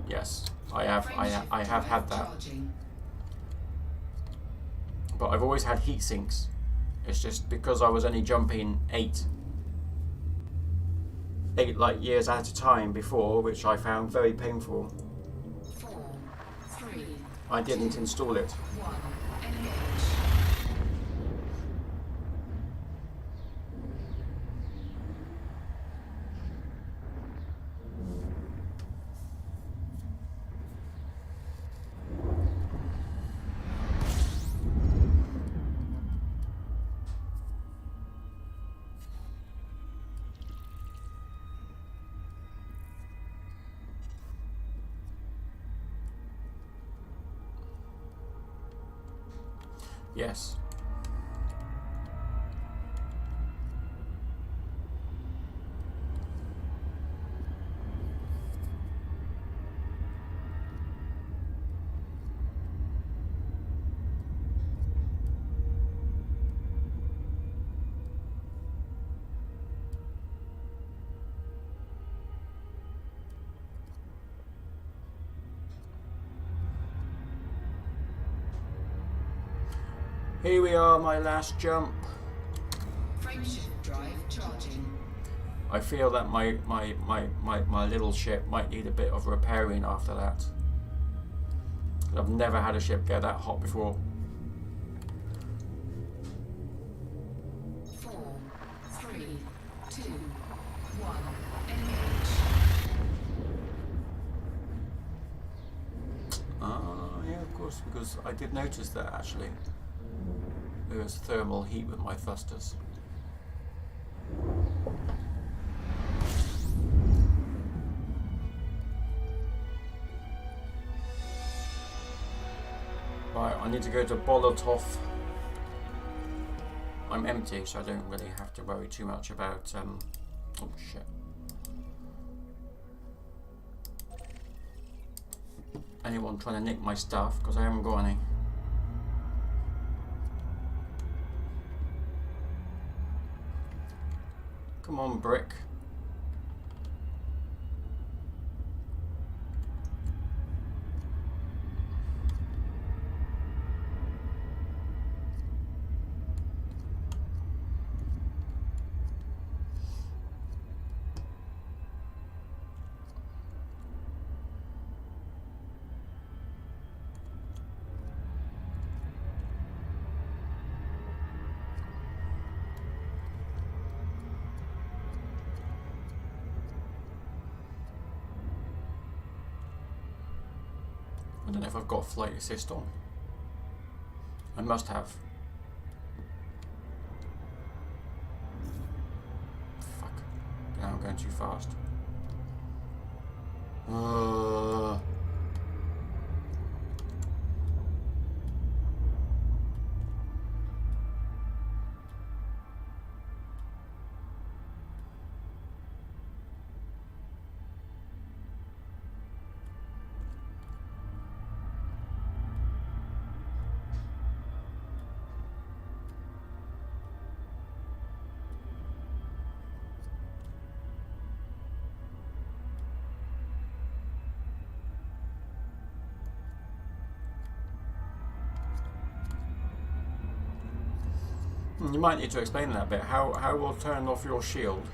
Yes, I have had that. Charging. But I've always had heat sinks. It's just because I was only jumping 8 light years at a time before, which I found very painful. 4, 3. I didn't install it. 1. Engage. Yes. Here we are, my last jump. Frameshift drive charging. I feel that my little ship might need a bit of repairing after that. I've never had a ship get that hot before. 4, 3, 2, 1. Engage. Yeah, of course, because I did notice that actually. There was thermal heat with my thrusters. Right, I need to go to Bolotov. I'm empty, so I don't really have to worry too much about, oh shit. Anyone trying to nick my stuff, because I haven't got any. Come on, brick. I don't know if I've got flight assist on. I must have. Fuck. Now I'm going too fast. You might need to explain that bit. How will turn off your shield?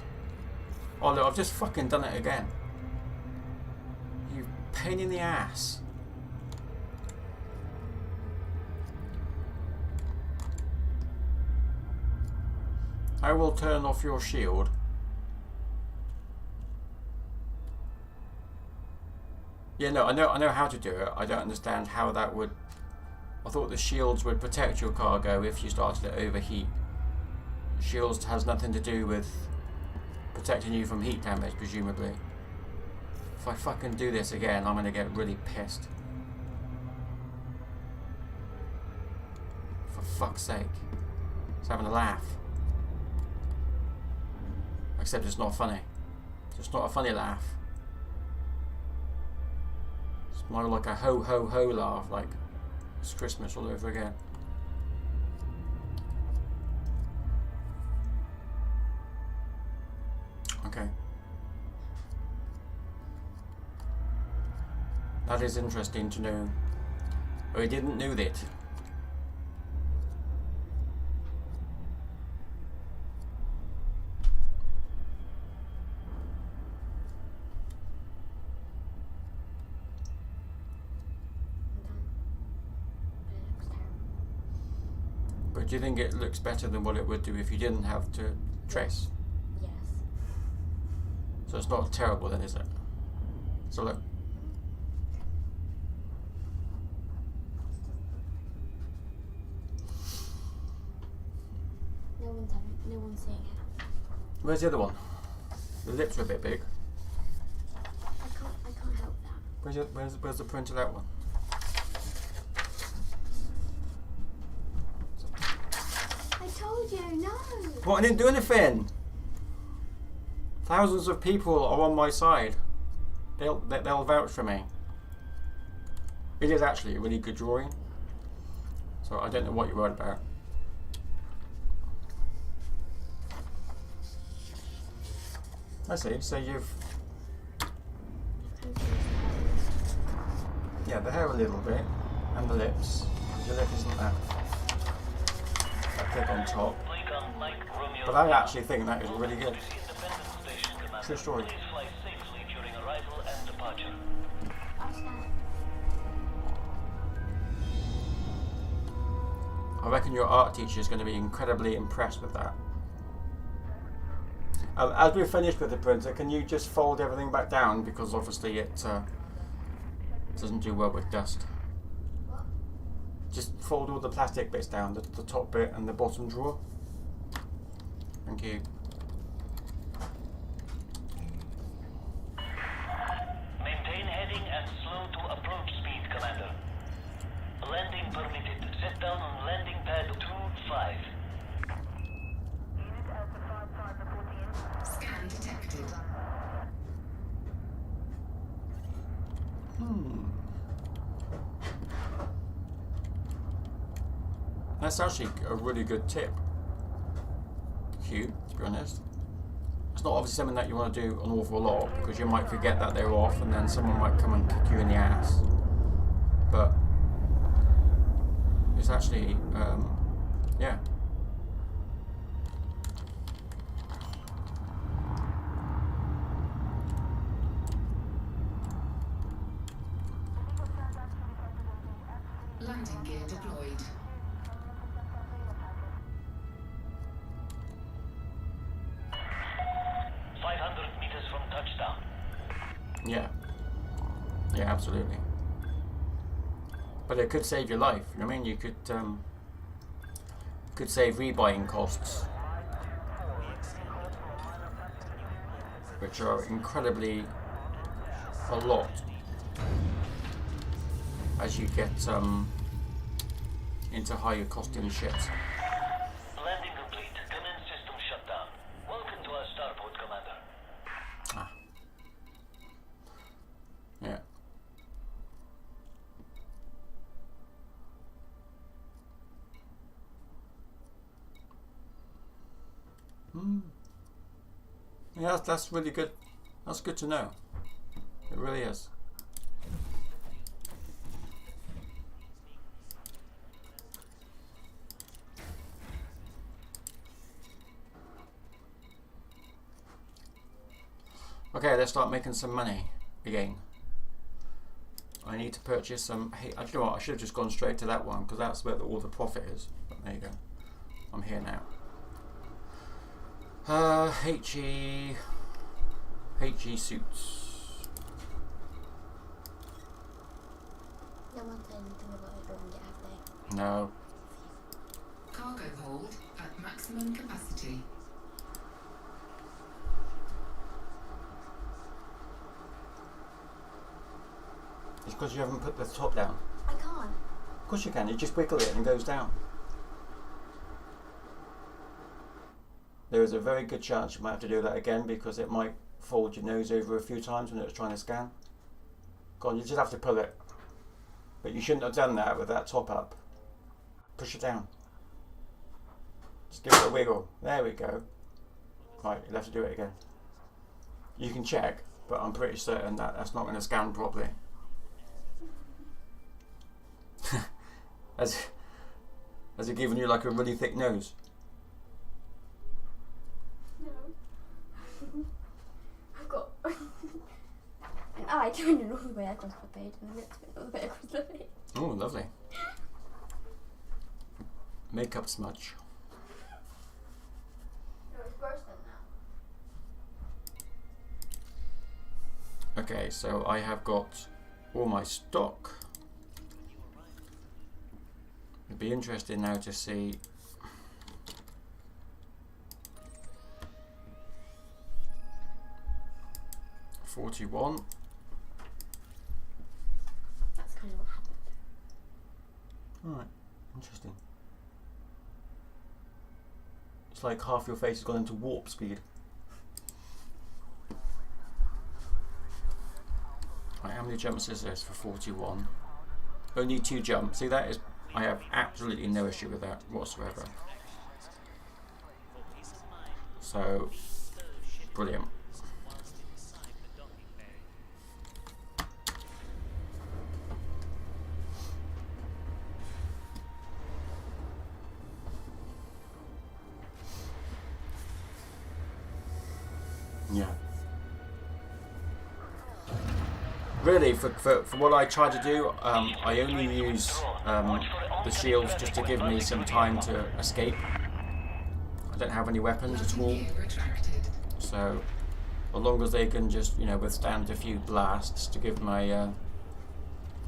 Oh look, I've just fucking done it again. You pain in the ass. How will turn off your shield? Yeah, no, I know how to do it. I don't understand how that would. I thought the shields would protect your cargo if you started to overheat. Shields has nothing to do with protecting you from heat damage, presumably. If I fucking do this again, I'm gonna get really pissed. For fuck's sake. It's having a laugh. Except it's not funny. It's not a funny laugh. It's more like a ho ho ho laugh, like it's Christmas all over again. Okay. That is interesting to know. I didn't know that. But do you think it looks better than what it would do if you didn't have to trace? Yes. So it's not terrible then, is it? So look. No one's seeing it. Where's the other one? The lips are a bit big. I can't help that. Where's the print of that one? told you, no. What? I didn't do anything. Thousands of people are on my side. They'll vouch for me. It is actually a really good drawing. So I don't know what you're worried about. I see. So you've the hair a little bit and the lips. Your lip isn't that thick on top. But I actually think that is really good. True story. I reckon your art teacher is going to be incredibly impressed with that. As we're finished with the printer, can you just fold everything back down, because obviously it doesn't do well with dust. What? Just fold all the plastic bits down, the top bit and the bottom drawer. Thank you. Maintain heading and slow to approach speed, Commander. Landing permitted. Set down on landing pad 25. Unit Alpha 55 reporting in. Scan detected. That's actually a really good tip. Cute, to be honest. It's not obviously something that you want to do an awful lot, because you might forget that they're off and then someone might come and kick you in the ass. But it's actually, yeah. Landing gear deployed. Yeah. Yeah, absolutely. But it could save your life. You know what I mean? You could save rebuying costs, which are incredibly a lot as you get into higher costing ships. Landing complete. Commence system shutdown. Welcome to our starport, Commander. Ah. Yeah. Yeah, that's really good. That's good to know. It really is. Okay, let's start making some money again. I need to purchase some. Hey, you know what? I should have just gone straight to that one, because that's where all the profit is. But there you go. I'm here now. HE suits. No one said anything about it during it, have they? No. Cargo hold at maximum capacity. It's because you haven't put the top down. I can't. Of course you can. You just wiggle it and it goes down. There is a very good chance you might have to do that again, because it might fold your nose over a few times when it's trying to scan. Go on, you just have to pull it. But you shouldn't have done that with that top up. Push it down. Just give it a wiggle. There we go. Right, you'll have to do it again. You can check, but I'm pretty certain that that's not going to scan properly. Has it given you like a really thick nose? No. I've got an eye turning all the way across the page and the lips all the way across the page. Oh, lovely. Makeup smudge. No, it's worse than that. Okay, so I have got all my stock. It'd be interesting now to see $41. That's kind of what happened. Alright, interesting. It's like half your face has gone into warp speed. Right, how many jumps is this for 41? Only 2 jumps. See, that is... I have absolutely no issue with that whatsoever. So, brilliant. Yeah. Really, for what I try to do, I only use the shields just to give me some time to escape. I don't have any weapons at all, so as long as they can just, you know, withstand a few blasts to give my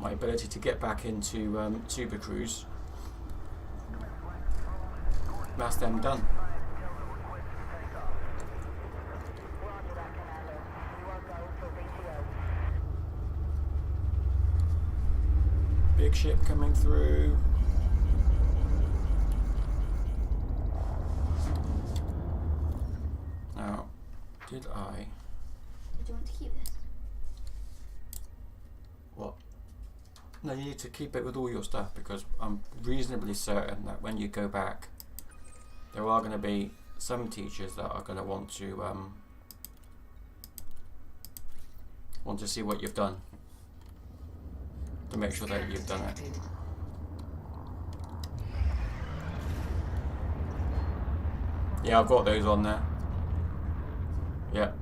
my ability to get back into Super Cruise, that's them done. Big ship coming through. Now, did I... Did you want to keep this? What? No, you need to keep it with all your stuff, because I'm reasonably certain that when you go back, there are going to be some teachers that are going to want to see what you've done, to make sure that you've done it. Yeah, I've got those on there. Yeah.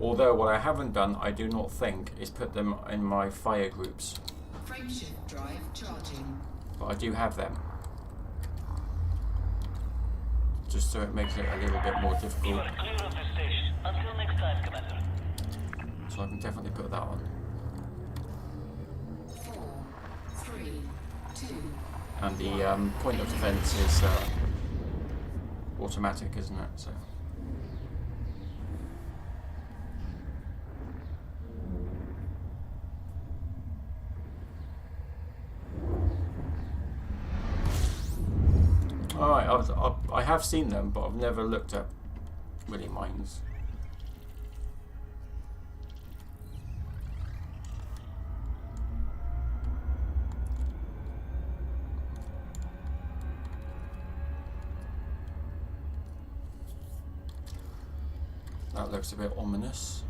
Although what I haven't done, I do not think, is put them in my fire groups. Frameshift drive charging. But I do have them. Just so it makes it a little bit more You difficult. are clear of the station. Until next time, Commander. So I can definitely put that on. 4, 3, 2. And the point of defense is automatic, isn't it? So. Alright, I have seen them, but I've never looked at really mines. That looks a bit ominous.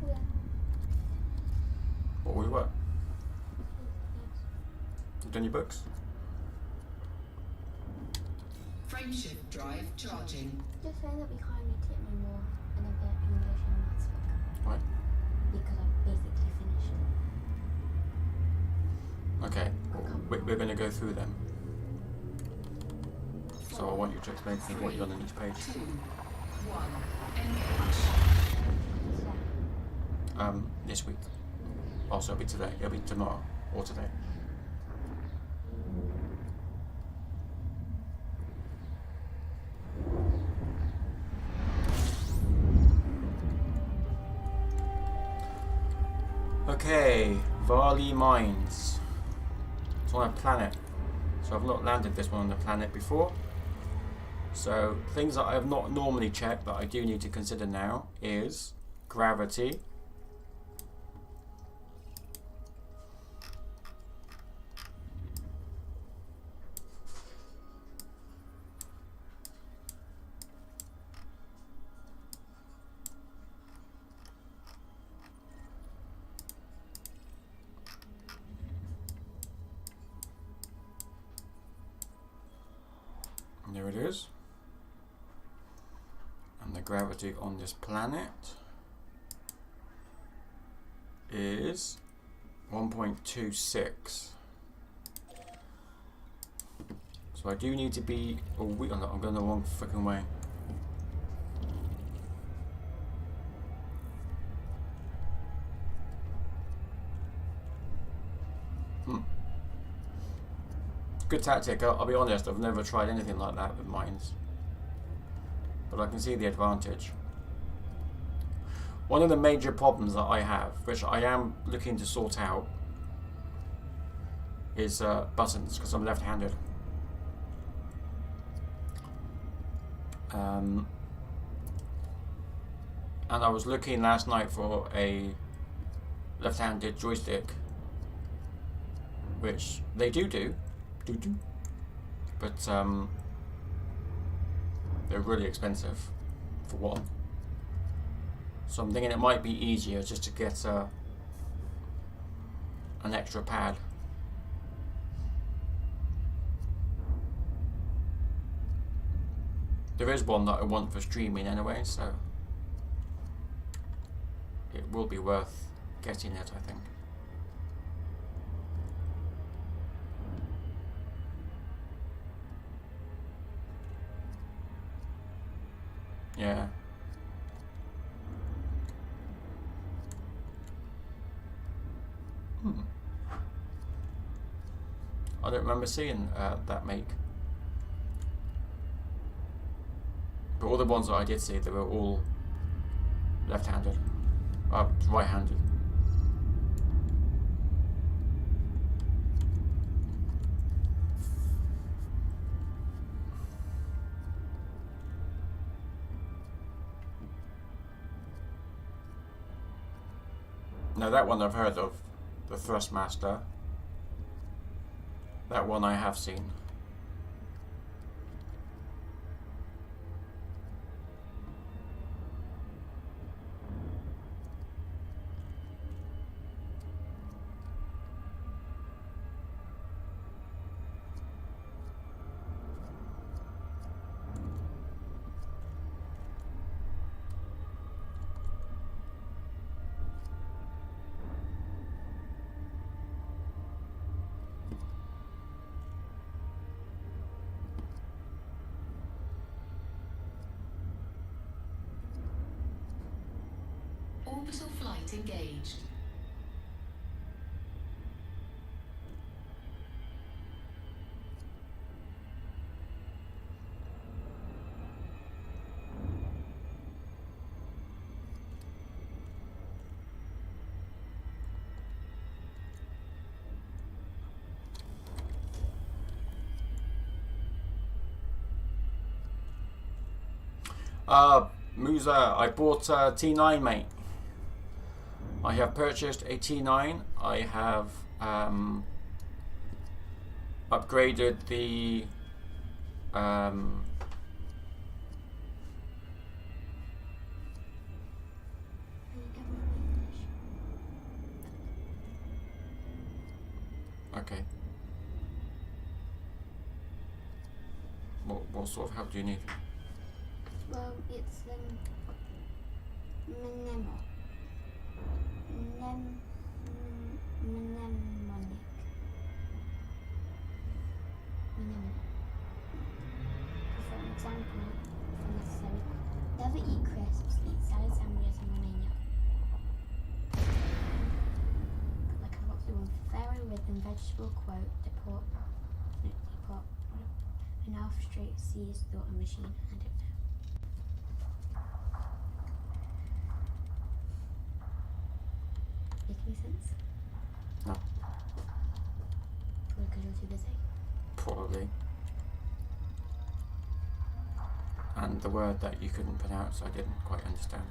Yeah. What we were? You done your books? Frameshift drive charging. Just saying that we kind of need to get me more another English and maths book. Right. Because I've basically finished it. Okay. We're going to go through them. So I want you to explain to me what you've done on each page. 2, 1. Engage. So, This week. Also, it'll be today. It'll be tomorrow or today. Okay, Varley Mines. It's on a planet. So I've not landed this one on the planet before. So things that I have not normally checked that I do need to consider now is gravity. There it is. And the gravity on this planet is 1.26. So I do need to be a week. I'm going the wrong freaking way. Good tactic. I'll be honest, I've never tried anything like that with mines, but I can see the advantage. One of the major problems that I have, which I am looking to sort out, is buttons because I'm left-handed. And I was looking last night for a left-handed joystick, which they do, but they're really expensive for one. So I'm thinking it might be easier just to get an extra pad. There is one that I want for streaming anyway, so it will be worth getting it, I think. Yeah. I don't remember seeing that make. But all the ones that I did see, they were all left-handed. Right-handed. Now that one I've heard of, the Thrustmaster. That one I have seen. Orbital flight engaged. Musa, I bought a T9, mate. I have purchased a T9. I have upgraded the okay. What sort of help do you need? Well, it's mnemonic. For example, if necessary, never eat crisps, eat salad sandwiches and remain young. Like I've got to do one fairy rhythm, vegetable quote, depot, an alpha straight C's thought a machine, I don't know. Make any sense? No. Probably because you're too busy. Probably. And the word that you couldn't pronounce, I didn't quite understand.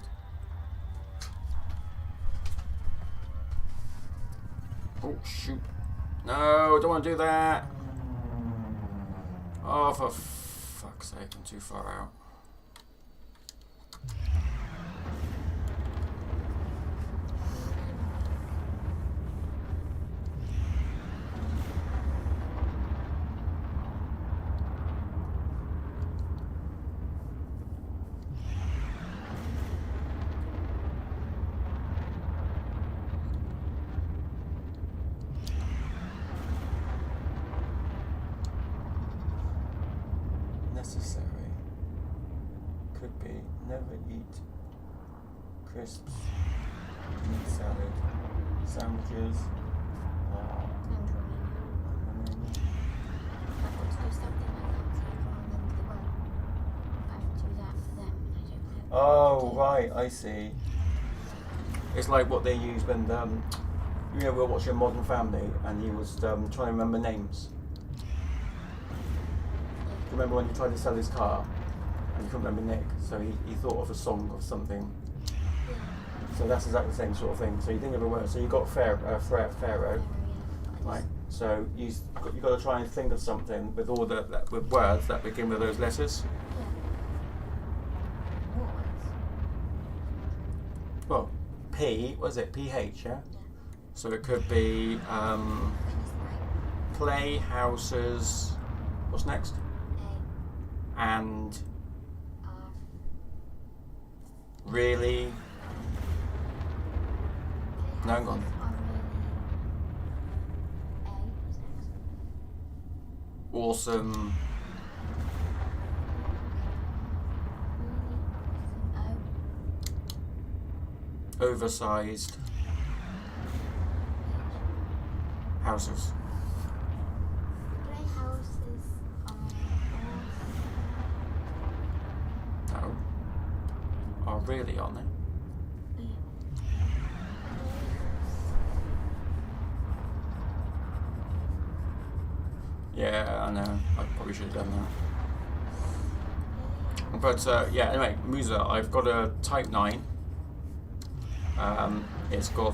Oh, shoot. No, don't want to do that. Oh, for fuck's sake, I'm too far out. Necessary. Could be never eat crisps, meat salad, sandwiches, Let's do something like that to everyone in the world. I have to do that for them and I don't know. Oh, right, I see. It's like what they use when you know, we were watching Modern Family, and he was trying to remember names. Do you remember when he tried to sell his car, and he couldn't remember Nick, so he thought of a song or something. So that's exactly the same sort of thing. So you think of a word. So you got Pharaoh, right? So you got to try and think of something with all with words that begin with those letters. Well, P, was it PH? Yeah. So it could be playhouses. What's next? And really. No, hang on. Awesome. Oversized houses. No. Are really on there. Yeah, I know. I probably should have done that. But yeah, anyway, Musa, I've got a Type 9. It's got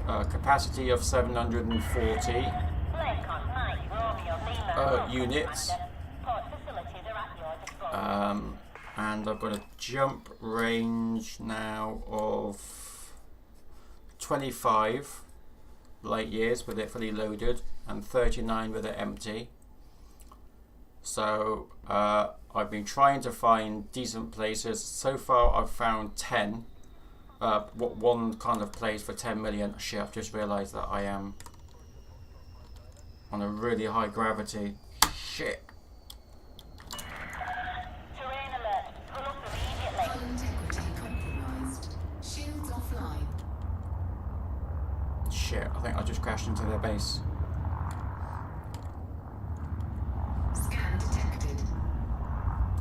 a capacity of 740 units. And I've got a jump range now of 25 light years with it fully loaded, and 39 with it empty. So I've been trying to find decent places. So far I've found 10. One kind of place for 10 million. Shit, I've just realised that I am on a really high gravity. Shit. Terrain alert. Pull up immediately. Hull integrity compromised. Shields offline. Shit, I think I just crashed into their base. Scan detected.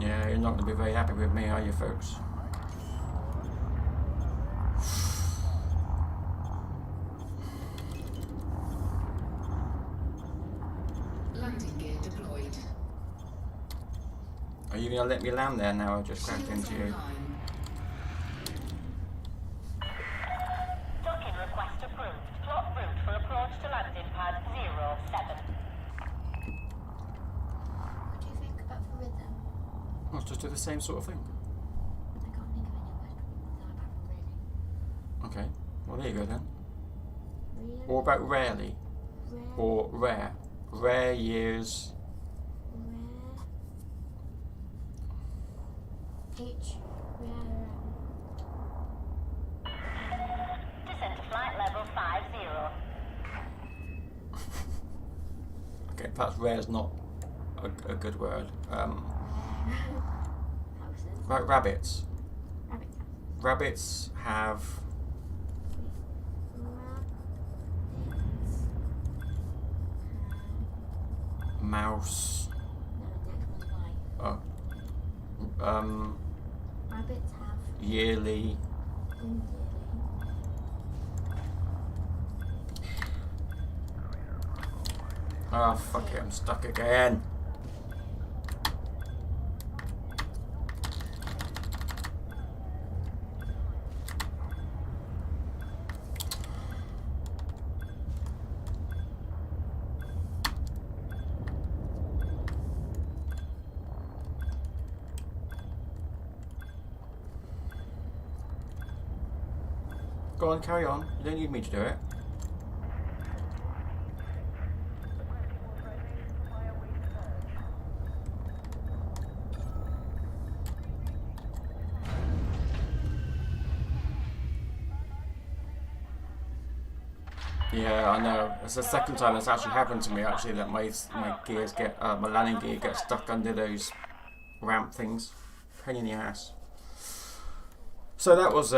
Yeah, you're not going to be very happy with me, are you, folks? Landing gear deployed. Are you going to let me land there now? I just crashed Shields into you. online. Docking request approved. Plot route for approach to landing pad 07. What do you think about the rhythm? Let's just do the same sort of thing. I can't think of any words apart from really. Okay, well there you go then. Really? What about rarely? Rare. Or rare? Rare years. Rare. H. Rare. Descent to flight level 50. Okay, perhaps rare is not a good word. Houses. Right, rabbits. Rabbit houses. Rabbits have Rabbits. mouse. No, next one lie. Rabbits have Yearly. Indian. Oh fuck it, I'm stuck again. Go on, carry on. You don't need me to do it. Yeah, I know. It's the second time that's actually happened to me. Actually, that my gears get my landing gear gets stuck under those ramp things. Pain in the ass. So that was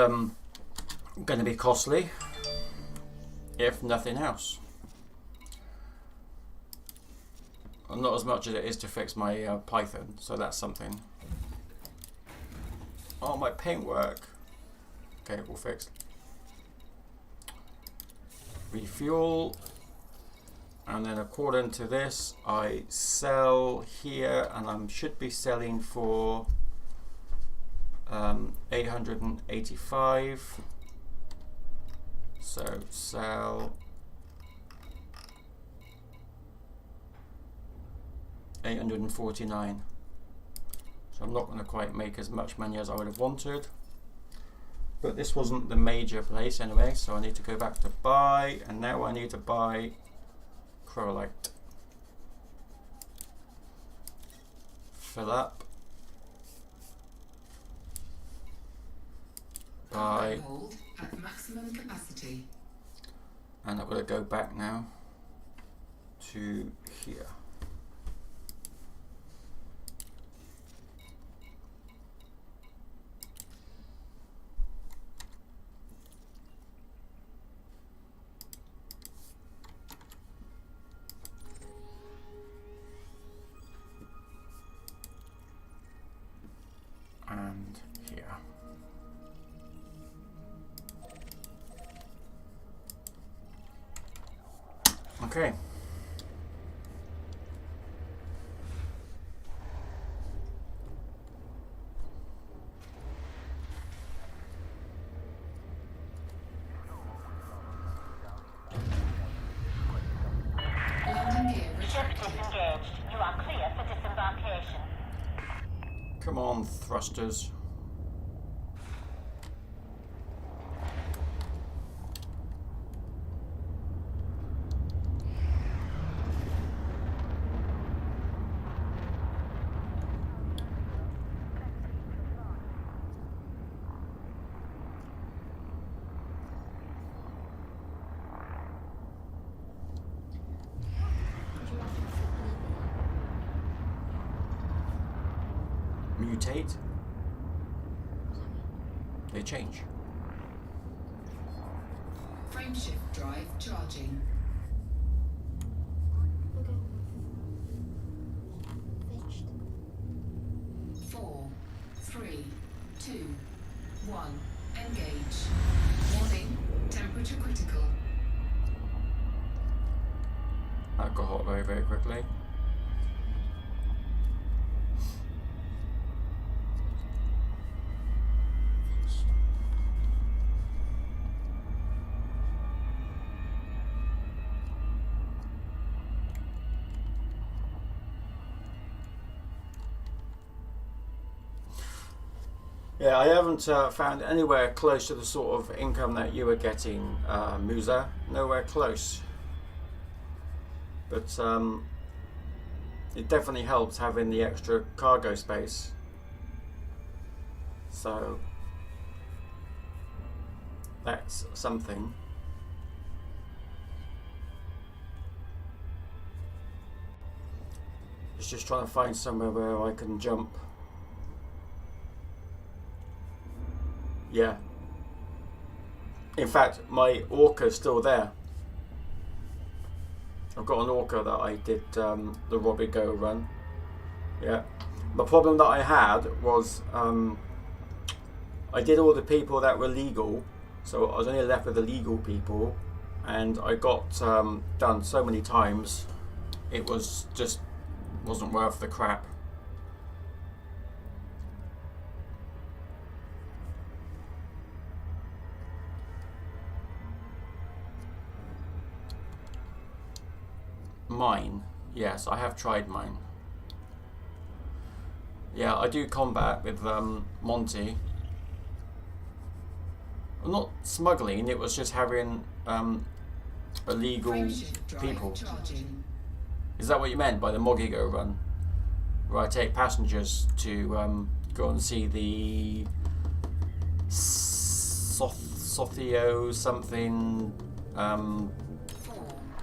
going to be costly, if nothing else. Not as much as it is to fix my Python, so that's something. Oh, my paintwork. Okay, all fixed. refuel, and then according to this I sell here, and I should be selling for 885. So sell 849. So I'm not going to quite make as much money as I would have wanted. But this wasn't the major place anyway, so I need to go back to buy, and now I need to buy Crowlite. Fill up. Buy. Hold at maximum capacity. And I'm going to go back now to here. And here. Okay. Landing gear Ship retracted. disengaged. You are clear for disembarkation. Come on, thrusters. Would you like to flip Mutate. They change. Frameshift drive charging. Okay. Fetched. 4, 3, 2, 1. Engage. Warning. Temperature critical. That got hot very, very quickly. Yeah, I haven't found anywhere close to the sort of income that you were getting, Musa. Nowhere close. But it definitely helps having the extra cargo space. So that's something. It's just trying to find somewhere where I can jump. Yeah. In fact, my orca's still there. I've got an orca that I did the Robbie Go run. Yeah. The problem that I had was I did all the people that were legal, so I was only left with the legal people, and I got done so many times, it was just wasn't worth the crap. Mine, yes, I have tried mine. Yeah, I do combat with Monty. Well, not smuggling, it was just having illegal Frameshift drive people. charging. Is that what you meant by the Mogigo run? Where I take passengers to go and see the Sothio something 4,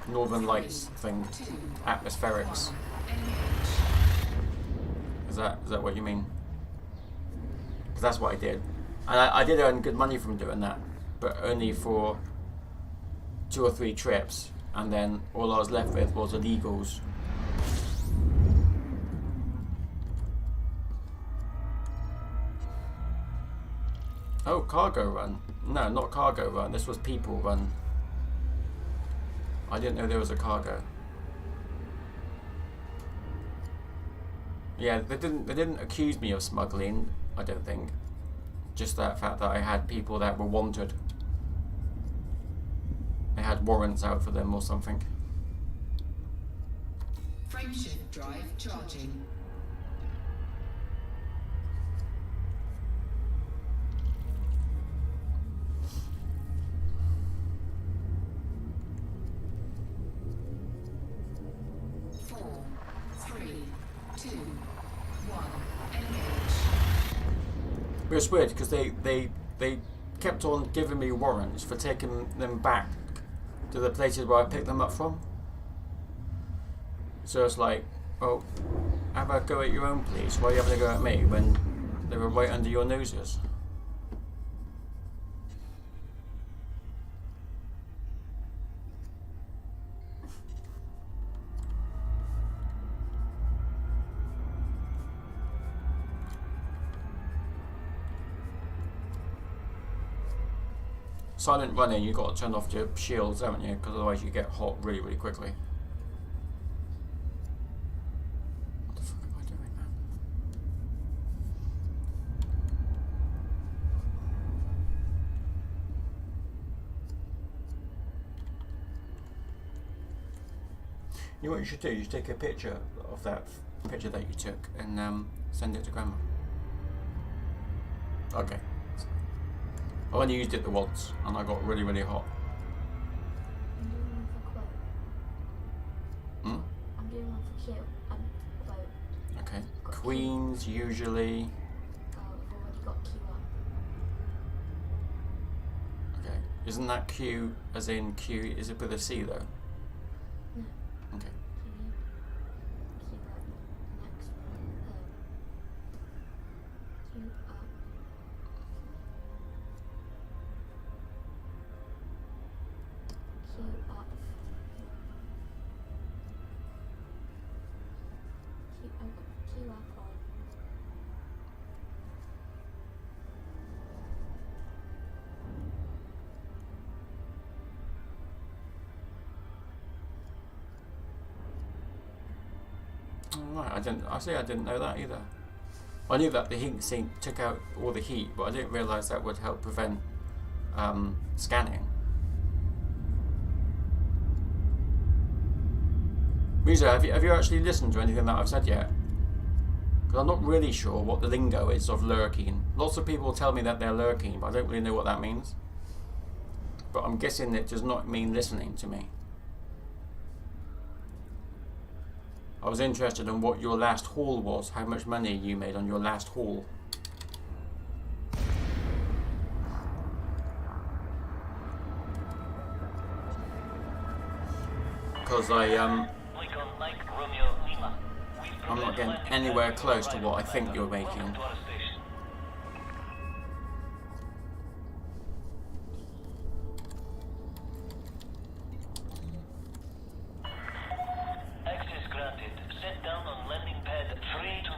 Northern Lights thing, 2, atmospherics. 1. Engage. Is that what you mean? Because that's what I did, and I did earn good money from doing that, but only for 2 or 3 trips, and then all I was left with was illegals. Oh, cargo run. No, not cargo run. This was people run. I didn't know there was a cargo. Yeah, they didn't accuse me of smuggling, I don't think. Just that fact that I had people that were wanted. They had warrants out for them or something. Frameshift drive charging. Four, three, two, one. Engage. It was weird because they kept on giving me warrants for taking them back to the places where I picked them up from. So it's like, oh, how about go at your own place? Why are you having to go at me when they were right under your noses? Silent running, you've got to turn off your shields, haven't you? Because otherwise you get hot really, really quickly. What the fuck am I doing, man? You know what you should do? You should take a picture of that picture that you took and send it to Grandma. Okay. I only used it the once and I got really, really hot. I'm doing one for quote. Hmm? I'm doing one for Q and quote. Okay. Got Q. Queens usually. Oh, I've already got Q up. Okay. Isn't that Q as in Q? Is it with a C though? No. Okay. Q up. Next one. Q up. Q up. Q up on. Alright, I didn't know that either. I knew that the heat sink took out all the heat, but I didn't realise that would help prevent scanning. Musa, have you actually listened to anything that I've said yet? Because I'm not really sure what the lingo is of lurking. Lots of people tell me that they're lurking, but I don't really know what that means. But I'm guessing it does not mean listening to me. I was interested in what your last haul was, how much money you made on your last haul. Because Lincoln Mike Romeo Lima. I'm not getting anywhere close to what I think you're making. Welcome to our station. Access granted. Set down on landing pad 3-2.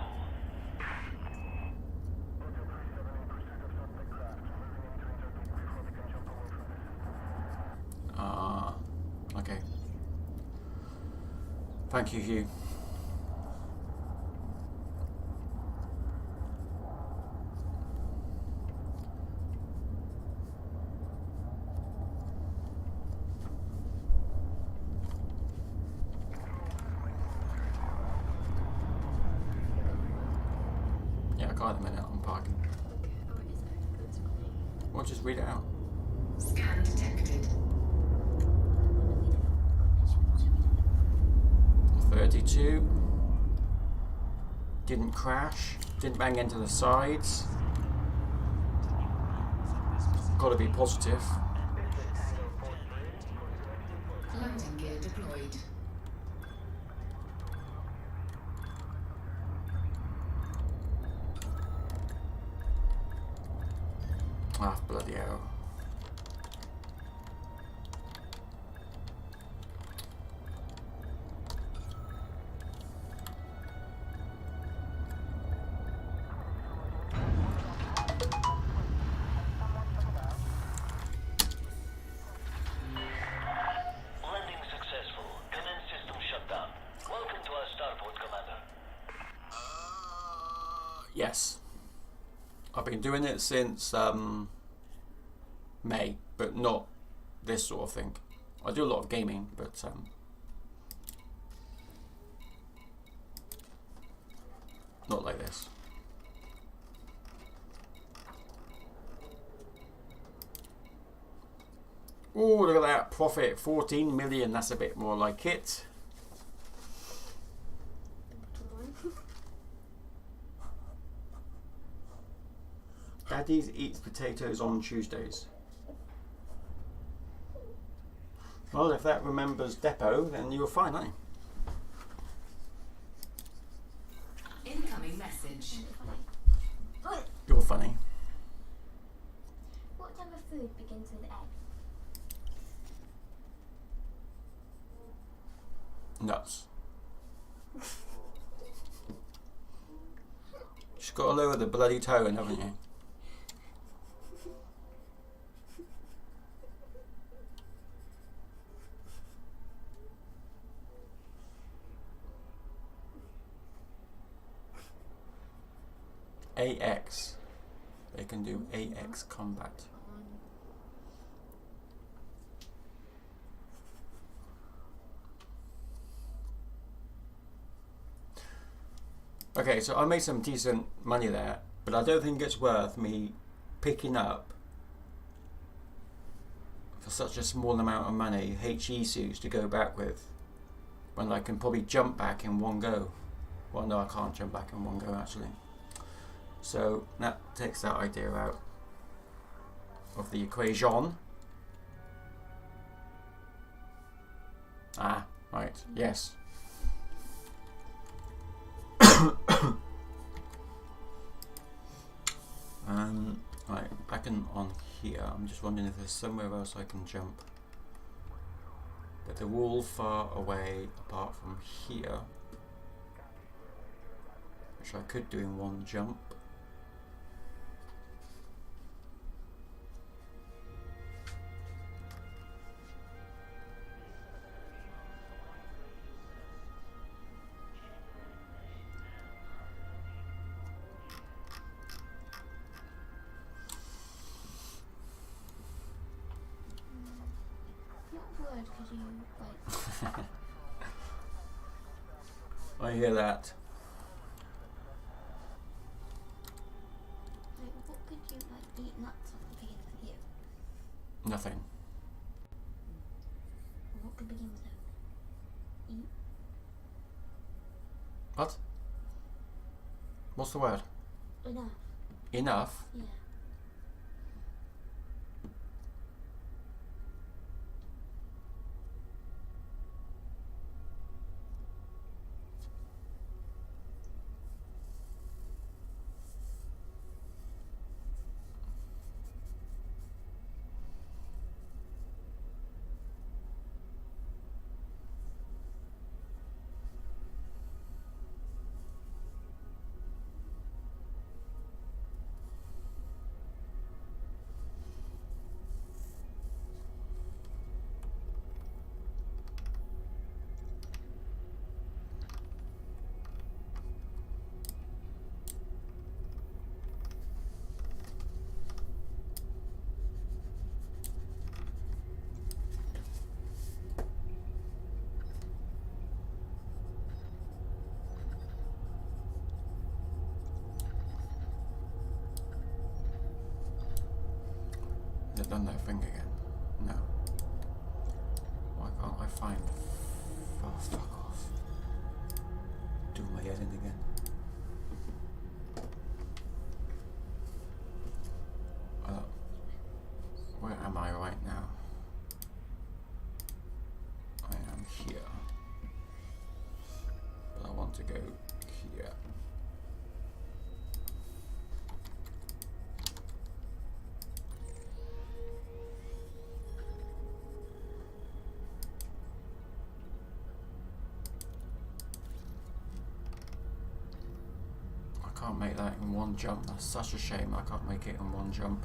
Okay. Thank you, Hugh. Yeah, I got it in a minute. I'm parking. Okay, oh, is it? Good, it's funny. Well, just read it out. Scan detected. 32. Didn't crash. Didn't bang into the sides. Gotta be positive. Landing gear deployed. Ah, bloody hell. Landing Yes. I've been doing it since May, but not this sort of thing. I do a lot of gaming, but not like this. Oh, look at that profit, 14 million. That's a bit more like it. Daddy's eats potatoes on Tuesdays. Well, if that remembers Depot, then you're fine, aren't you? Incoming message. You're funny. What type of food begins with egg? Nuts. Just got to lower the bloody tone, haven't you? AX. They can do AX combat. Okay, so I made some decent money there, but I don't think it's worth me picking up for such a small amount of money HE suits to go back with when I can probably jump back in one go. Well, no, I can't jump back in one go actually. So that takes that idea out of the equation. Ah, right, yes. Right, back on here. I'm just wondering if there's somewhere else I can jump. But they're all far away apart from here, which I could do in one jump. What word could you like? I hear that. Like what could you like eat nuts on begin with you? Nothing. What could begin with O? Eat? What? What's the word? Enough. Enough? Yeah. Has it done that thing again? No. Why can't I find... Oh, fuck off. Do my head in again. Where am I right now? I am here. But I want to go here. I can't make that in one jump. That's such a shame. I can't make it in one jump.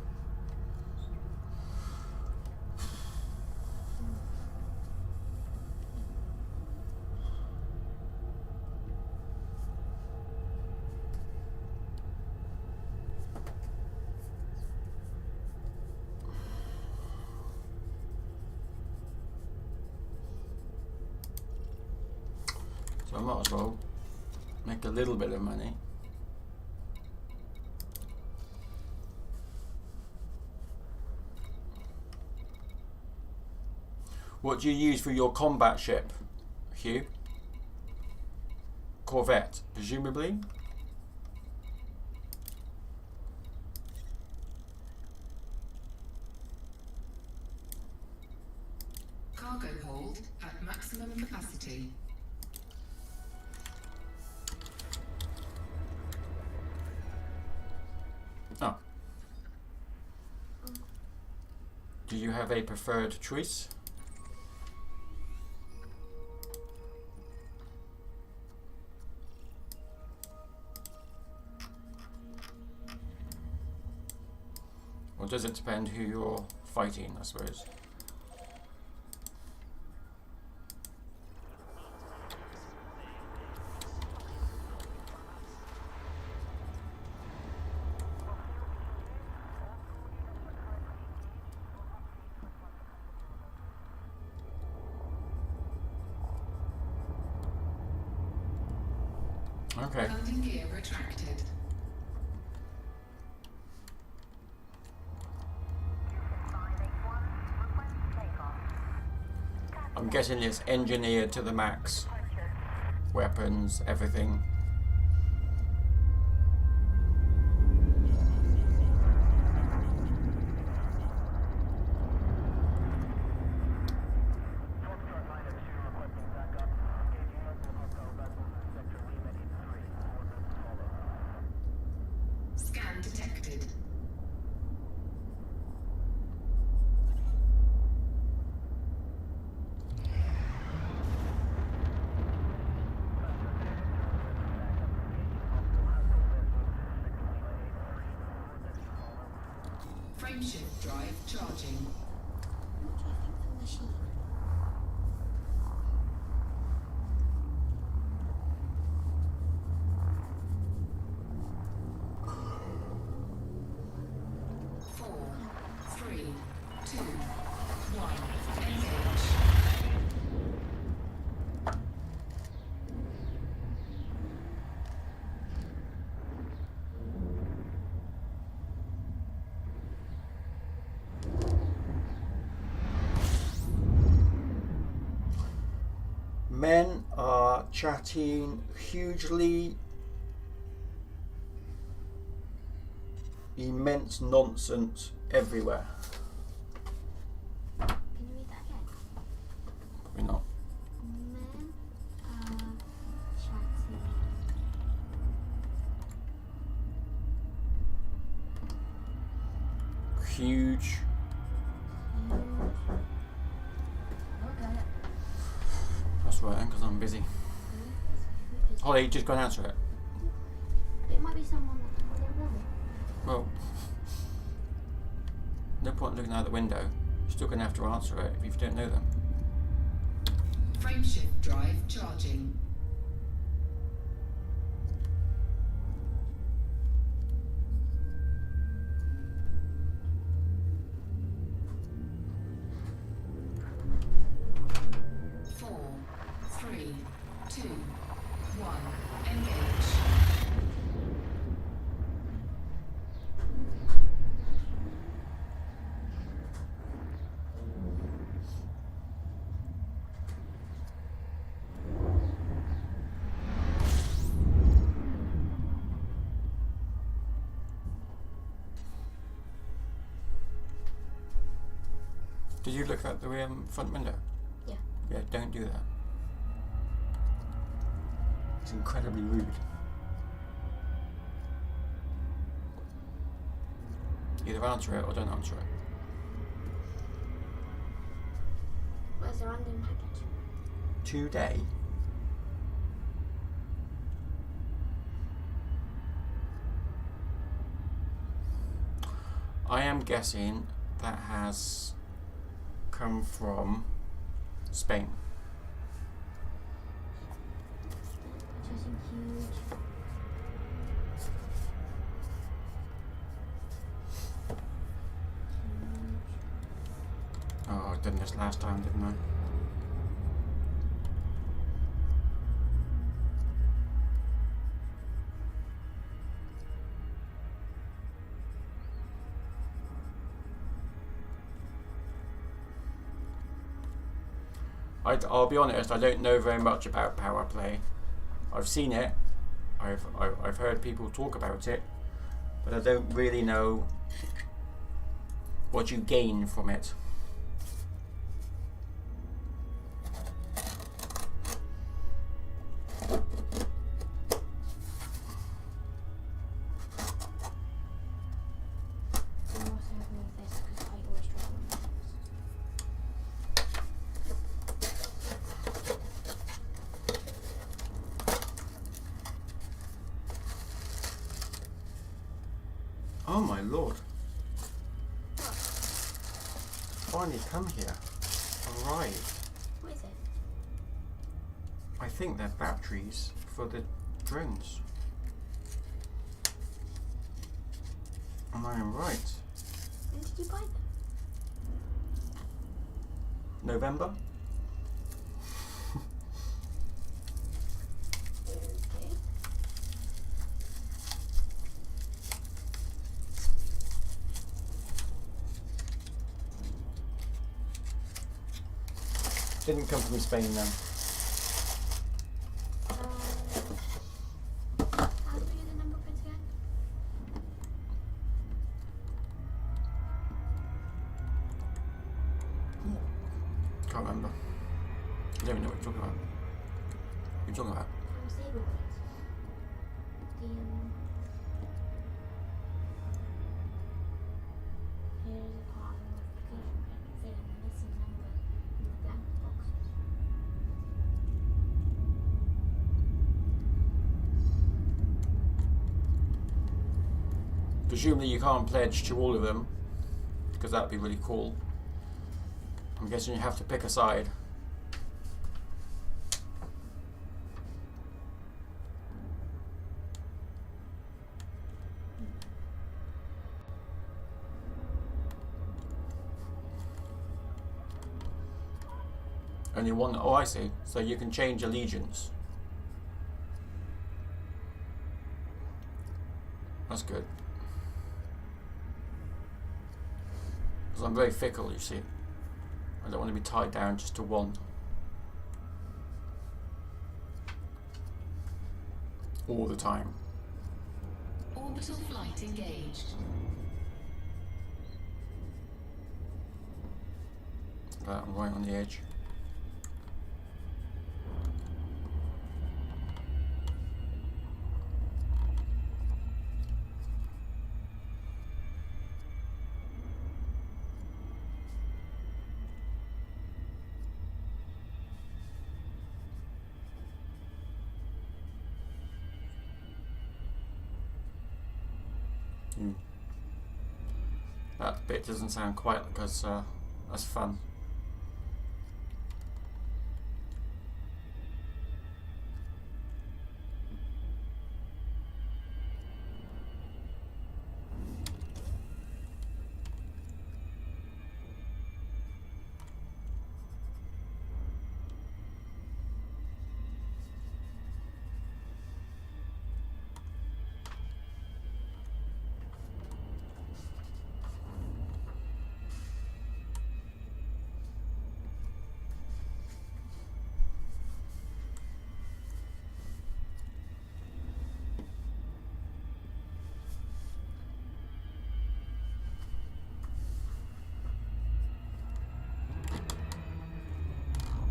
might as well make a little bit of money. What do you use for your combat ship, Hugh? Corvette, presumably? Cargo hold at maximum capacity. Oh. Do you have a preferred choice? Or does it depend who you're fighting, I suppose? Okay. Landing gear retracted. I'm guessing it's engineered to the max. Weapons, everything. Scan detected. Frameshift drive charging. What do you think of the machine? Four, three, two, one. Engage. Men are chatting hugely immense nonsense everywhere. Can you read that again? Probably not. Men are chatting. Huge. Okay. That's right then, because I'm busy. Holly, just go and answer it. It might be someone that I don't know. Well, no point looking out the window. You're still going to have to answer it if you don't know them. Frameshift drive charging. Four, three, two, one. Engage. Did you look out the front window? Yeah. Yeah, don't do that. It's incredibly rude. Either answer it or don't answer it. Where's the random package? Today. I am guessing that has come from Spain. Chatting huge. Oh, I did this last time, didn't I? I'll be honest, I don't know very much about power play. I've seen it, I've heard people talk about it, but I don't really know what you gain from it. I'm also remove this because I always struggle with this. Oh my lord. Finally come here. Alright. What is it? I think they're batteries for the drones. Am I right? When did you buy them? November? Okay. Didn't come from Spain then. How do we get the number plates again? Can't remember. I don't even know what you're talking about. What are you talking about? Saber plates. The here's a part of the notification pin. It's saying the missing number in the blank boxes. Presumably you can't pledge to all of them, because that'd be really cool. I'm guessing you have to pick a side. Only one. Oh, I see. So you can change allegiance. That's good. Because I'm very fickle, you see. I don't want to be tied down just to one. All the time. Orbital flight engaged. I'm right on the edge. That bit doesn't sound quite as fun.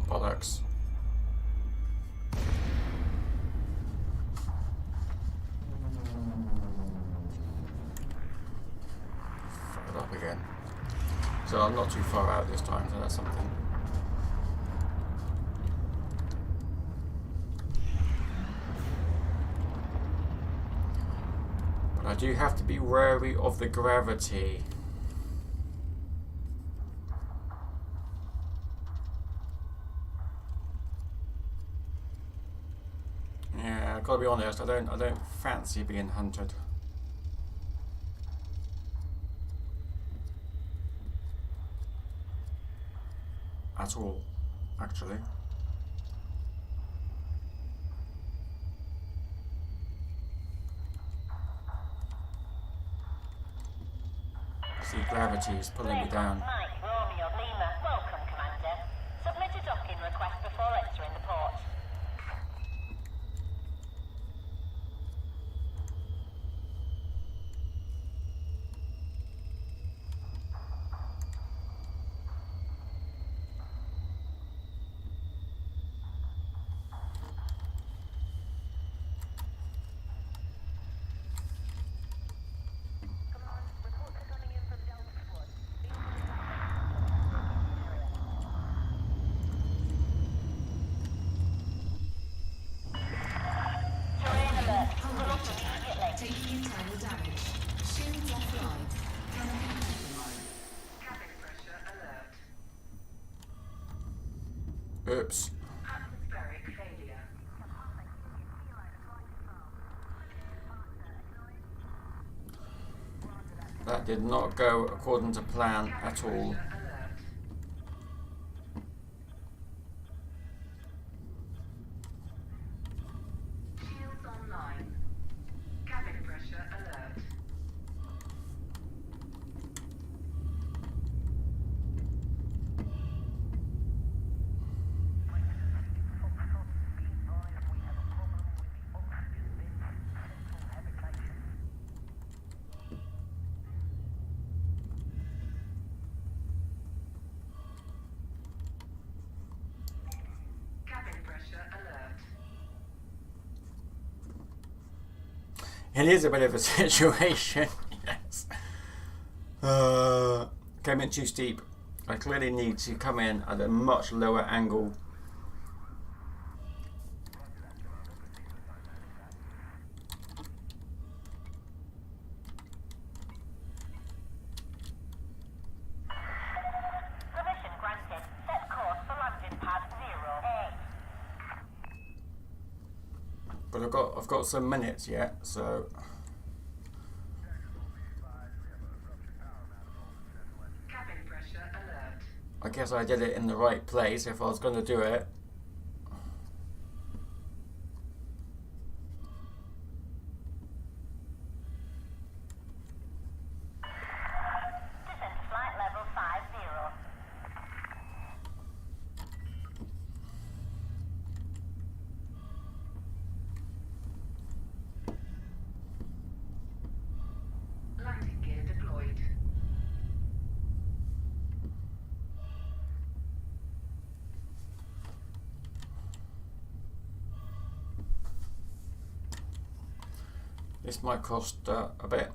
Bollocks. Fuck it up again. So I'm not too far out this time, so that's something. But I do have to be wary of the gravity. Yeah, I've got to be honest, I don't fancy being hunted. At all, actually. See, gravity is pulling me down. Mike, Romeo, Lima, welcome, Commander. Submit a docking request Whoops. Atmospheric failure. That did not go according to plan at all. Alert. Shields online. Cabin pressure alert. Cabin pressure alert. It is a bit of a situation, yes. Came in too steep. I clearly need to come in at a much lower angle. Permission granted. Set course for landing pad 0A. But I've got some minutes yet, so Cabin pressure alert. I guess I did it in the right place if I was going to do it. Descent to flight level 50. Landing gear deployed. This might cost a bit.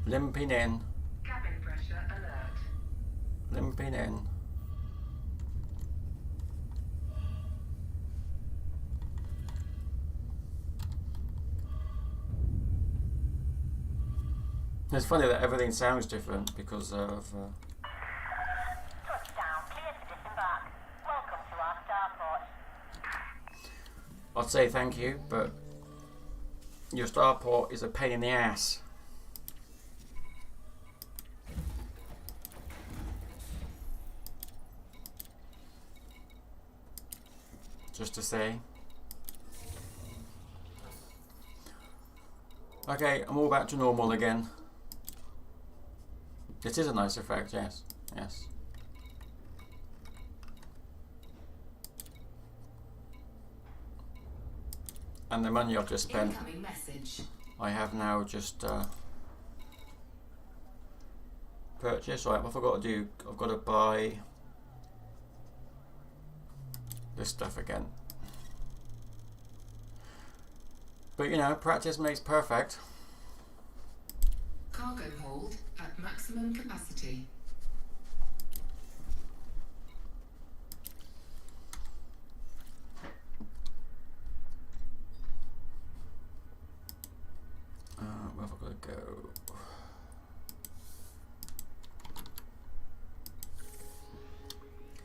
Limping in, Cabin pressure alert. limping in. It's funny that everything sounds different because of. Touchdown, clear to disembark. Welcome to our starport. I'd say thank you, but your starport is a pain in the ass. Just to say. Okay, I'm all back to normal again. It is a nice effect, yes. Yes. And the money I've just spent, Incoming message. I have now just purchased. Right, what have I got to do? I've got to buy this stuff again. But you know, practice makes perfect. Cargo hold at maximum capacity. Where have I got to go?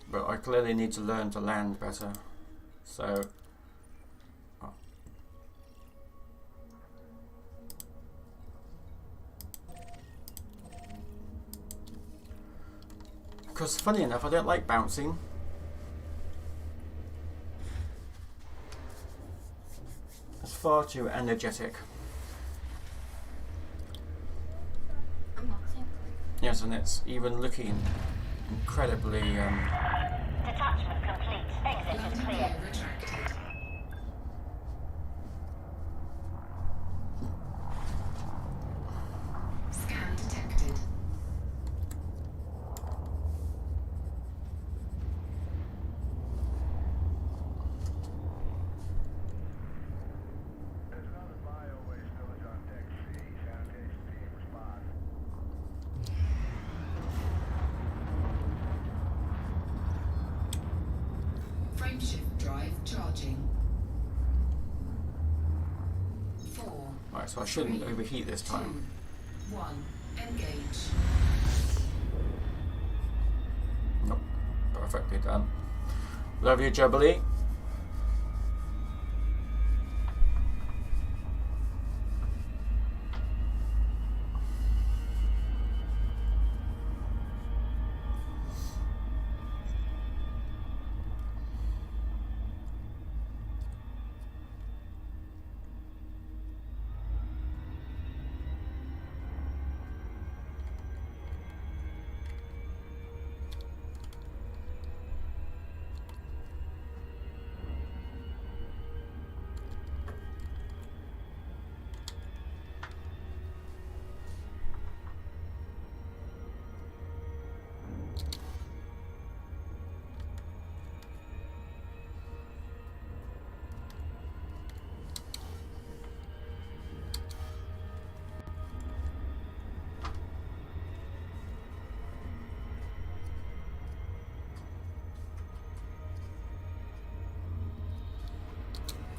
But I clearly need to learn to land better. So. Oh. Because funny enough, I don't like bouncing. It's far too energetic. I'm not too. Yes, and it's even looking incredibly. Detachment complete. Exit is Landing clear. gear retracted. Scan detected. There's another bio-waste village on deck C. Sanitation team respond. Frameshift drive charging. Right, so I shouldn't overheat this time. 1. Engage. Nope. Perfectly done. Love you, Jubilee.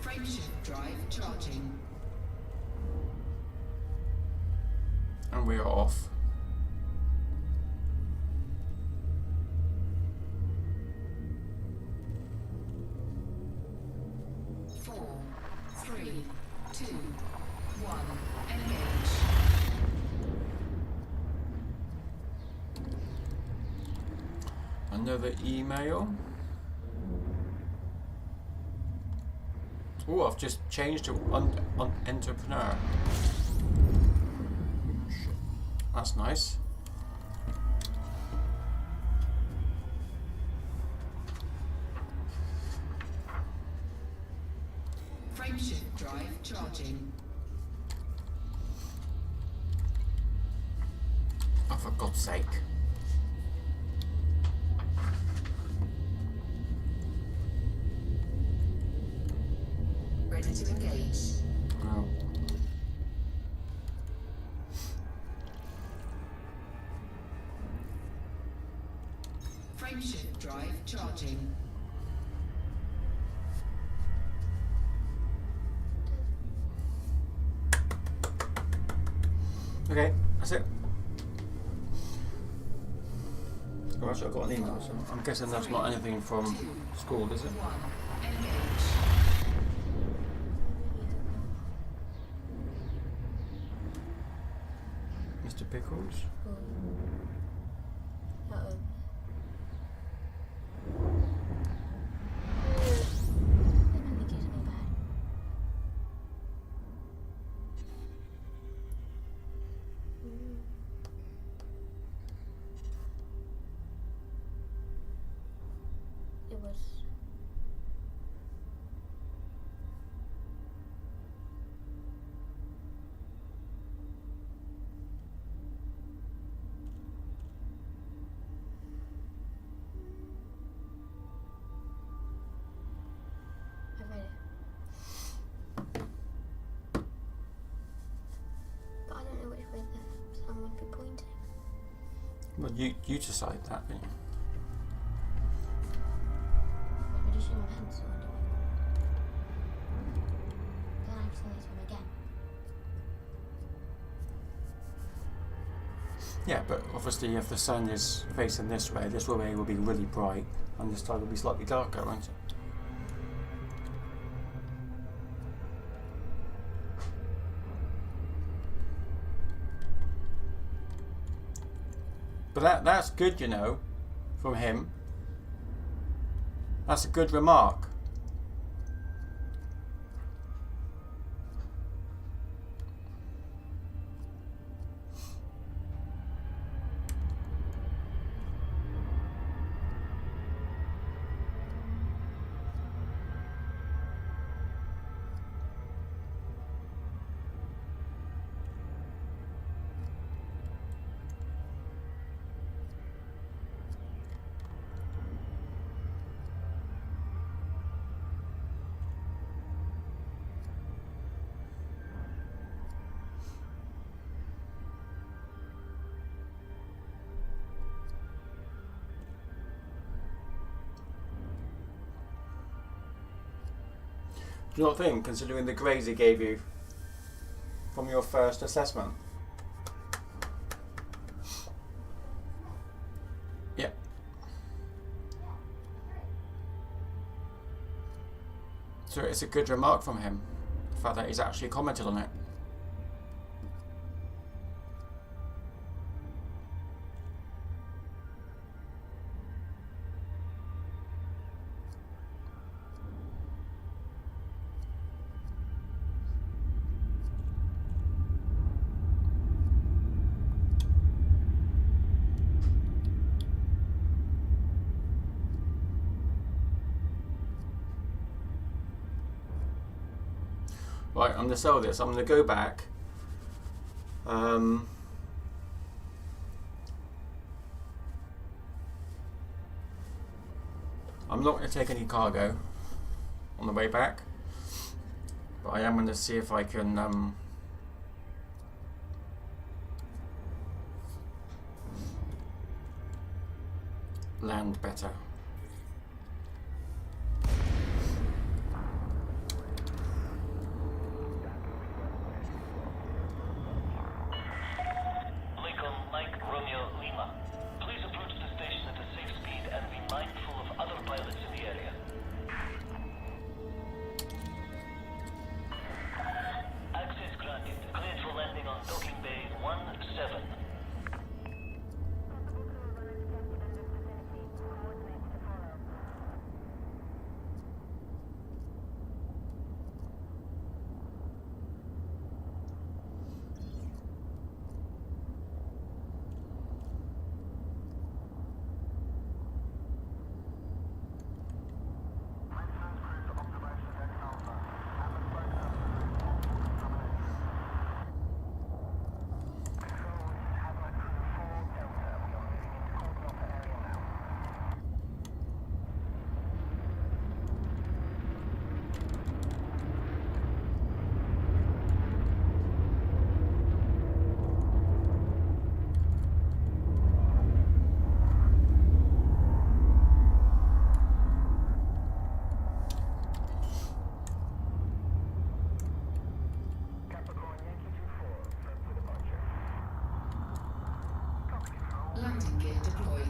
Frameshift drive charging. And we are off. Four, three, two, one. Engage. Another email. Oh, I've just changed to entrepreneur. Shit. That's nice. Frameshift drive charging. Oh, for God's sake. Ready to engage. Oh. Frameshift drive charging. Okay, that's it. Oh, actually, I got an email, so I'm guessing that's not anything from school, is it? 1. Engage. Mr. Pickles? Uh-oh. It was. I read it. But I don't know which way the sun would be pointing. Well, you decide that, didn't you? But just use my pencil and do it. Then I have to send it to him again. Yeah, but obviously if the sun is facing this way will be really bright, and this side will be slightly darker, won't it? But that's good, you know, from him. That's a good remark. Do you not think, considering the grades he gave you from your first assessment? Yep. So it's a good remark from him, the fact that he's actually commented on it. Right, I'm going to sell this. I'm going to go back. I'm not going to take any cargo on the way back, but I am going to see if I can land better. Landing gear deployed.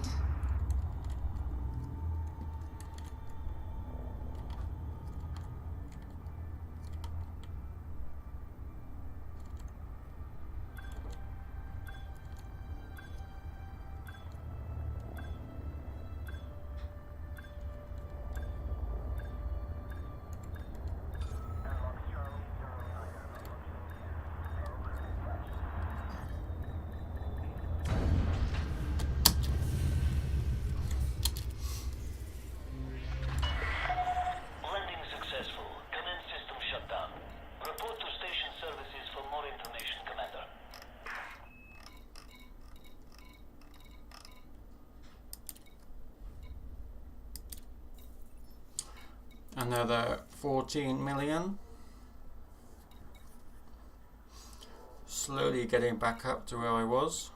Another 14 million. Slowly getting back up to where I was.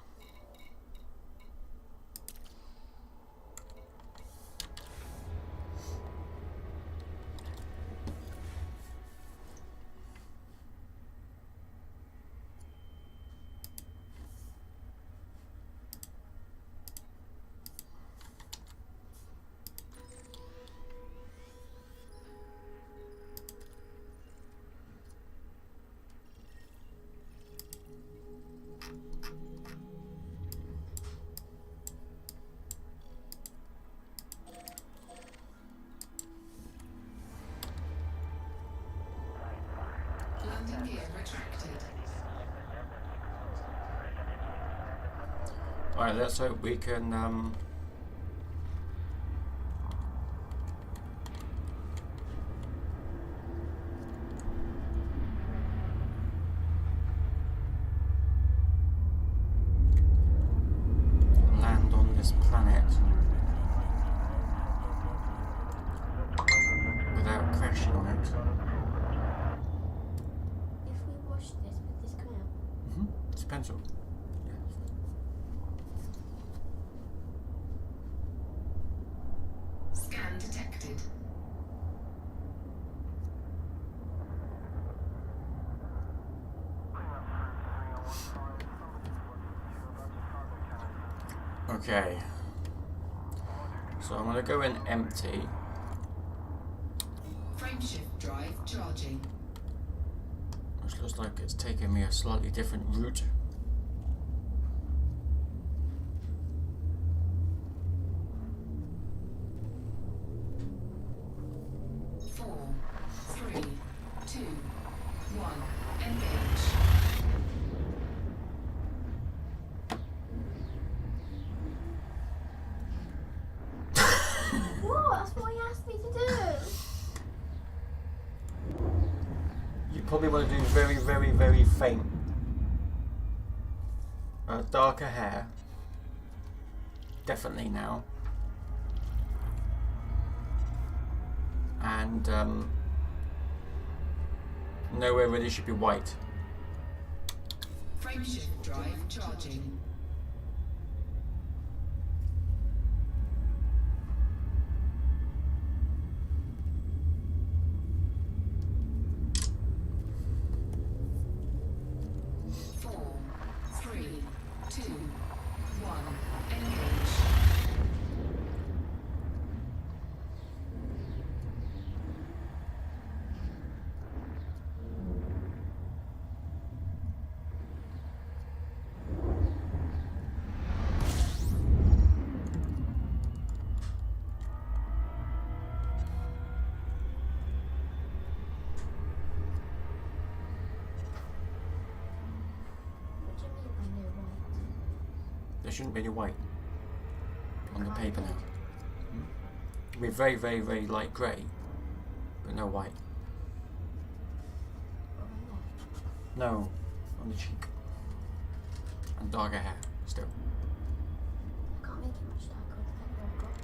Landing gear retracted. Alright, let's hope we can land on this planet without crashing on it. If we wash this, would this come out? It's pencil. Scan detected. Okay. So I'm going to go in empty. Frameshift drive charging. Which looks like it's taking me a slightly different route. Four, three, two, one. Engage. What? That's what he asked me to do. You probably want to do very, very, very faint. Darker hair. Definitely now. And nowhere really should be white. Frameshift drive charging. Four, three, two, one. Engage. What do you mean by no white? There shouldn't be any white on the paper now. It'll be very, very, very light grey, but no white. Or my neck? No, on the cheek. And darker hair, still. I can't make it much darker with the pepper I've got.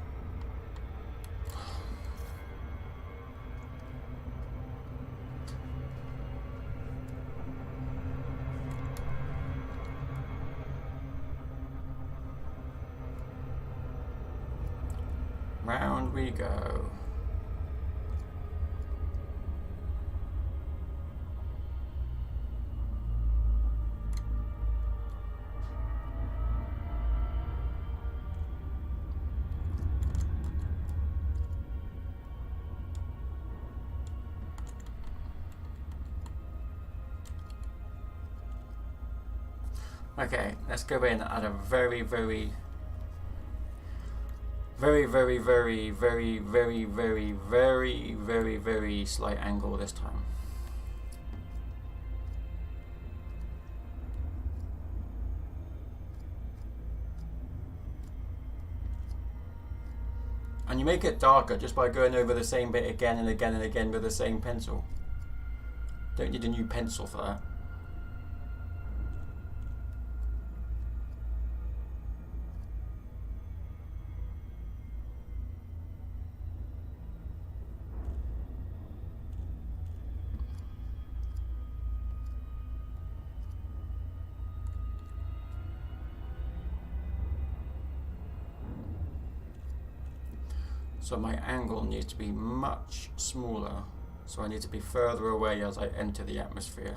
Round we go. Okay, let's go in at a very, very, very, very, very, very, very, very, very, very, very slight angle this time. And you make it darker just by going over the same bit again and again and again with the same pencil. Don't need a new pencil for that. So my angle needs to be much smaller. So I need to be further away as I enter the atmosphere.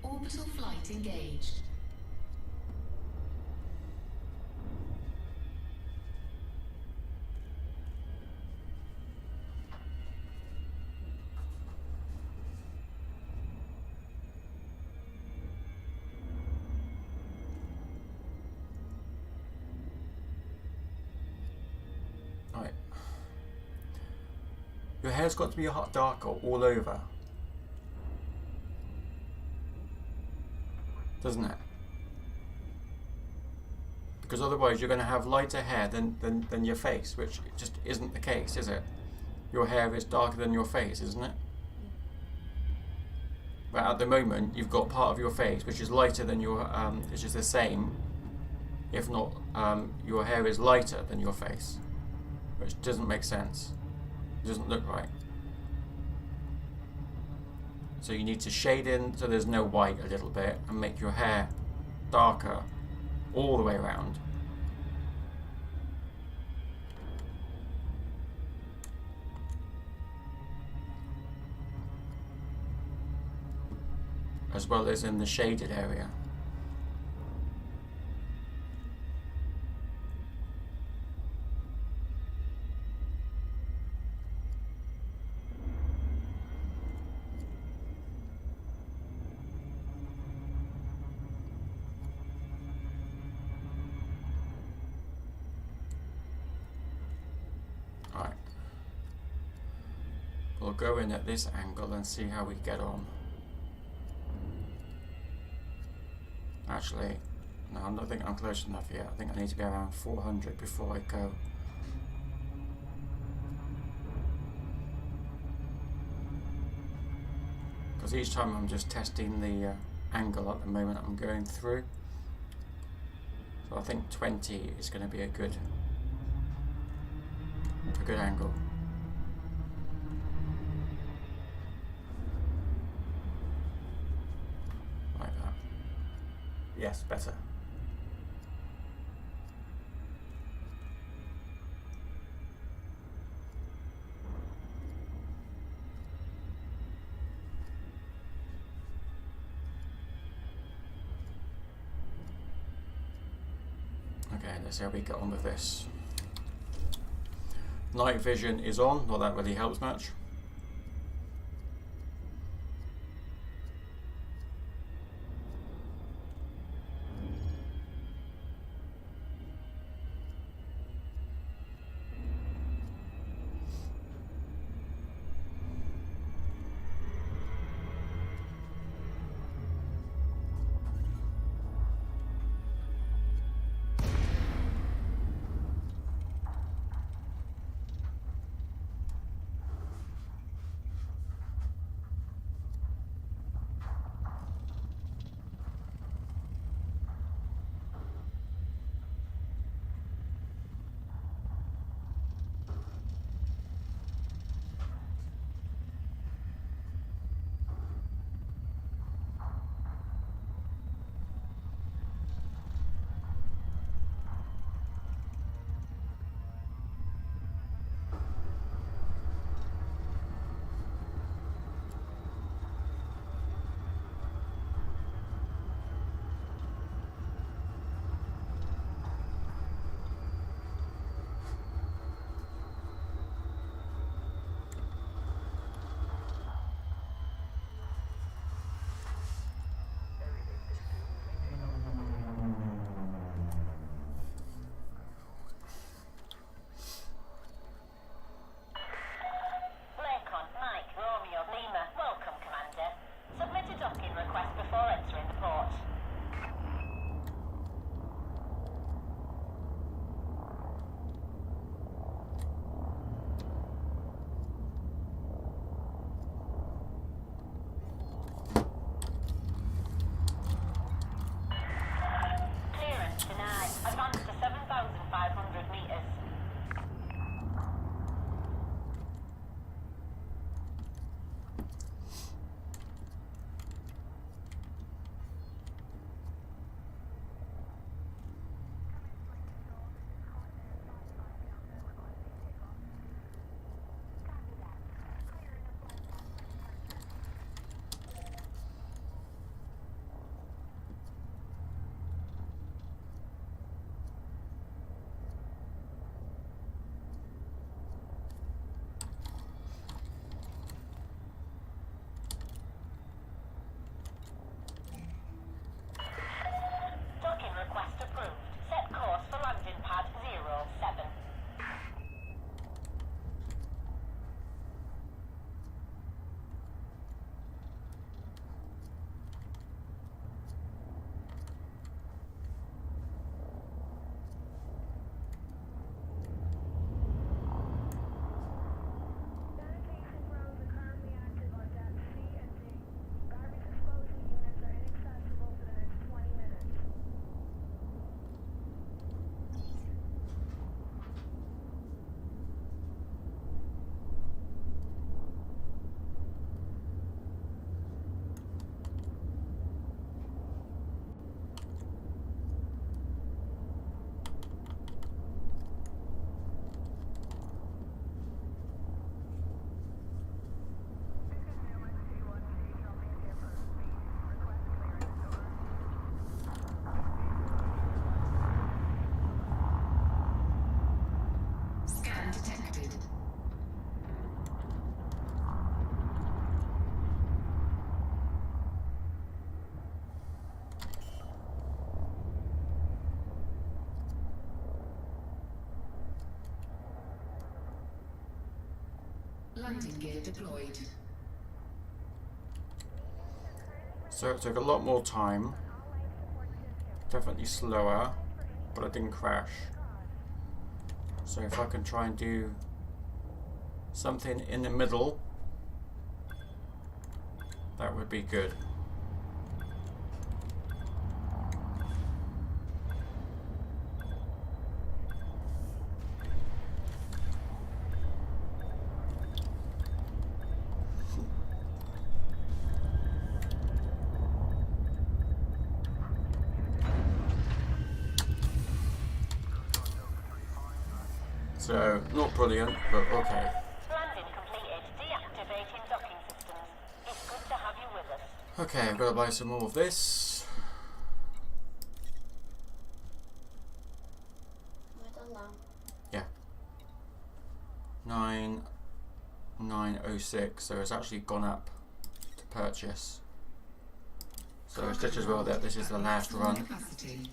Orbital flight engaged. Right. Your hair's got to be hot darker all over. Doesn't it? Because otherwise you're going to have lighter hair than your face, which just isn't the case, is it? Your hair is darker than your face, isn't it? But at the moment, you've got part of your face which is lighter than your, which is the same, if not, your hair is lighter than your face, which doesn't make sense. It doesn't look right. So you need to shade in so there's no white a little bit and make your hair darker all the way around. As well as in the shaded area. Alright. We'll go in at this angle and see how we get on. Actually, no, I don't think I'm close enough yet. I think I need to be around 400 before I go. Because each time I'm just testing the angle at the moment I'm going through. So I think 20 is going to be a good angle. Yes, better. Okay, let's see how we get on with this. Night vision is on, not that really helps much. Landing gear deployed. So it took a lot more time. Definitely slower, but I didn't crash. So if I can try and do something in the middle, that would be good. So, not brilliant, but okay. Landing completed. Deactivating docking systems. It's good to have you with us. Okay, I've got to buy some more of this. We're done now. Yeah. 9906, so it's actually gone up to purchase. So it's just as well that this is the last run. Capacity.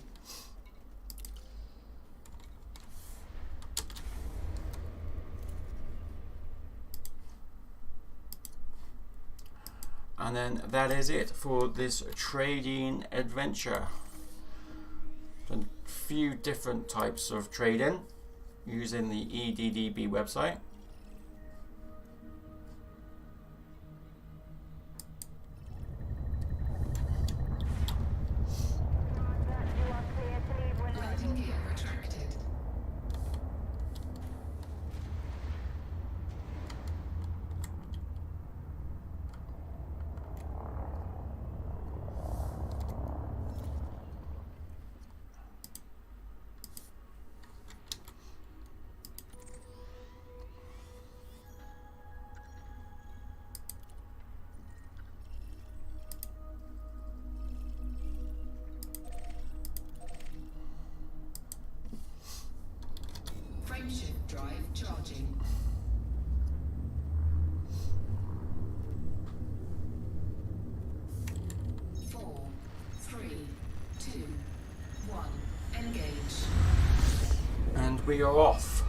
And then that is it for this trading adventure. A few different types of trading using the EDDB website. Landing gear retracted. Frameshift drive charging. Four, three, two, one. Engage. And we are off.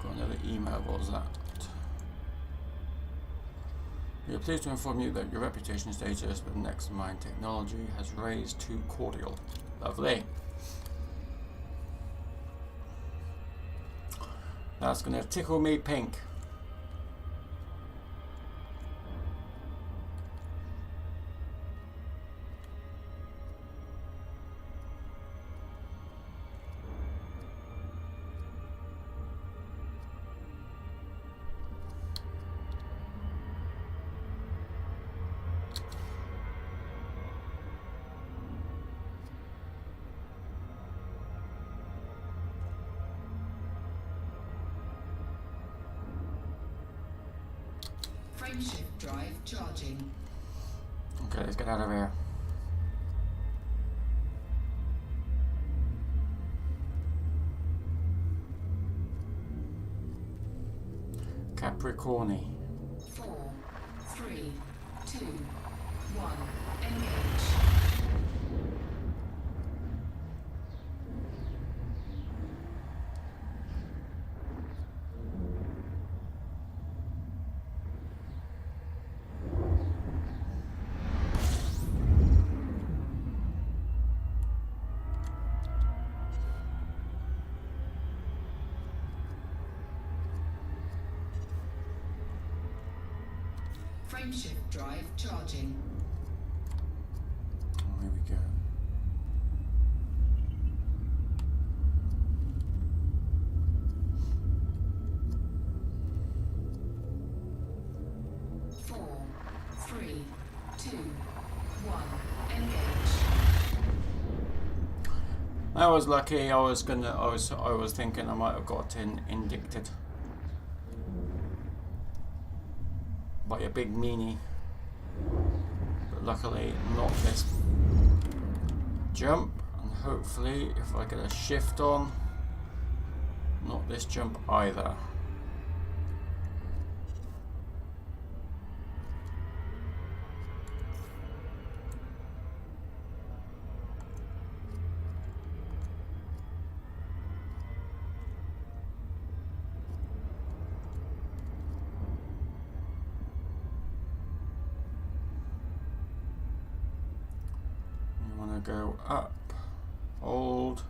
Got another email, what was that? We are pleased to inform you that your reputation status with Next Mind Technology has raised to cordial. Lovely. That's gonna tickle me pink. Frameshift drive charging. Okay, let's get out of here. Capricorni. 4, 3, 2, 1. Engage. Frameshift drive charging. Oh, here we go. Four, three, two, one. Engage. I was lucky. I was thinking I might have got indicted by a big meanie. But luckily not this jump, and hopefully if I get a shift on, not this jump either. Go up, hold,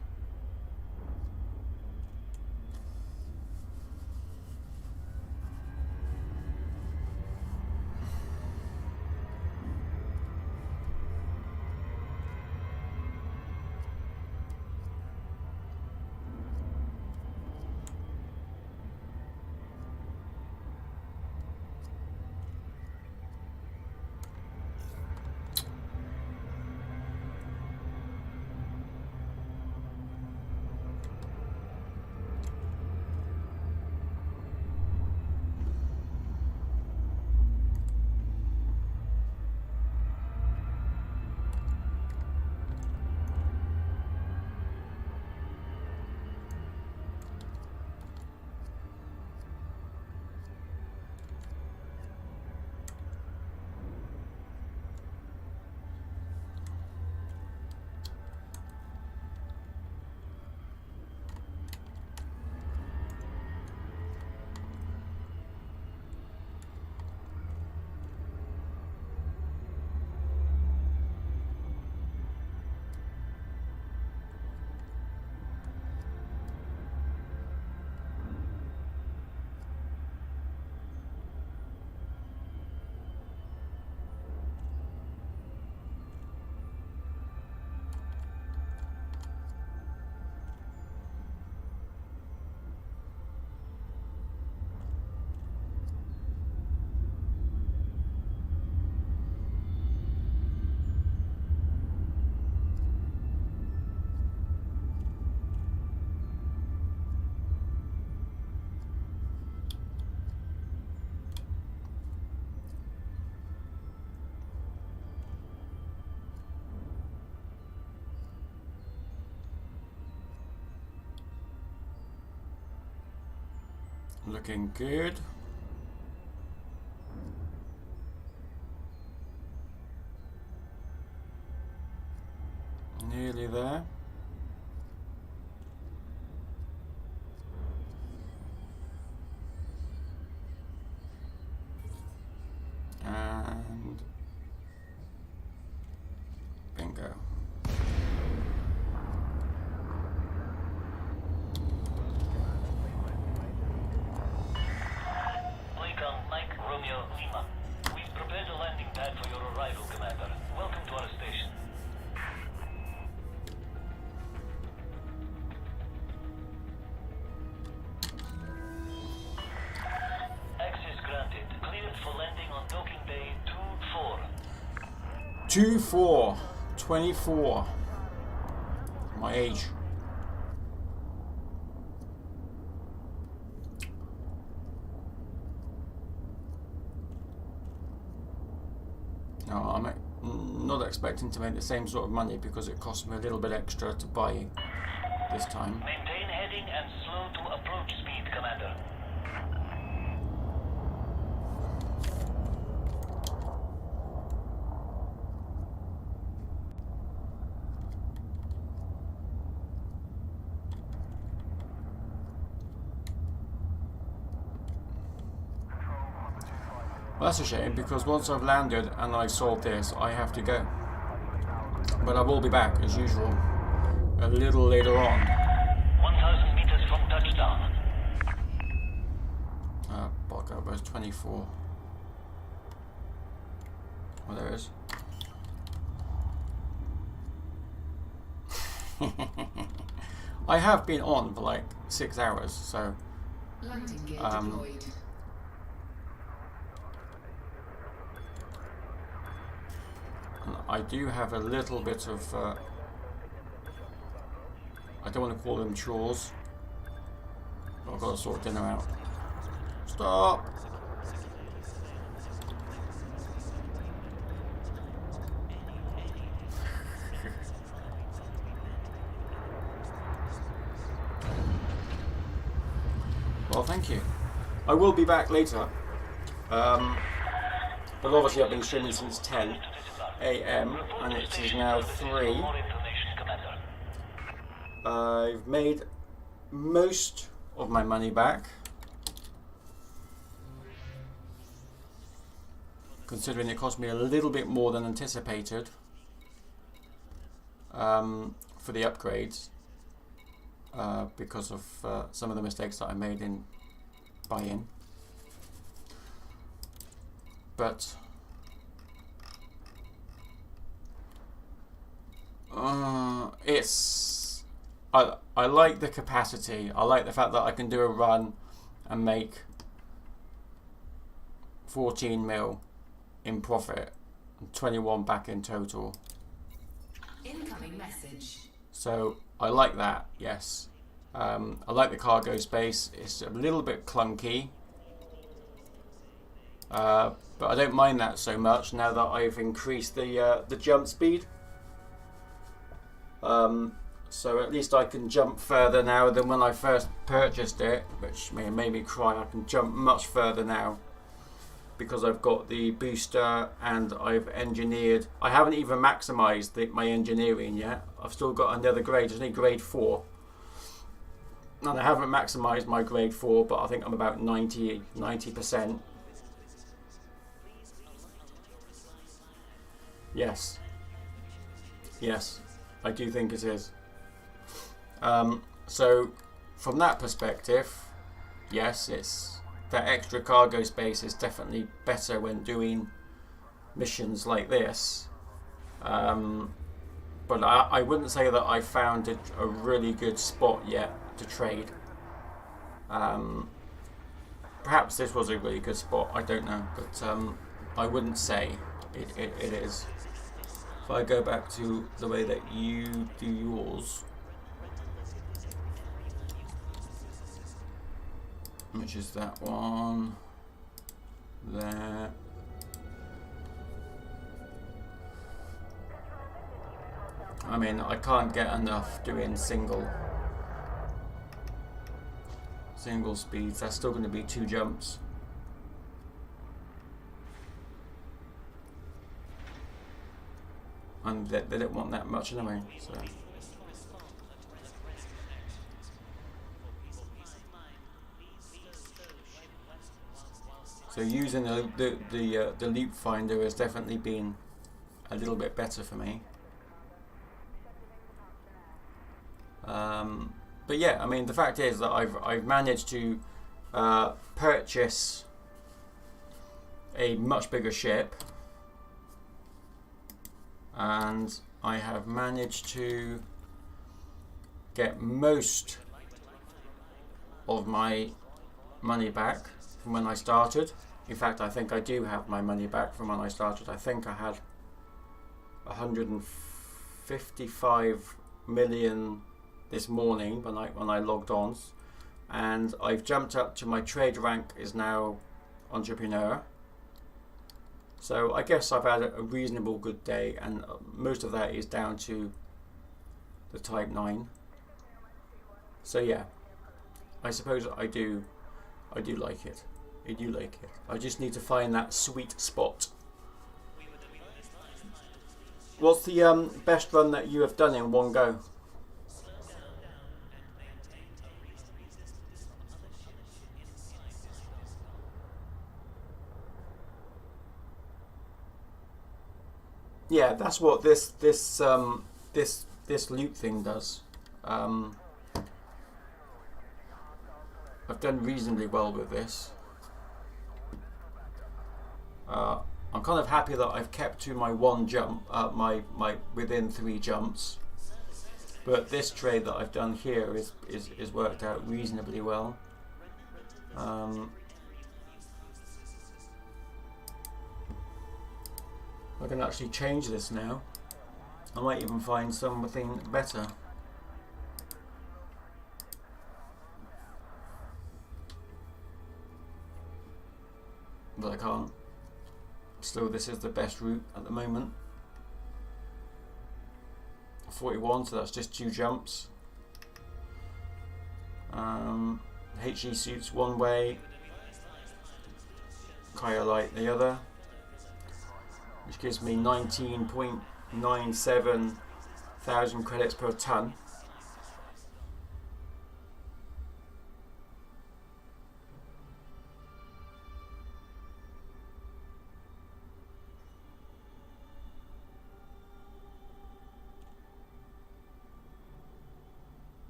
looking good. Nearly there. And bingo. Mike, Romeo, Lima. We've prepared a landing pad for your arrival, Commander. Welcome to our station. Access granted. Cleared for landing on docking bay 2-4. 2-4, 24. My age. No, I'm not expecting to make the same sort of money because it cost me a little bit extra to buy this time. Maintain heading and slow to approach speed, Commander. Well, that's a shame because once I've landed and I've solved this, I have to go. But I will be back as usual a little later on. 1,000 meters from touchdown. Bugger, where's 24? Oh, there it is. I have been on for like 6 hours, so Landing gear deployed. I do have a little bit of, I don't want to call them chores, but I've got to sort dinner out. Stop! Well, thank you. I will be back later. But obviously I've been streaming since 10 a.m. and it is now 3. More information, Commander. I've made most of my money back, considering it cost me a little bit more than anticipated for the upgrades, because of some of the mistakes that I made in buy-in. But I like the capacity. I like the fact that I can do a run and make 14 mil in profit and 21 back in total. Incoming message. So I like that, yes. I like the cargo space. It's a little bit clunky, but I don't mind that so much now that I've increased the jump speed. So at least I can jump further now than when I first purchased it, which made me cry. I can jump much further now because I've got the booster and I've engineered. I haven't even maximized my engineering yet. I've still got another grade. I need grade 4. And I haven't maximized my grade 4, but I think I'm about 90%. Yes. Yes, I do think it is. So from that perspective, yes, it's that extra cargo space is definitely better when doing missions like this. But I wouldn't say that I found a really good spot yet to trade. Perhaps this was a really good spot, I don't know, but I wouldn't say it is. If I go back to the way that you do yours, which is that one there. I mean, I can't get enough doing single speeds. That's still going to be 2 jumps. And they don't want that much anyway. So using the loop finder has definitely been a little bit better for me. But yeah, I mean, the fact is that I've managed to purchase a much bigger ship, and I have managed to get most of my money back from when I started. In fact, I think I do have my money back from when I started. I think I had 155 million this morning when I logged on, and I've jumped up to my trade rank is now entrepreneur. So I guess I've had a reasonable good day, and most of that is down to the Type 9. So yeah, I suppose I do like it. I do like it. I just need to find that sweet spot. What's the best run that you have done in one go? Yeah, that's what this loot thing does. I've done reasonably well with this. I'm kind of happy that I've kept to my 1 jump, my within 3 jumps. But this trade that I've done here is worked out reasonably well. I can actually change this now. I might even find something better. But I can't. Still, this is the best route at the moment. 41, so that's just 2 jumps. HE suits one way, Cryolite the other, which gives me 19.97 thousand credits per ton.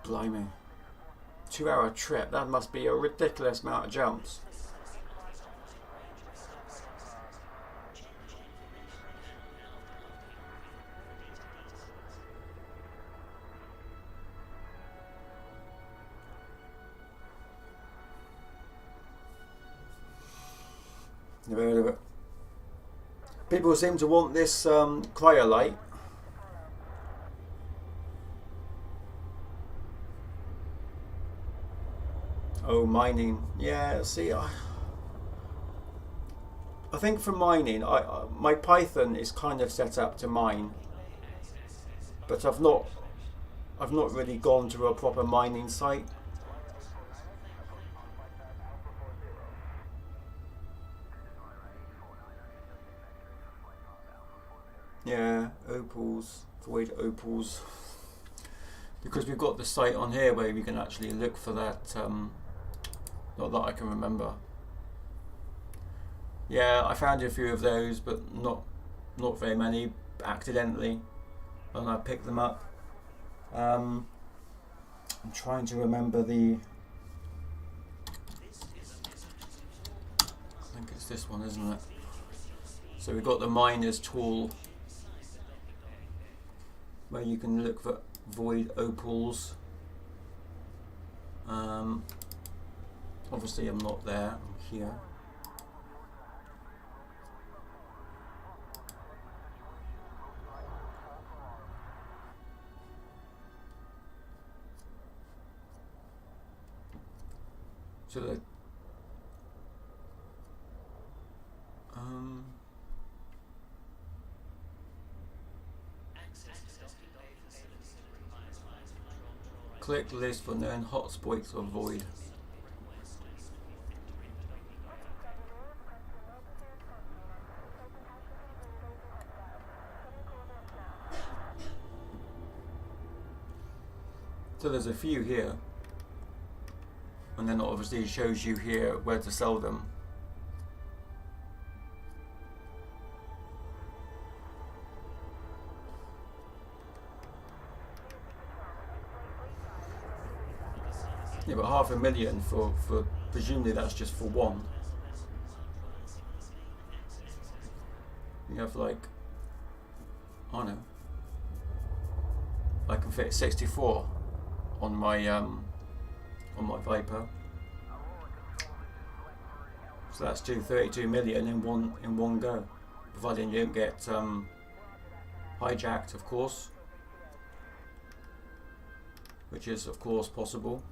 Blimey. 2-hour trip, that must be a ridiculous amount of jumps. Never heard of it. People seem to want this cryolite. Oh, mining. Yeah, see, I think for mining, my Python is kind of set up to mine, but I've not really gone to a proper mining site. Yeah, opals, void opals, because we've got the site on here where we can actually look for that. Not that I can remember. Yeah, I found a few of those, but not very many, accidentally, and I picked them up. I'm trying to remember the. I think it's this one, isn't it? So we've got the miner's tool, where you can look for void opals. Obviously I'm not there, I'm here. So the click list for known hotspots to avoid. So there's a few here, and then obviously it shows you here where to sell them. Yeah, but 500,000 for presumably that's just for one. You have like, I don't know, I can fit 64 on my Viper, so that's 32 million in one go, providing you don't get hijacked, of course, which is of course possible,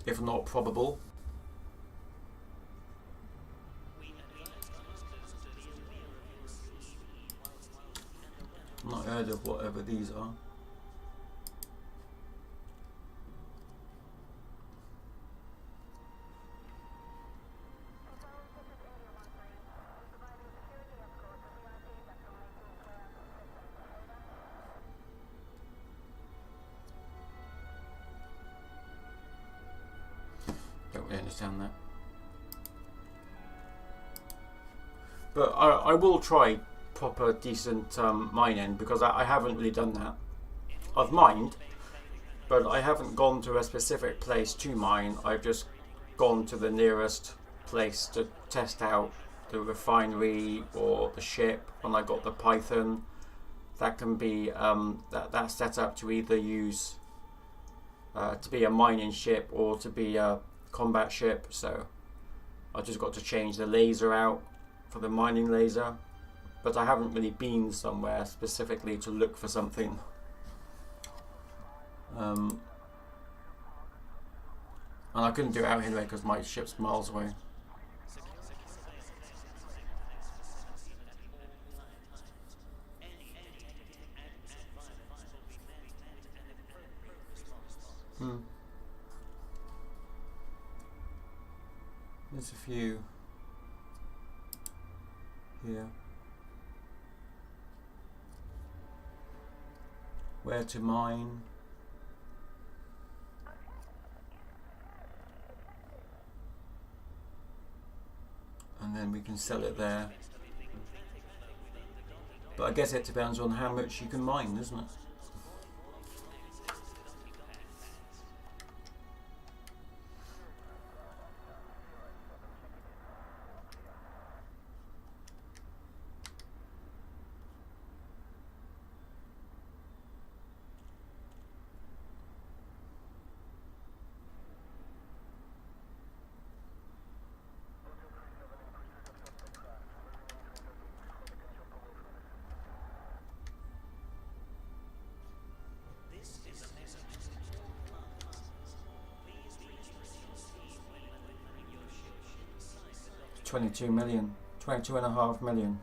if not probable. I've not heard of whatever these are. Don't really understand that. But I will try proper decent mining, because I haven't really done that. I've mined, but I haven't gone to a specific place to mine. I've just gone to the nearest place to test out the refinery or the ship. When I got the Python, that can be that's set up to either use to be a mining ship or to be a combat ship. So I just got to change the laser out for the mining laser, but I haven't really been somewhere specifically to look for something. And I couldn't do it out here because my ship's miles away. There's a few here. Where to mine. And then we can sell it there. But I guess it depends on how much you can mine, doesn't it? $22 million, 22.5 million.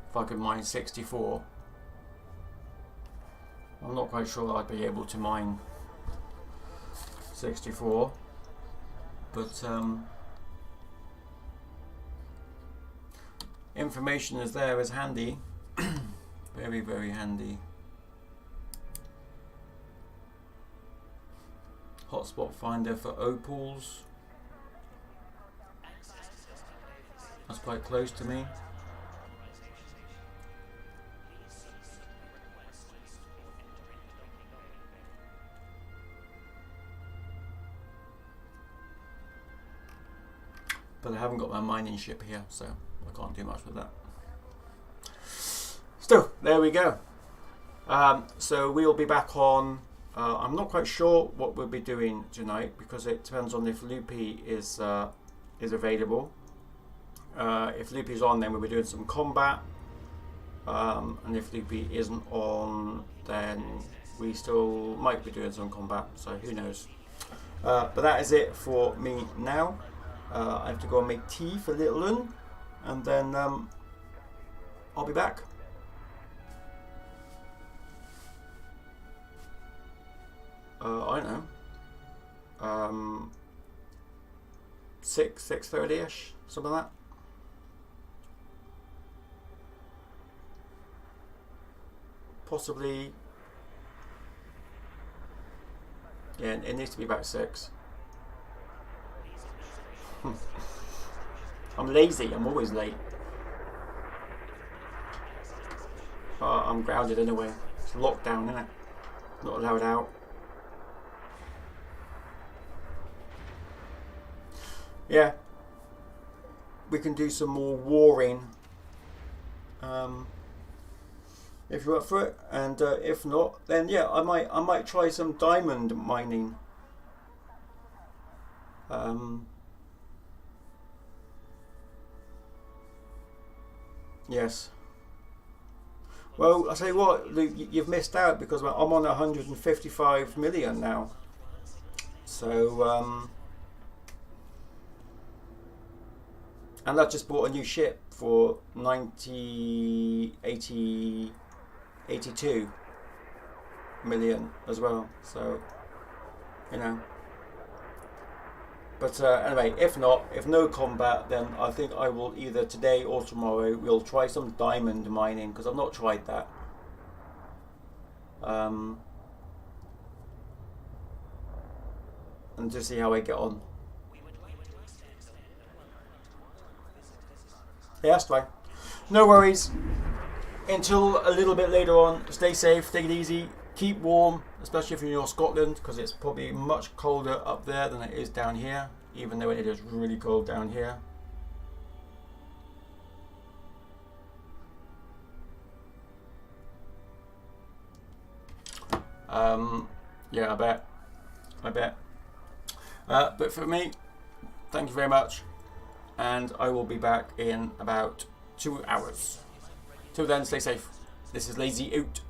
If I could mine 64, I'm not quite sure I'd be able to mine 64, but information is there, is handy. Very, very handy. Hotspot finder for opals. That's quite close to me. But I haven't got my mining ship here, so I can't do much with that. Still, there we go. So we'll be back on. I'm not quite sure what we'll be doing tonight because it depends on if Loopy is available. If Loopy's on, then we'll be doing some combat, and if Loopy isn't on, then we still might be doing some combat, so who knows. But that is it for me now. I have to go and make tea for little one, and then I'll be back. I don't know, 6:30ish, something like that. Possibly, yeah, it needs to be about 6. I'm lazy, I'm always late. I'm grounded anyway. It's lockdown, isn't it? Not allowed out. Yeah, we can do some more warring. If you're up for it, and if not, then yeah, I might try some diamond mining. Yes. Well, I tell you what, Luke, you've missed out because I'm on 155 million now. So, and I just bought a new ship for 82 million as well. So, you know. But anyway, if no combat, then I think I will either today or tomorrow we'll try some diamond mining because I've not tried that. And just see how I get on. Yeah, that's fine. No worries. Until a little bit later on, stay safe, take it easy, keep warm, especially if you're in Scotland, because it's probably much colder up there than it is down here, even though it is really cold down here. Yeah, I bet. But for me, thank you very much, and I will be back in about 2 hours. Till then, stay safe. This is LaZy out.